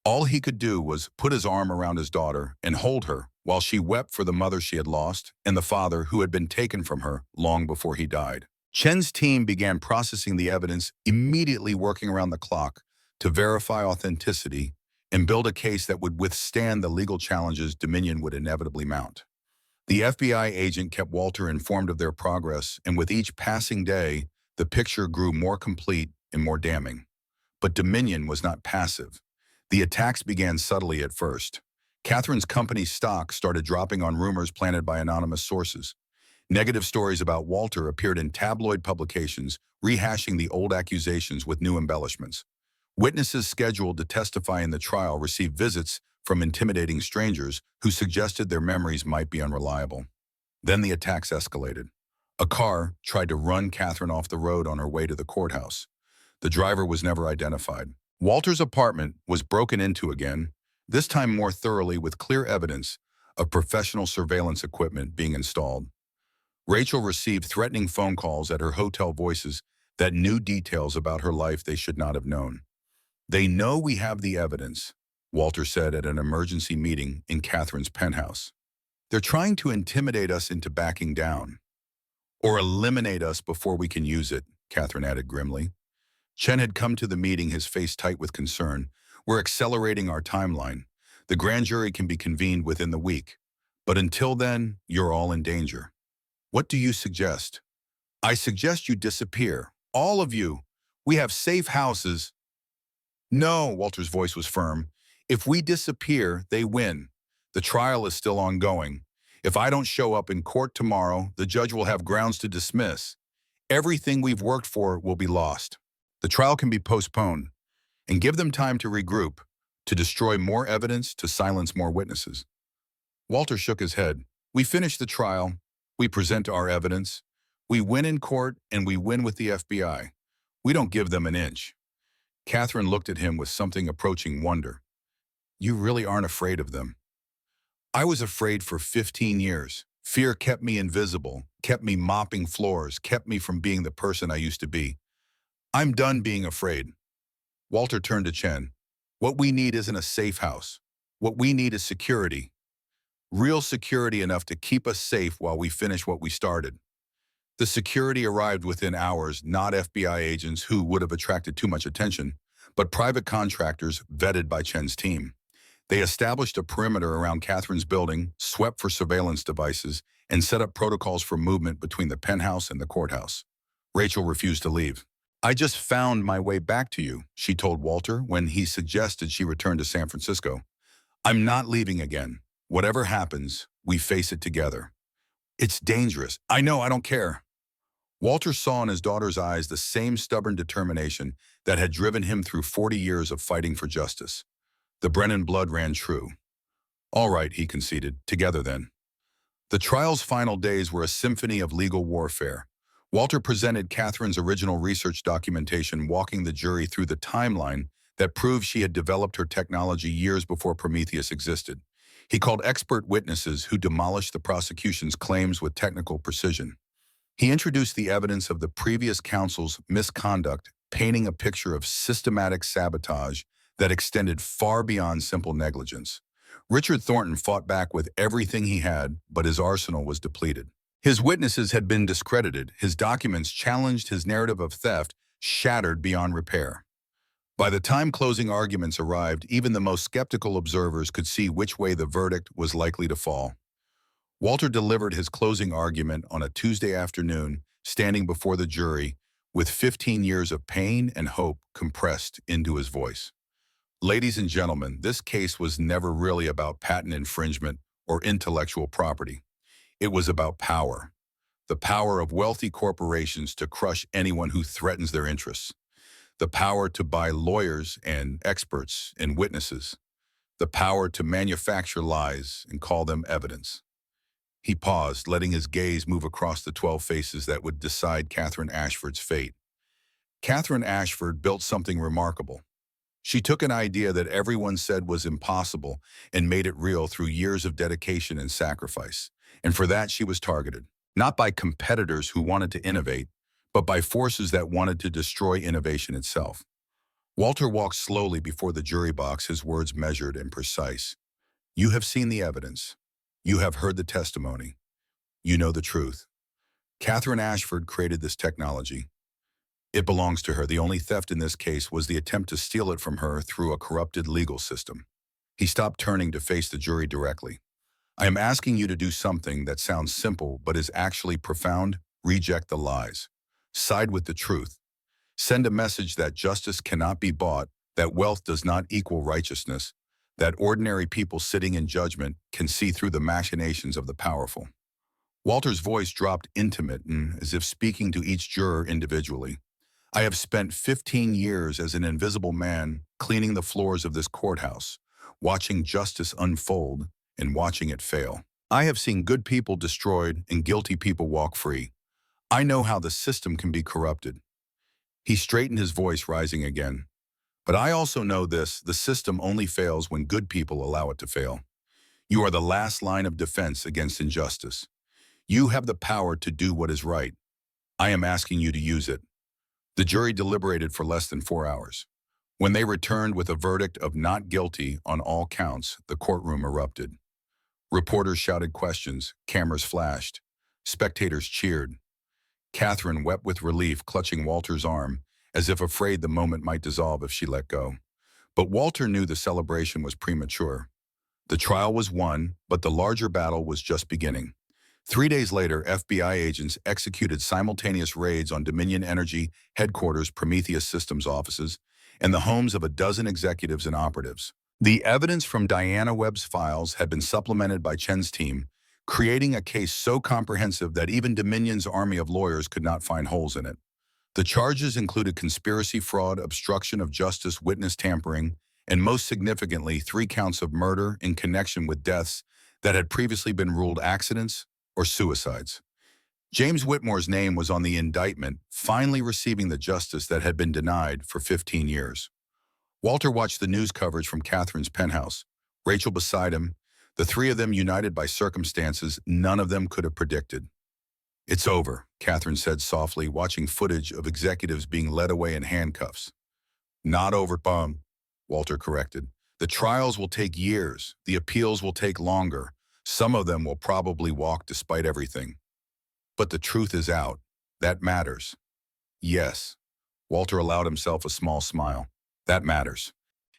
All he could do was put his arm around his daughter and hold her while she wept for the mother she had lost and the father who had been taken from her long before he died. Chen's team began processing the evidence, immediately working around the clock to verify authenticity and build a case that would withstand the legal challenges Dominion would inevitably mount. The FBI agent kept Walter informed of their progress, and with each passing day, the picture grew more complete and more damning. But Dominion was not passive. The attacks began subtly at first. Catherine's company's stock started dropping on rumors planted by anonymous sources. Negative stories about Walter appeared in tabloid publications, rehashing the old accusations with new embellishments. Witnesses scheduled to testify in the trial received visits from intimidating strangers who suggested their memories might be unreliable. Then the attacks escalated. A car tried to run Catherine off the road on her way to the courthouse. The driver was never identified. Walter's apartment was broken into again, this time more thoroughly with clear evidence of professional surveillance equipment being installed. Rachel received threatening phone calls at her hotel voices that knew details about her life they should not have known. "They know we have the evidence," Walter said at an emergency meeting in Catherine's penthouse. "They're trying to intimidate us into backing down. Or eliminate us before we can use it," Catherine added grimly. Chen had come to the meeting, his face tight with concern. "We're accelerating our timeline. The grand jury can be convened within the week. But until then, you're all in danger." "What do you suggest?" "I suggest you disappear. All of you. We have safe houses." "No," Walter's voice was firm. "If we disappear, they win. The trial is still ongoing. If I don't show up in court tomorrow, the judge will have grounds to dismiss. Everything we've worked for will be lost. The trial can be postponed, and give them time to regroup, to destroy more evidence, to silence more witnesses." Walter shook his head. "We finish the trial. We present our evidence. We win in court, and we win with the FBI. We don't give them an inch." Catherine looked at him with something approaching wonder. "You really aren't afraid of them?" "I was afraid for 15 years. Fear kept me invisible, kept me mopping floors, kept me from being the person I used to be. I'm done being afraid." Walter turned to Chen. "What we need isn't a safe house. What we need is security. Real security enough to keep us safe while we finish what we started." The security arrived within hours, not FBI agents who would have attracted too much attention, but private contractors vetted by Chen's team. They established a perimeter around Catherine's building, swept for surveillance devices, and set up protocols for movement between the penthouse and the courthouse. Rachel refused to leave. "I just found my way back to you," she told Walter when he suggested she return to San Francisco. "I'm not leaving again. Whatever happens, we face it together." "It's dangerous." "I know, I don't care." Walter saw in his daughter's eyes the same stubborn determination that had driven him through 40 years of fighting for justice. The Brennan blood ran true. "All right," he conceded. "Together then." The trial's final days were a symphony of legal warfare. Walter presented Catherine's original research documentation, walking the jury through the timeline that proved she had developed her technology years before Prometheus existed. He called expert witnesses who demolished the prosecution's claims with technical precision. He introduced the evidence of the previous counsel's misconduct, painting a picture of systematic sabotage that extended far beyond simple negligence. Richard Thornton fought back with everything he had, but his arsenal was depleted. His witnesses had been discredited, his documents challenged, his narrative of theft shattered beyond repair. By the time closing arguments arrived, even the most skeptical observers could see which way the verdict was likely to fall. Walter delivered his closing argument on a Tuesday afternoon, standing before the jury, with 15 years of pain and hope compressed into his voice. "Ladies and gentlemen, this case was never really about patent infringement or intellectual property. It was about power. The power of wealthy corporations to crush anyone who threatens their interests. The power to buy lawyers and experts and witnesses. The power to manufacture lies and call them evidence." He paused, letting his gaze move across the 12 faces that would decide Catherine Ashford's fate. Catherine Ashford built something remarkable. She took an idea that everyone said was impossible and made it real through years of dedication and sacrifice. And for that, she was targeted, not by competitors who wanted to innovate, but by forces that wanted to destroy innovation itself. Walter walked slowly before the jury box, his words measured and precise. "You have seen the evidence. You have heard the testimony. You know the truth. Catherine Ashford created this technology. It belongs to her. The only theft in this case was the attempt to steal it from her through a corrupted legal system. He stopped turning to face the jury directly. I am asking you to do something that sounds simple but is actually profound. Reject the lies. Side with the truth. Send a message that justice cannot be bought, that wealth does not equal righteousness, that ordinary people sitting in judgment can see through the machinations of the powerful. Walter's voice dropped intimate and as if speaking to each juror individually. I have spent 15 years as an invisible man cleaning the floors of this courthouse, watching justice unfold and watching it fail. I have seen good people destroyed and guilty people walk free. I know how the system can be corrupted. He straightened his voice, rising again. But I also know this, the system only fails when good people allow it to fail. You are the last line of defense against injustice. You have the power to do what is right. I am asking you to use it. The jury deliberated for less than 4 hours. When they returned with a verdict of not guilty on all counts, the courtroom erupted. Reporters shouted questions, cameras flashed. Spectators cheered. Catherine wept with relief, clutching Walter's arm, as if afraid the moment might dissolve if she let go. But Walter knew the celebration was premature. The trial was won, but the larger battle was just beginning. 3 days later, FBI agents executed simultaneous raids on Dominion Energy headquarters, Prometheus Systems offices, and the homes of a dozen executives and operatives. The evidence from Diana Webb's files had been supplemented by Chen's team, creating a case so comprehensive that even Dominion's army of lawyers could not find holes in it. The charges included conspiracy, fraud, obstruction of justice, witness tampering, and most significantly, 3 counts of murder in connection with deaths that had previously been ruled accidents or suicides. James Whitmore's name was on the indictment, finally receiving the justice that had been denied for 15 years. Walter watched the news coverage from Catherine's penthouse, Rachel beside him, the 3 of them united by circumstances none of them could have predicted. It's over, Catherine said softly, watching footage of executives being led away in handcuffs. Not over, bum, Walter corrected. The trials will take years. The appeals will take longer. Some of them will probably walk despite everything. But the truth is out. That matters. Yes. Walter allowed himself a small smile. That matters.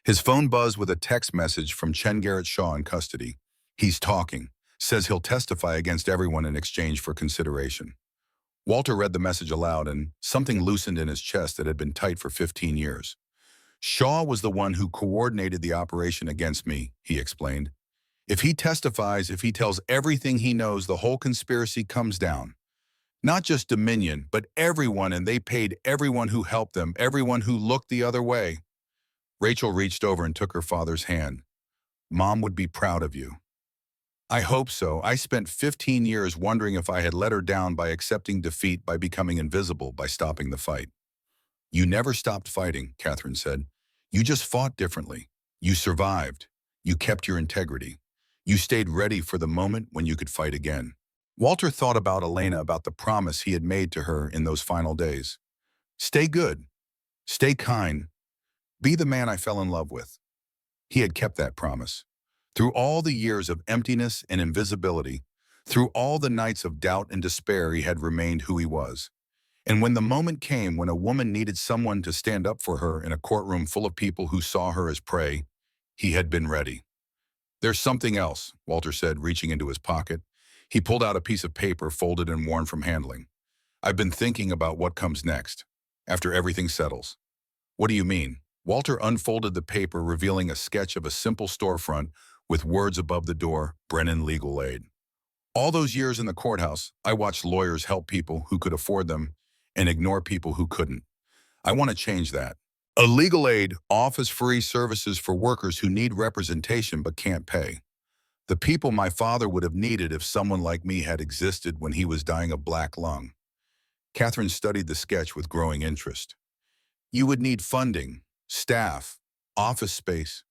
His phone buzzed with a text message from Chen Garrett Shaw in custody. He's talking. Says he'll testify against everyone in exchange for consideration. Walter read the message aloud and something loosened in his chest that had been tight for 15 years. Shaw was the one who coordinated the operation against me, he explained. If he testifies, if he tells everything he knows, the whole conspiracy comes down. Not just Dominion, but everyone, and they paid everyone who helped them, everyone who looked the other way. Rachel reached over and took her father's hand. Mom would be proud of you. I hope so. I spent 15 years wondering if I had let her down by accepting defeat, by becoming invisible, by stopping the fight. You never stopped fighting, Catherine said. You just fought differently. You survived. You kept your integrity. You stayed ready for the moment when you could fight again. Walter thought about Elena, about the promise he had made to her in those final days. Stay good. Stay kind. Be the man I fell in love with. He had kept that promise. Through all the years of emptiness and invisibility, through all the nights of doubt and despair, he had remained who he was. And when the moment came when a woman needed someone to stand up for her in a courtroom full of people who saw her as prey, he had been ready. There's something else, Walter said, reaching into his pocket. He pulled out a piece of paper folded and worn from handling. I've been thinking about what comes next, after everything settles. What do you mean? Walter unfolded the paper, revealing a sketch of a simple storefront with words above the door, Brennan Legal Aid. All those years in the courthouse, I watched lawyers help people who could afford them and ignore people who couldn't. I want to change that. A legal aid offers free services for workers who need representation but can't pay. The people my father would have needed if someone like me had existed when he was dying of black lung. Catherine studied the sketch with growing interest. You would need funding, staff, office space.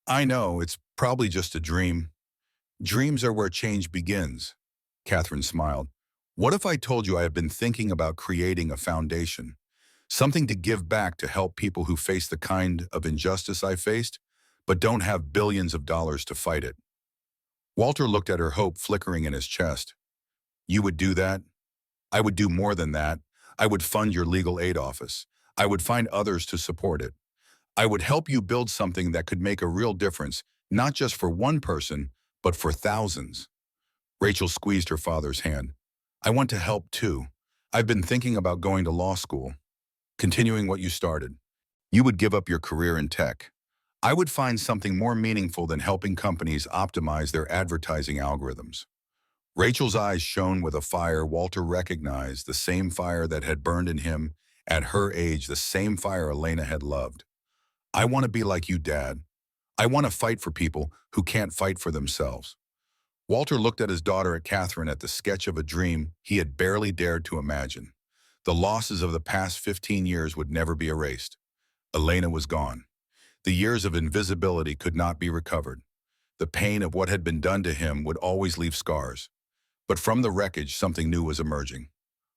I know, it's probably just a dream. Dreams are where change begins. Catherine smiled. What if I told you I have been thinking about creating a foundation? Something to give back to help people who face the kind of injustice I faced, but don't have billions of dollars to fight it. Walter looked at her, hope flickering in his chest. You would do that? I would do more than that. I would fund your legal aid office. I would find others to support it. I would help you build something that could make a real difference, not just for one person, but for thousands. Rachel squeezed her father's hand. I want to help too. I've been thinking about going to law school, continuing what you started. You would give up your career in tech. I would find something more meaningful than helping companies optimize their advertising algorithms. Rachel's eyes shone with a fire Walter recognized, the same fire that had burned in him at her age, the same fire Elena had loved. I want to be like you, Dad. I want to fight for people who can't fight for themselves. Walter looked at his daughter, at Catherine, at the sketch of a dream he had barely dared to imagine. The losses of the past 15 years would never be erased. Elena was gone. The years of invisibility could not be recovered. The pain of what had been done to him would always leave scars. But from the wreckage, something new was emerging.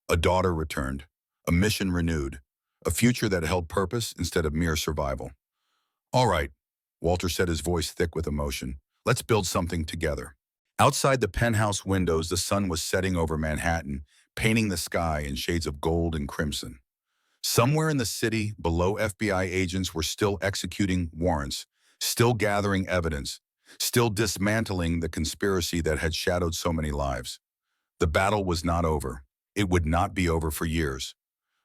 A daughter returned, a mission renewed, a future that held purpose instead of mere survival. All right, Walter said, his voice thick with emotion. Let's build something together. Outside the penthouse windows, the sun was setting over Manhattan, painting the sky in shades of gold and crimson. Somewhere in the city, below, FBI agents were still executing warrants, still gathering evidence, still dismantling the conspiracy that had shadowed so many lives. The battle was not over. It would not be over for years.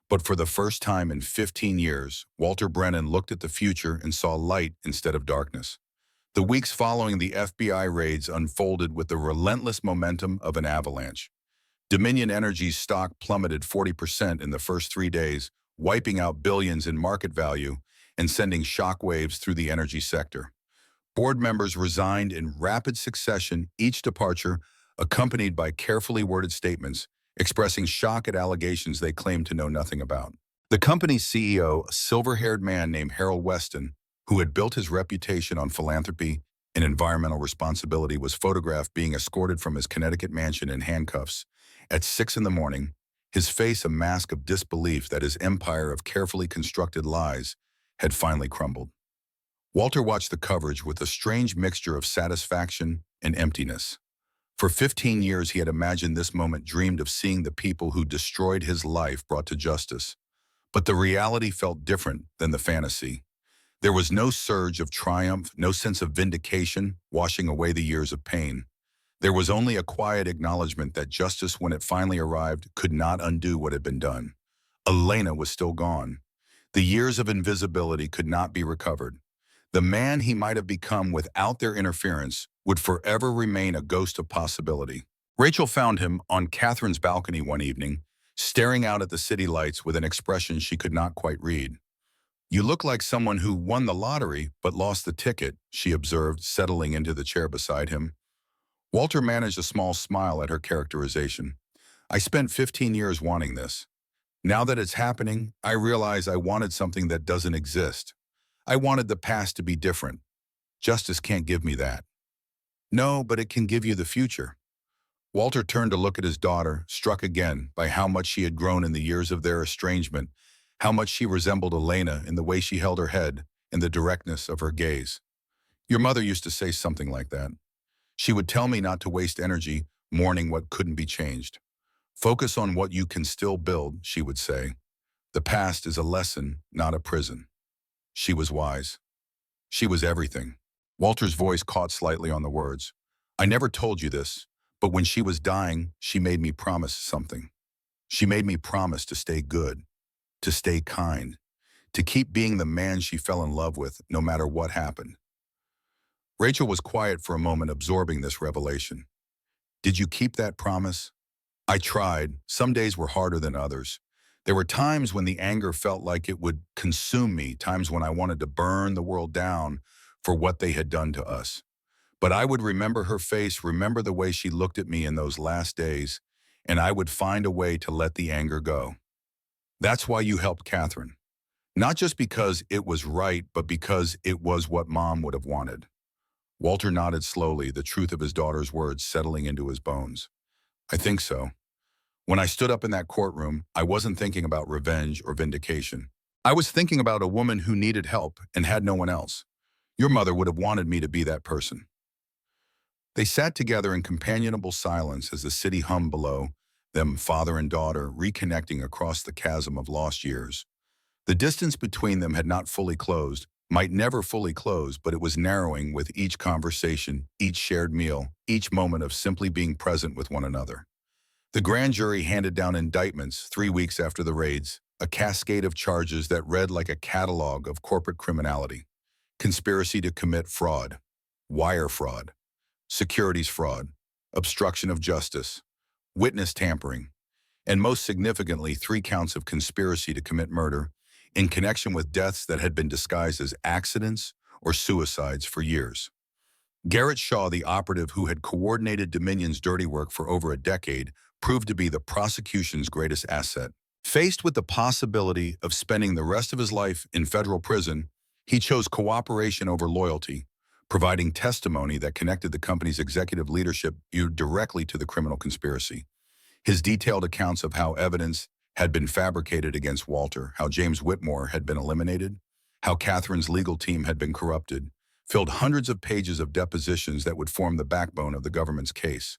But for the first time in 15 years, Walter Brennan looked at the future and saw light instead of darkness. The weeks following the FBI raids unfolded with the relentless momentum of an avalanche. Dominion Energy's stock plummeted 40% in the first 3 days, wiping out billions in market value and sending shockwaves through the energy sector. Board members resigned in rapid succession, each departure accompanied by carefully worded statements expressing shock at allegations they claimed to know nothing about. The company's CEO, a silver-haired man named Harold Weston, who had built his reputation on philanthropy and environmental responsibility, was photographed being escorted from his Connecticut mansion in handcuffs at 6 in the morning, his face a mask of disbelief that his empire of carefully constructed lies had finally crumbled. Walter watched the coverage with a strange mixture of satisfaction and emptiness. For 15 years he had imagined this moment, dreamed of seeing the people who destroyed his life brought to justice. But the reality felt different than the fantasy. There was no surge of triumph, no sense of vindication washing away the years of pain. There was only a quiet acknowledgement that justice, when it finally arrived, could not undo what had been done. Elena was still gone. The years of invisibility could not be recovered. The man he might have become without their interference would forever remain a ghost of possibility. Rachel found him on Catherine's balcony one evening, staring out at the city lights with an expression she could not quite read. "You look like someone who won the lottery but lost the ticket," she observed, settling into the chair beside him. Walter managed a small smile at her characterization. "I spent 15 years wanting this. Now that it's happening, I realize I wanted something that doesn't exist. I wanted the past to be different. Justice can't give me that." "No, but it can give you the future." Walter turned to look at his daughter, struck again by how much she had grown in the years of their estrangement, how much she resembled Elena in the way she held her head and the directness of her gaze. "Your mother used to say something like that. She would tell me not to waste energy mourning what couldn't be changed. Focus on what you can still build," she would say. "The past is a lesson, not a prison." She was wise. She was everything. Walter's voice caught slightly on the words. "I never told you this, but when she was dying, she made me promise something. She made me promise to stay good, to stay kind, to keep being the man she fell in love with, no matter what happened." Rachel was quiet for a moment, absorbing this revelation. "Did you keep that promise?" "I tried. Some days were harder than others. There were times when the anger felt like it would consume me, times when I wanted to burn the world down for what they had done to us. But I would remember her face, remember the way she looked at me in those last days, and I would find a way to let the anger go. That's why you helped Catherine. Not just because it was right, but because it was what Mom would have wanted." Walter nodded slowly, the truth of his daughter's words settling into his bones. "I think so. When I stood up in that courtroom, I wasn't thinking about revenge or vindication. I was thinking about a woman who needed help and had no one else. Your mother would have wanted me to be that person." They sat together in companionable silence as the city hummed below, them father and daughter reconnecting across the chasm of lost years. The distance between them had not fully closed, might never fully close, but it was narrowing with each conversation, each shared meal, each moment of simply being present with one another. The grand jury handed down indictments 3 weeks after the raids, a cascade of charges that read like a catalog of corporate criminality: conspiracy to commit fraud, wire fraud, securities fraud, obstruction of justice, witness tampering, and most significantly, 3 counts of conspiracy to commit murder in connection with deaths that had been disguised as accidents or suicides for years. Garrett Shaw, the operative who had coordinated Dominion's dirty work for over a decade, proved to be the prosecution's greatest asset. Faced with the possibility of spending the rest of his life in federal prison, he chose cooperation over loyalty, providing testimony that connected the company's executive leadership directly to the criminal conspiracy. His detailed accounts of how evidence had been fabricated against Walter, how James Whitmore had been eliminated, how Catherine's legal team had been corrupted, filled hundreds of pages of depositions that would form the backbone of the government's case.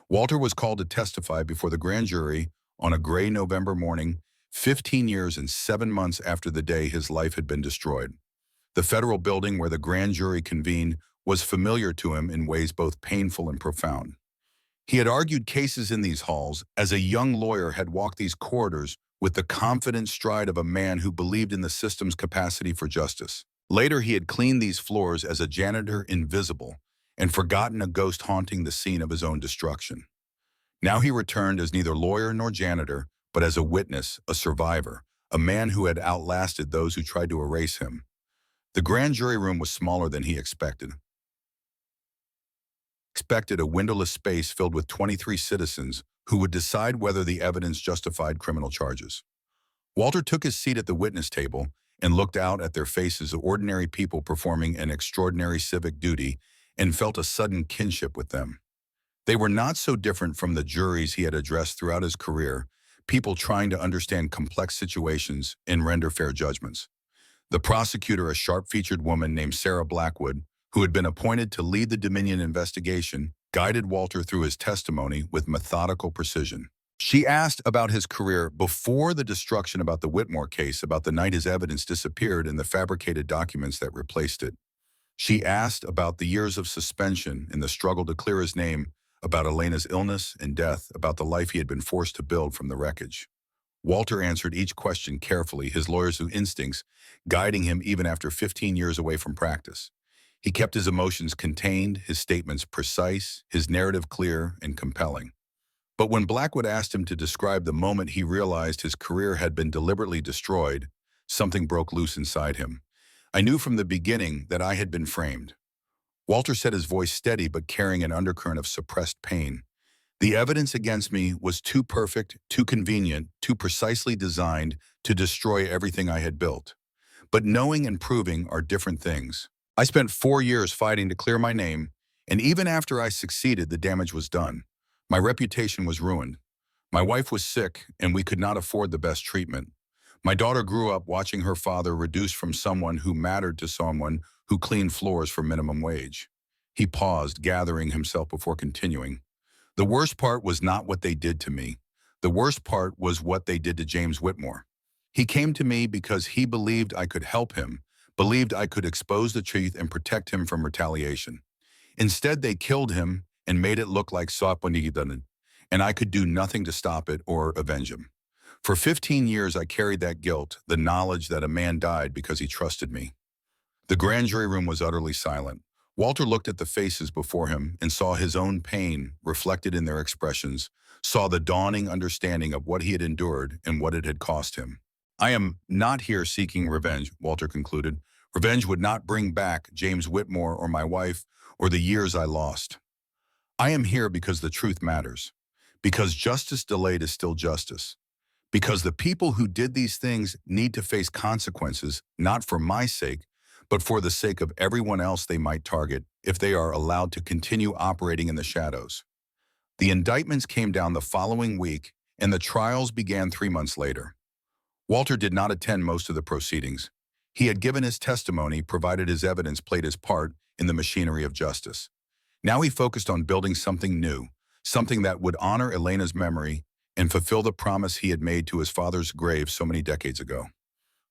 Walter was called to testify before the grand jury on a gray November morning, 15 years and 7 months after the day his life had been destroyed. The federal building where the grand jury convened was familiar to him in ways both painful and profound. He had argued cases in these halls as a young lawyer, had walked these corridors with the confident stride of a man who believed in the system's capacity for justice. Later, he had cleaned these floors as a janitor invisible and forgotten a ghost haunting the scene of his own destruction. Now he returned as neither lawyer nor janitor, but as a witness, a survivor, a man who had outlasted those who tried to erase him. The grand jury room was smaller than he expected. A windowless space filled with 23 citizens who would decide whether the evidence justified criminal charges. Walter took his seat at the witness table and looked out at their faces of ordinary people performing an extraordinary civic duty, and felt a sudden kinship with them. They were not so different from the juries he had addressed throughout his career, people trying to understand complex situations and render fair judgments. The prosecutor, a sharp-featured woman named Sarah Blackwood, who had been appointed to lead the Dominion investigation, guided Walter through his testimony with methodical precision. She asked about his career before the destruction, about the Whitmore case, about the night his evidence disappeared and the fabricated documents that replaced it. She asked about the years of suspension and the struggle to clear his name, about Elena's illness and death, about the life he had been forced to build from the wreckage. Walter answered each question carefully, his lawyer's instincts guiding him even after 15 years away from practice. He kept his emotions contained, his statements precise, his narrative clear and compelling. But when Blackwood asked him to describe the moment he realized his career had been deliberately destroyed, something broke loose inside him. I knew from the beginning that I had been framed. Walter said, his voice steady but carrying an undercurrent of suppressed pain. The evidence against me was too perfect, too convenient, too precisely designed to destroy everything I had built. But knowing and proving are different things. I spent 4 years fighting to clear my name, and even after I succeeded, the damage was done. My reputation was ruined. My wife was sick, and we could not afford the best treatment. My daughter grew up watching her father reduced from someone who mattered to someone who cleaned floors for minimum wage. He paused, gathering himself before continuing. The worst part was not what they did to me. The worst part was what they did to James Whitmore. He came to me because he believed I could help him, believed I could expose the truth and protect him from retaliation. Instead, they killed him and made it look like Saponidan, and I could do nothing to stop it or avenge him. For 15 years, I carried that guilt, the knowledge that a man died because he trusted me. The grand jury room was utterly silent. Walter looked at the faces before him and saw his own pain reflected in their expressions, saw the dawning understanding of what he had endured and what it had cost him. I am not here seeking revenge, Walter concluded. Revenge would not bring back James Whitmore or my wife or the years I lost. I am here because the truth matters, because justice delayed is still justice, because the people who did these things need to face consequences, not for my sake, but for the sake of everyone else they might target if they are allowed to continue operating in the shadows. The indictments came down the following week, and the trials began 3 months later. Walter did not attend most of the proceedings. He had given his testimony, provided his evidence played his part in the machinery of justice. Now he focused on building something new, something that would honor Elena's memory and fulfill the promise he had made to his father's grave so many decades ago.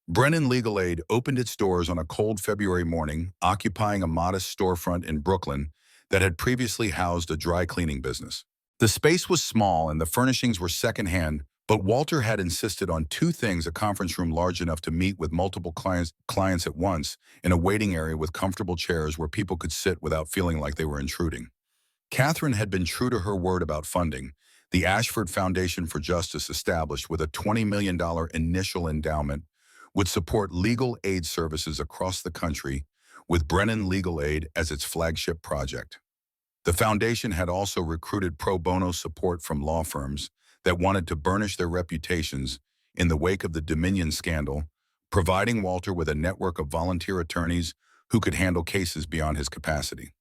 Brennan Legal Aid opened its doors on a cold February morning, occupying a modest storefront in Brooklyn that had previously housed a dry cleaning business. The space was small and the furnishings were secondhand, but Walter had insisted on two things: a conference room large enough to meet with multiple clients at once, and a waiting area with comfortable chairs where people could sit without feeling like they were intruding. Catherine had been true to her word about funding. The Ashford Foundation for Justice, established with a $20 million initial endowment, would support legal aid services across the country, with Brennan Legal Aid as its flagship project. The foundation had also recruited pro bono support from law firms that wanted to burnish their reputations in the wake of the Dominion scandal, providing Walter with a network of volunteer attorneys who could handle cases beyond his capacity.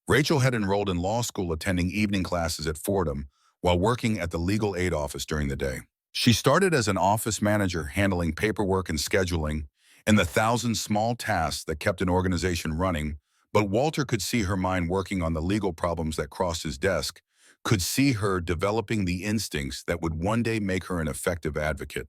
Rachel had enrolled in law school, attending evening classes at Fordham while working at the legal aid office during the day. She started as an office manager, handling paperwork and scheduling and the thousand small tasks that kept an organization running, but Walter could see her mind working on the legal problems that crossed his desk, could see her developing the instincts that would one day make her an effective advocate.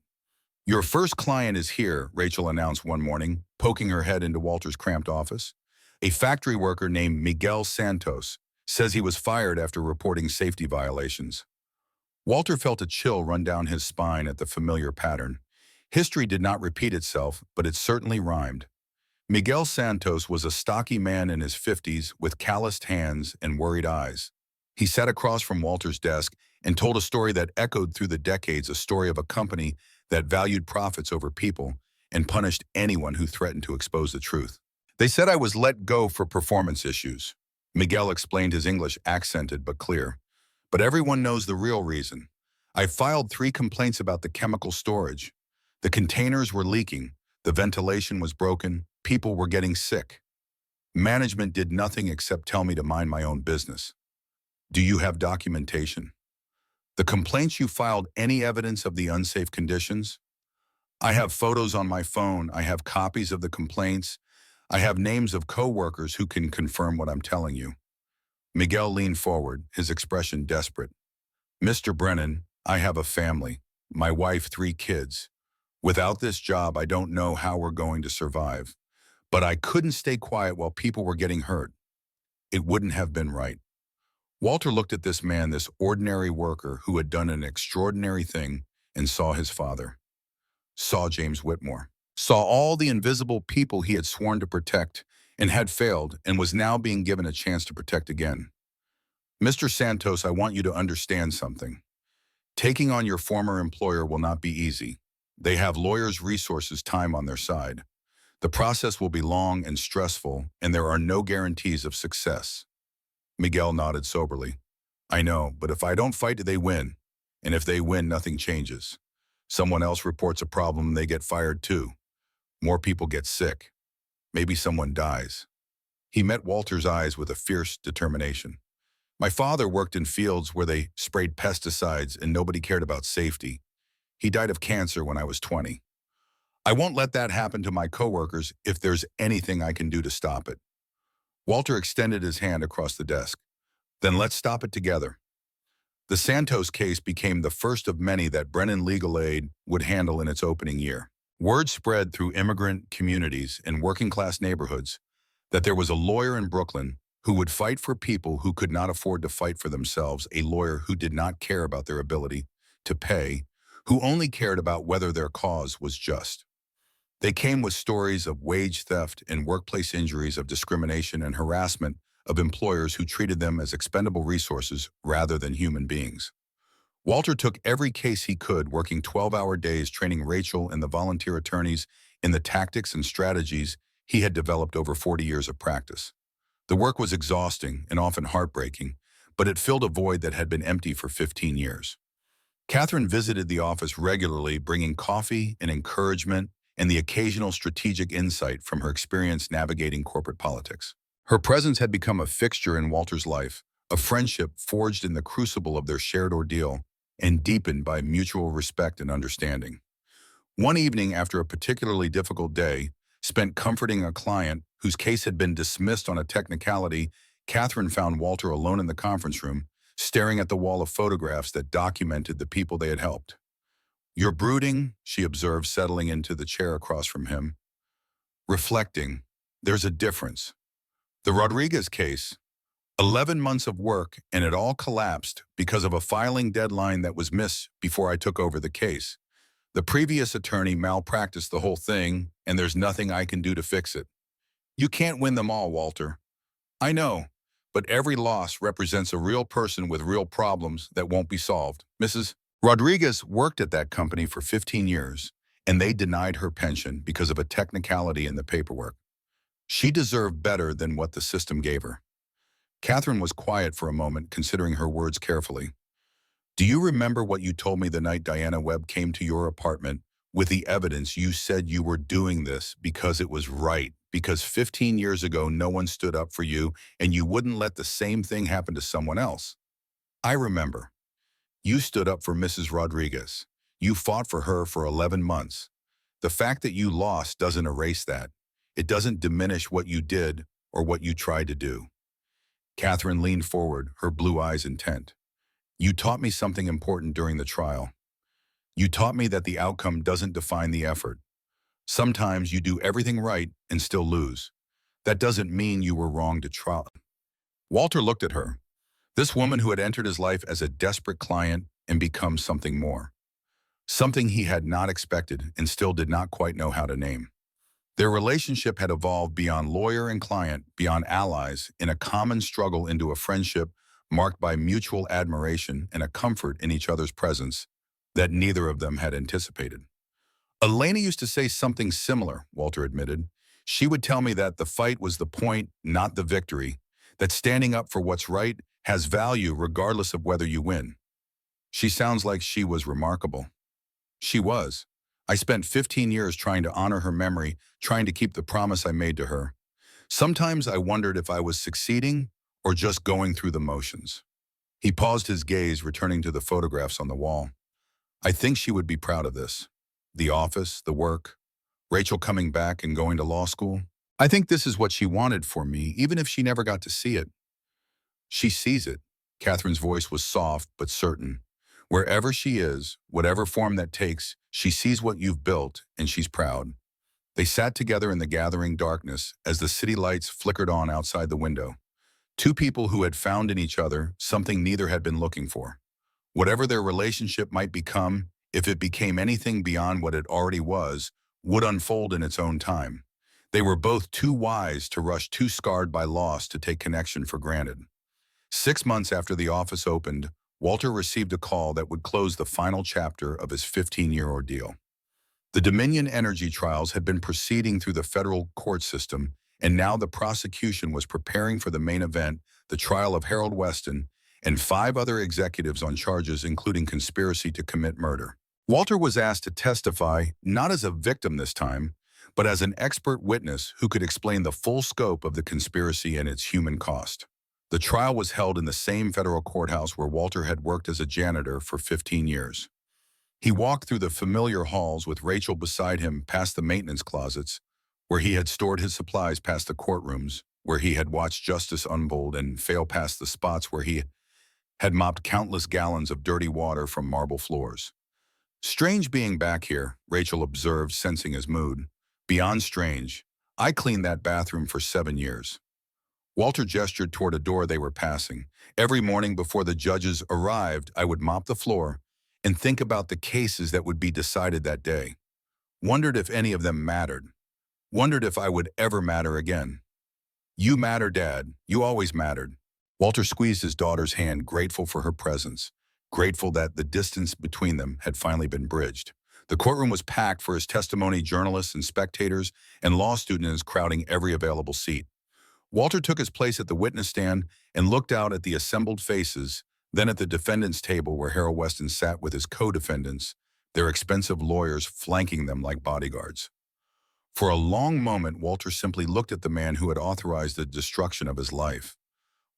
"Your first client is here," Rachel announced one morning, poking her head into Walter's cramped office. "A factory worker named Miguel Santos says he was fired after reporting safety violations." Walter felt a chill run down his spine at the familiar pattern. History did not repeat itself, but it certainly rhymed. Miguel Santos was a stocky man in his 50s with calloused hands and worried eyes. He sat across from Walter's desk and told a story that echoed through the decades, a story of a company that valued profits over people and punished anyone who threatened to expose the truth. "They said I was let go for performance issues." Miguel explained, his English accented but clear. "But everyone knows the real reason. I filed 3 complaints about the chemical storage. The containers were leaking, the ventilation was broken, people were getting sick. Management did nothing except tell me to mind my own business." "Do you have documentation?" "The complaints you filed, any evidence of the unsafe conditions?" "I have photos on my phone. I have copies of the complaints. I have names of co-workers who can confirm what I'm telling you." Miguel leaned forward, his expression desperate. "Mr. Brennan, I have a family, my wife, 3 kids. Without this job, I don't know how we're going to survive. But I couldn't stay quiet while people were getting hurt. It wouldn't have been right." Walter looked at this man, this ordinary worker who had done an extraordinary thing, and saw his father. Saw James Whitmore. Saw all the invisible people he had sworn to protect and had failed, and was now being given a chance to protect again. "Mr. Santos, I want you to understand something. Taking on your former employer will not be easy. They have lawyers, resources, time on their side. The process will be long and stressful, and there are no guarantees of success." Miguel nodded soberly. "I know, but if I don't fight, they win. And if they win, nothing changes. Someone else reports a problem, they get fired too. More people get sick. Maybe someone dies." He met Walter's eyes with a fierce determination. "My father worked in fields where they sprayed pesticides and nobody cared about safety. He died of cancer when I was 20. I won't let that happen to my coworkers if there's anything I can do to stop it." Walter extended his hand across the desk. "Then let's stop it together." The Santos case became the first of many that Brennan Legal Aid would handle in its opening year. Word spread through immigrant communities and working-class neighborhoods that there was a lawyer in Brooklyn who would fight for people who could not afford to fight for themselves, a lawyer who did not care about their ability to pay, who only cared about whether their cause was just. They came with stories of wage theft and workplace injuries, of discrimination and harassment of employers who treated them as expendable resources rather than human beings. Walter took every case he could, working 12-hour days training Rachel and the volunteer attorneys in the tactics and strategies he had developed over 40 years of practice. The work was exhausting and often heartbreaking, but it filled a void that had been empty for 15 years. Catherine visited the office regularly, bringing coffee and encouragement and the occasional strategic insight from her experience navigating corporate politics. Her presence had become a fixture in Walter's life, a friendship forged in the crucible of their shared ordeal and deepened by mutual respect and understanding. One evening, after a particularly difficult day, spent comforting a client whose case had been dismissed on a technicality, Catherine found Walter alone in the conference room, staring at the wall of photographs that documented the people they had helped. "You're brooding," she observed, settling into the chair across from him. Reflecting, "There's a difference. The Rodriguez case, 11 months of work, and it all collapsed because of a filing deadline that was missed before I took over the case. The previous attorney malpracticed the whole thing, and there's nothing I can do to fix it. You can't win them all, Walter. I know, but every loss represents a real person with real problems that won't be solved. Mrs. Rodriguez worked at that company for 15 years, and they denied her pension because of a technicality in the paperwork. She deserved better than what the system gave her." Catherine was quiet for a moment, considering her words carefully. "Do you remember what you told me the night Diana Webb came to your apartment with the evidence? You said you were doing this because it was right, because 15 years ago no one stood up for you and you wouldn't let the same thing happen to someone else." "I remember. You stood up for Mrs. Rodriguez. You fought for her for 11 months. The fact that you lost doesn't erase that. It doesn't diminish what you did or what you tried to do." Catherine leaned forward, her blue eyes intent. "You taught me something important during the trial. You taught me that the outcome doesn't define the effort. Sometimes you do everything right and still lose. That doesn't mean you were wrong to try." Walter looked at her, this woman who had entered his life as a desperate client and become something more. Something he had not expected and still did not quite know how to name. Their relationship had evolved beyond lawyer and client, beyond allies, in a common struggle into a friendship marked by mutual admiration and a comfort in each other's presence that neither of them had anticipated. "Elena used to say something similar," Walter admitted. "She would tell me that the fight was the point, not the victory, that standing up for what's right has value regardless of whether you win." She sounds like she was remarkable. She was. I spent 15 years trying to honor her memory, trying to keep the promise I made to her. Sometimes I wondered if I was succeeding or just going through the motions." He paused, his gaze returning to the photographs on the wall. "I think she would be proud of this. The office, the work, Rachel coming back and going to law school. I think this is what she wanted for me, even if she never got to see it." "She sees it." Catherine's voice was soft but certain. "Wherever she is, whatever form that takes, she sees what you've built, and she's proud." They sat together in the gathering darkness as the city lights flickered on outside the window. Two people who had found in each other something neither had been looking for. Whatever their relationship might become, if it became anything beyond what it already was, would unfold in its own time. They were both too wise to rush, too scarred by loss to take connection for granted. 6 months after the office opened, Walter received a call that would close the final chapter of his 15-year ordeal. The Dominion energy trials had been proceeding through the federal court system, and now the prosecution was preparing for the main event, the trial of Harold Weston and 5 other executives on charges including conspiracy to commit murder. Walter was asked to testify, not as a victim this time, but as an expert witness who could explain the full scope of the conspiracy and its human cost. The trial was held in the same federal courthouse where Walter had worked as a janitor for 15 years. He walked through the familiar halls with Rachel beside him, past the maintenance closets, where he had stored his supplies, past the courtrooms, where he had watched justice unfold, and fail past the spots where he had mopped countless gallons of dirty water from marble floors. "Strange being back here," Rachel observed, sensing his mood. "Beyond strange. I cleaned that bathroom for 7 years." Walter gestured toward a door they were passing. "Every morning before the judges arrived, I would mop the floor and think about the cases that would be decided that day. Wondered if any of them mattered. Wondered if I would ever matter again." "You matter, Dad. You always mattered." Walter squeezed his daughter's hand, grateful for her presence, grateful that the distance between them had finally been bridged. The courtroom was packed for his testimony, journalists and spectators and law students crowding every available seat. Walter took his place at the witness stand and looked out at the assembled faces, then at the defendant's table where Harold Weston sat with his co-defendants, their expensive lawyers flanking them like bodyguards. For a long moment, Walter simply looked at the man who had authorized the destruction of his life.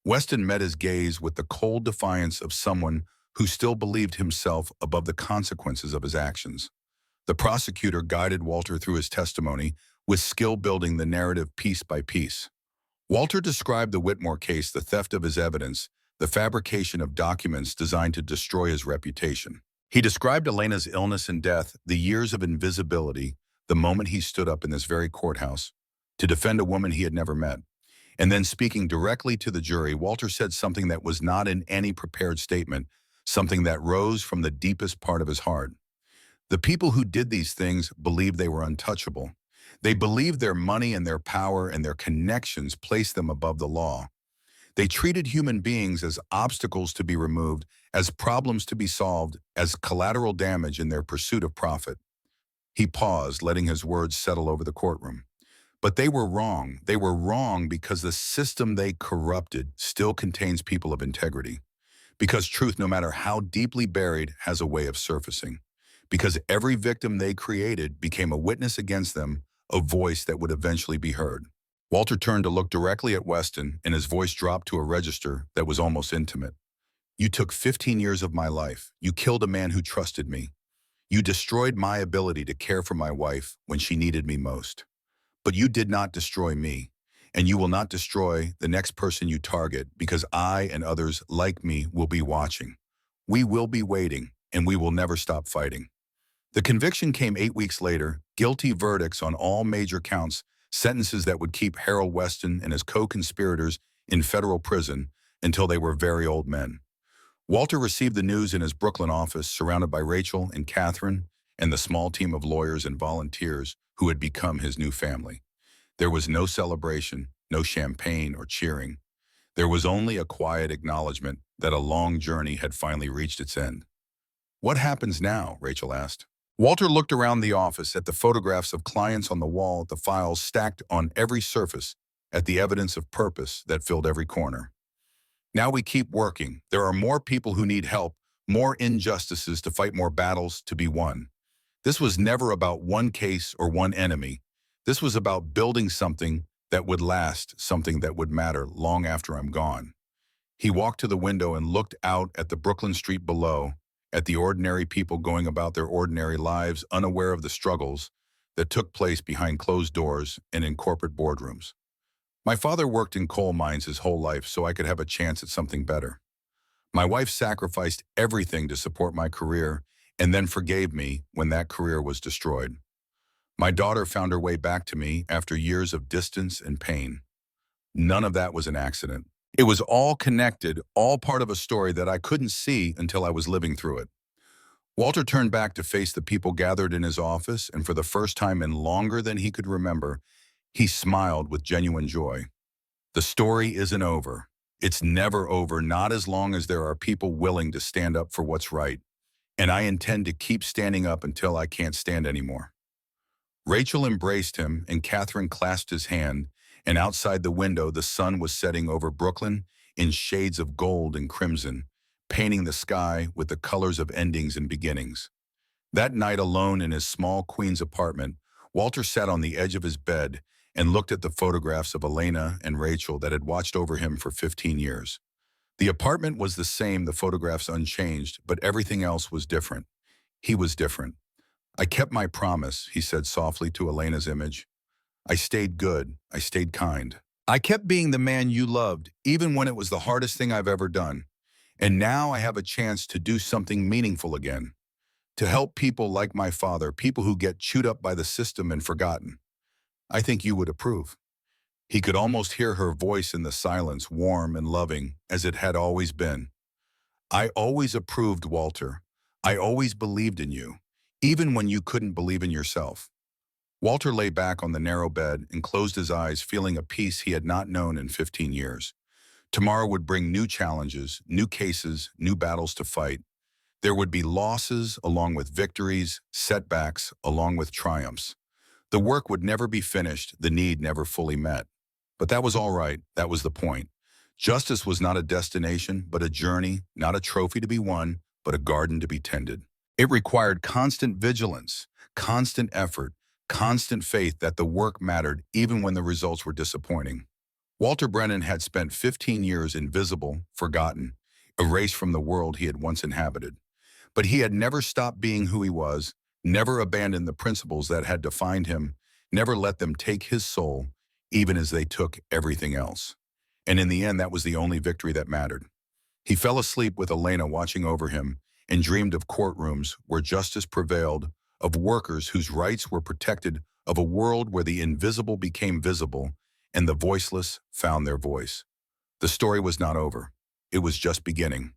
Weston met his gaze with the cold defiance of someone who still believed himself above the consequences of his actions. The prosecutor guided Walter through his testimony, with skill building the narrative piece by piece. Walter described the Whitmore case, the theft of his evidence, the fabrication of documents designed to destroy his reputation. He described Elena's illness and death, the years of invisibility, the moment he stood up in this very courthouse to defend a woman he had never met. And then speaking directly to the jury, Walter said something that was not in any prepared statement, something that rose from the deepest part of his heart. The people who did these things believed they were untouchable. They believed their money and their power and their connections placed them above the law. They treated human beings as obstacles to be removed, as problems to be solved, as collateral damage in their pursuit of profit. He paused, letting his words settle over the courtroom. But they were wrong. They were wrong because the system they corrupted still contains people of integrity. Because truth, no matter how deeply buried, has a way of surfacing. Because every victim they created became a witness against them, a voice that would eventually be heard. Walter turned to look directly at Weston, and his voice dropped to a register that was almost intimate. You took 15 years of my life. You killed a man who trusted me. You destroyed my ability to care for my wife when she needed me most. But you did not destroy me, and you will not destroy the next person you target because I and others like me will be watching. We will be waiting, and we will never stop fighting. The conviction came 8 weeks later, guilty verdicts on all major counts, sentences that would keep Harold Weston and his co-conspirators in federal prison until they were very old men. Walter received the news in his Brooklyn office, surrounded by Rachel and Catherine and the small team of lawyers and volunteers who had become his new family. There was no celebration, no champagne or cheering. There was only a quiet acknowledgement that a long journey had finally reached its end. What happens now? Rachel asked. Walter looked around the office at the photographs of clients on the wall, at the files stacked on every surface, at the evidence of purpose that filled every corner. Now we keep working. There are more people who need help, more injustices to fight, more battles to be won. This was never about one case or one enemy. This was about building something that would last, something that would matter long after I'm gone. He walked to the window and looked out at the Brooklyn street below, at the ordinary people going about their ordinary lives, unaware of the struggles that took place behind closed doors and in corporate boardrooms. My father worked in coal mines his whole life so I could have a chance at something better. My wife sacrificed everything to support my career and then forgave me when that career was destroyed. My daughter found her way back to me after years of distance and pain. None of that was an accident. It was all connected, all part of a story that I couldn't see until I was living through it. Walter turned back to face the people gathered in his office, and for the first time in longer than he could remember, he smiled with genuine joy. The story isn't over. It's never over, not as long as there are people willing to stand up for what's right. And I intend to keep standing up until I can't stand anymore. Rachel embraced him, and Catherine clasped his hand, and outside the window the sun was setting over Brooklyn in shades of gold and crimson, painting the sky with the colors of endings and beginnings. That night, alone in his small Queens apartment, Walter sat on the edge of his bed and looked at the photographs of Elena and Rachel that had watched over him for 15 years. The apartment was the same, the photographs unchanged, but everything else was different. He was different. I kept my promise, he said softly to Elena's image. I stayed good. I stayed kind. I kept being the man you loved, even when it was the hardest thing I've ever done. And now I have a chance to do something meaningful again. To help people like my father, people who get chewed up by the system and forgotten. I think you would approve. He could almost hear her voice in the silence, warm and loving, as it had always been. I always approved, Walter. I always believed in you, even when you couldn't believe in yourself. Walter lay back on the narrow bed and closed his eyes, feeling a peace he had not known in 15 years. Tomorrow would bring new challenges, new cases, new battles to fight. There would be losses along with victories, setbacks along with triumphs. The work would never be finished, the need never fully met. But that was all right, that was the point. Justice was not a destination, but a journey, not a trophy to be won, but a garden to be tended. It required constant vigilance, constant effort, constant faith that the work mattered even when the results were disappointing. Walter Brennan had spent 15 years invisible, forgotten, erased from the world he had once inhabited. But he had never stopped being who he was, never abandoned the principles that had defined him, never let them take his soul, even as they took everything else. And in the end, that was the only victory that mattered. He fell asleep with Elena watching over him and dreamed of courtrooms where justice prevailed, of workers whose rights were protected, of a world where the invisible became visible and the voiceless found their voice. The story was not over. It was just beginning.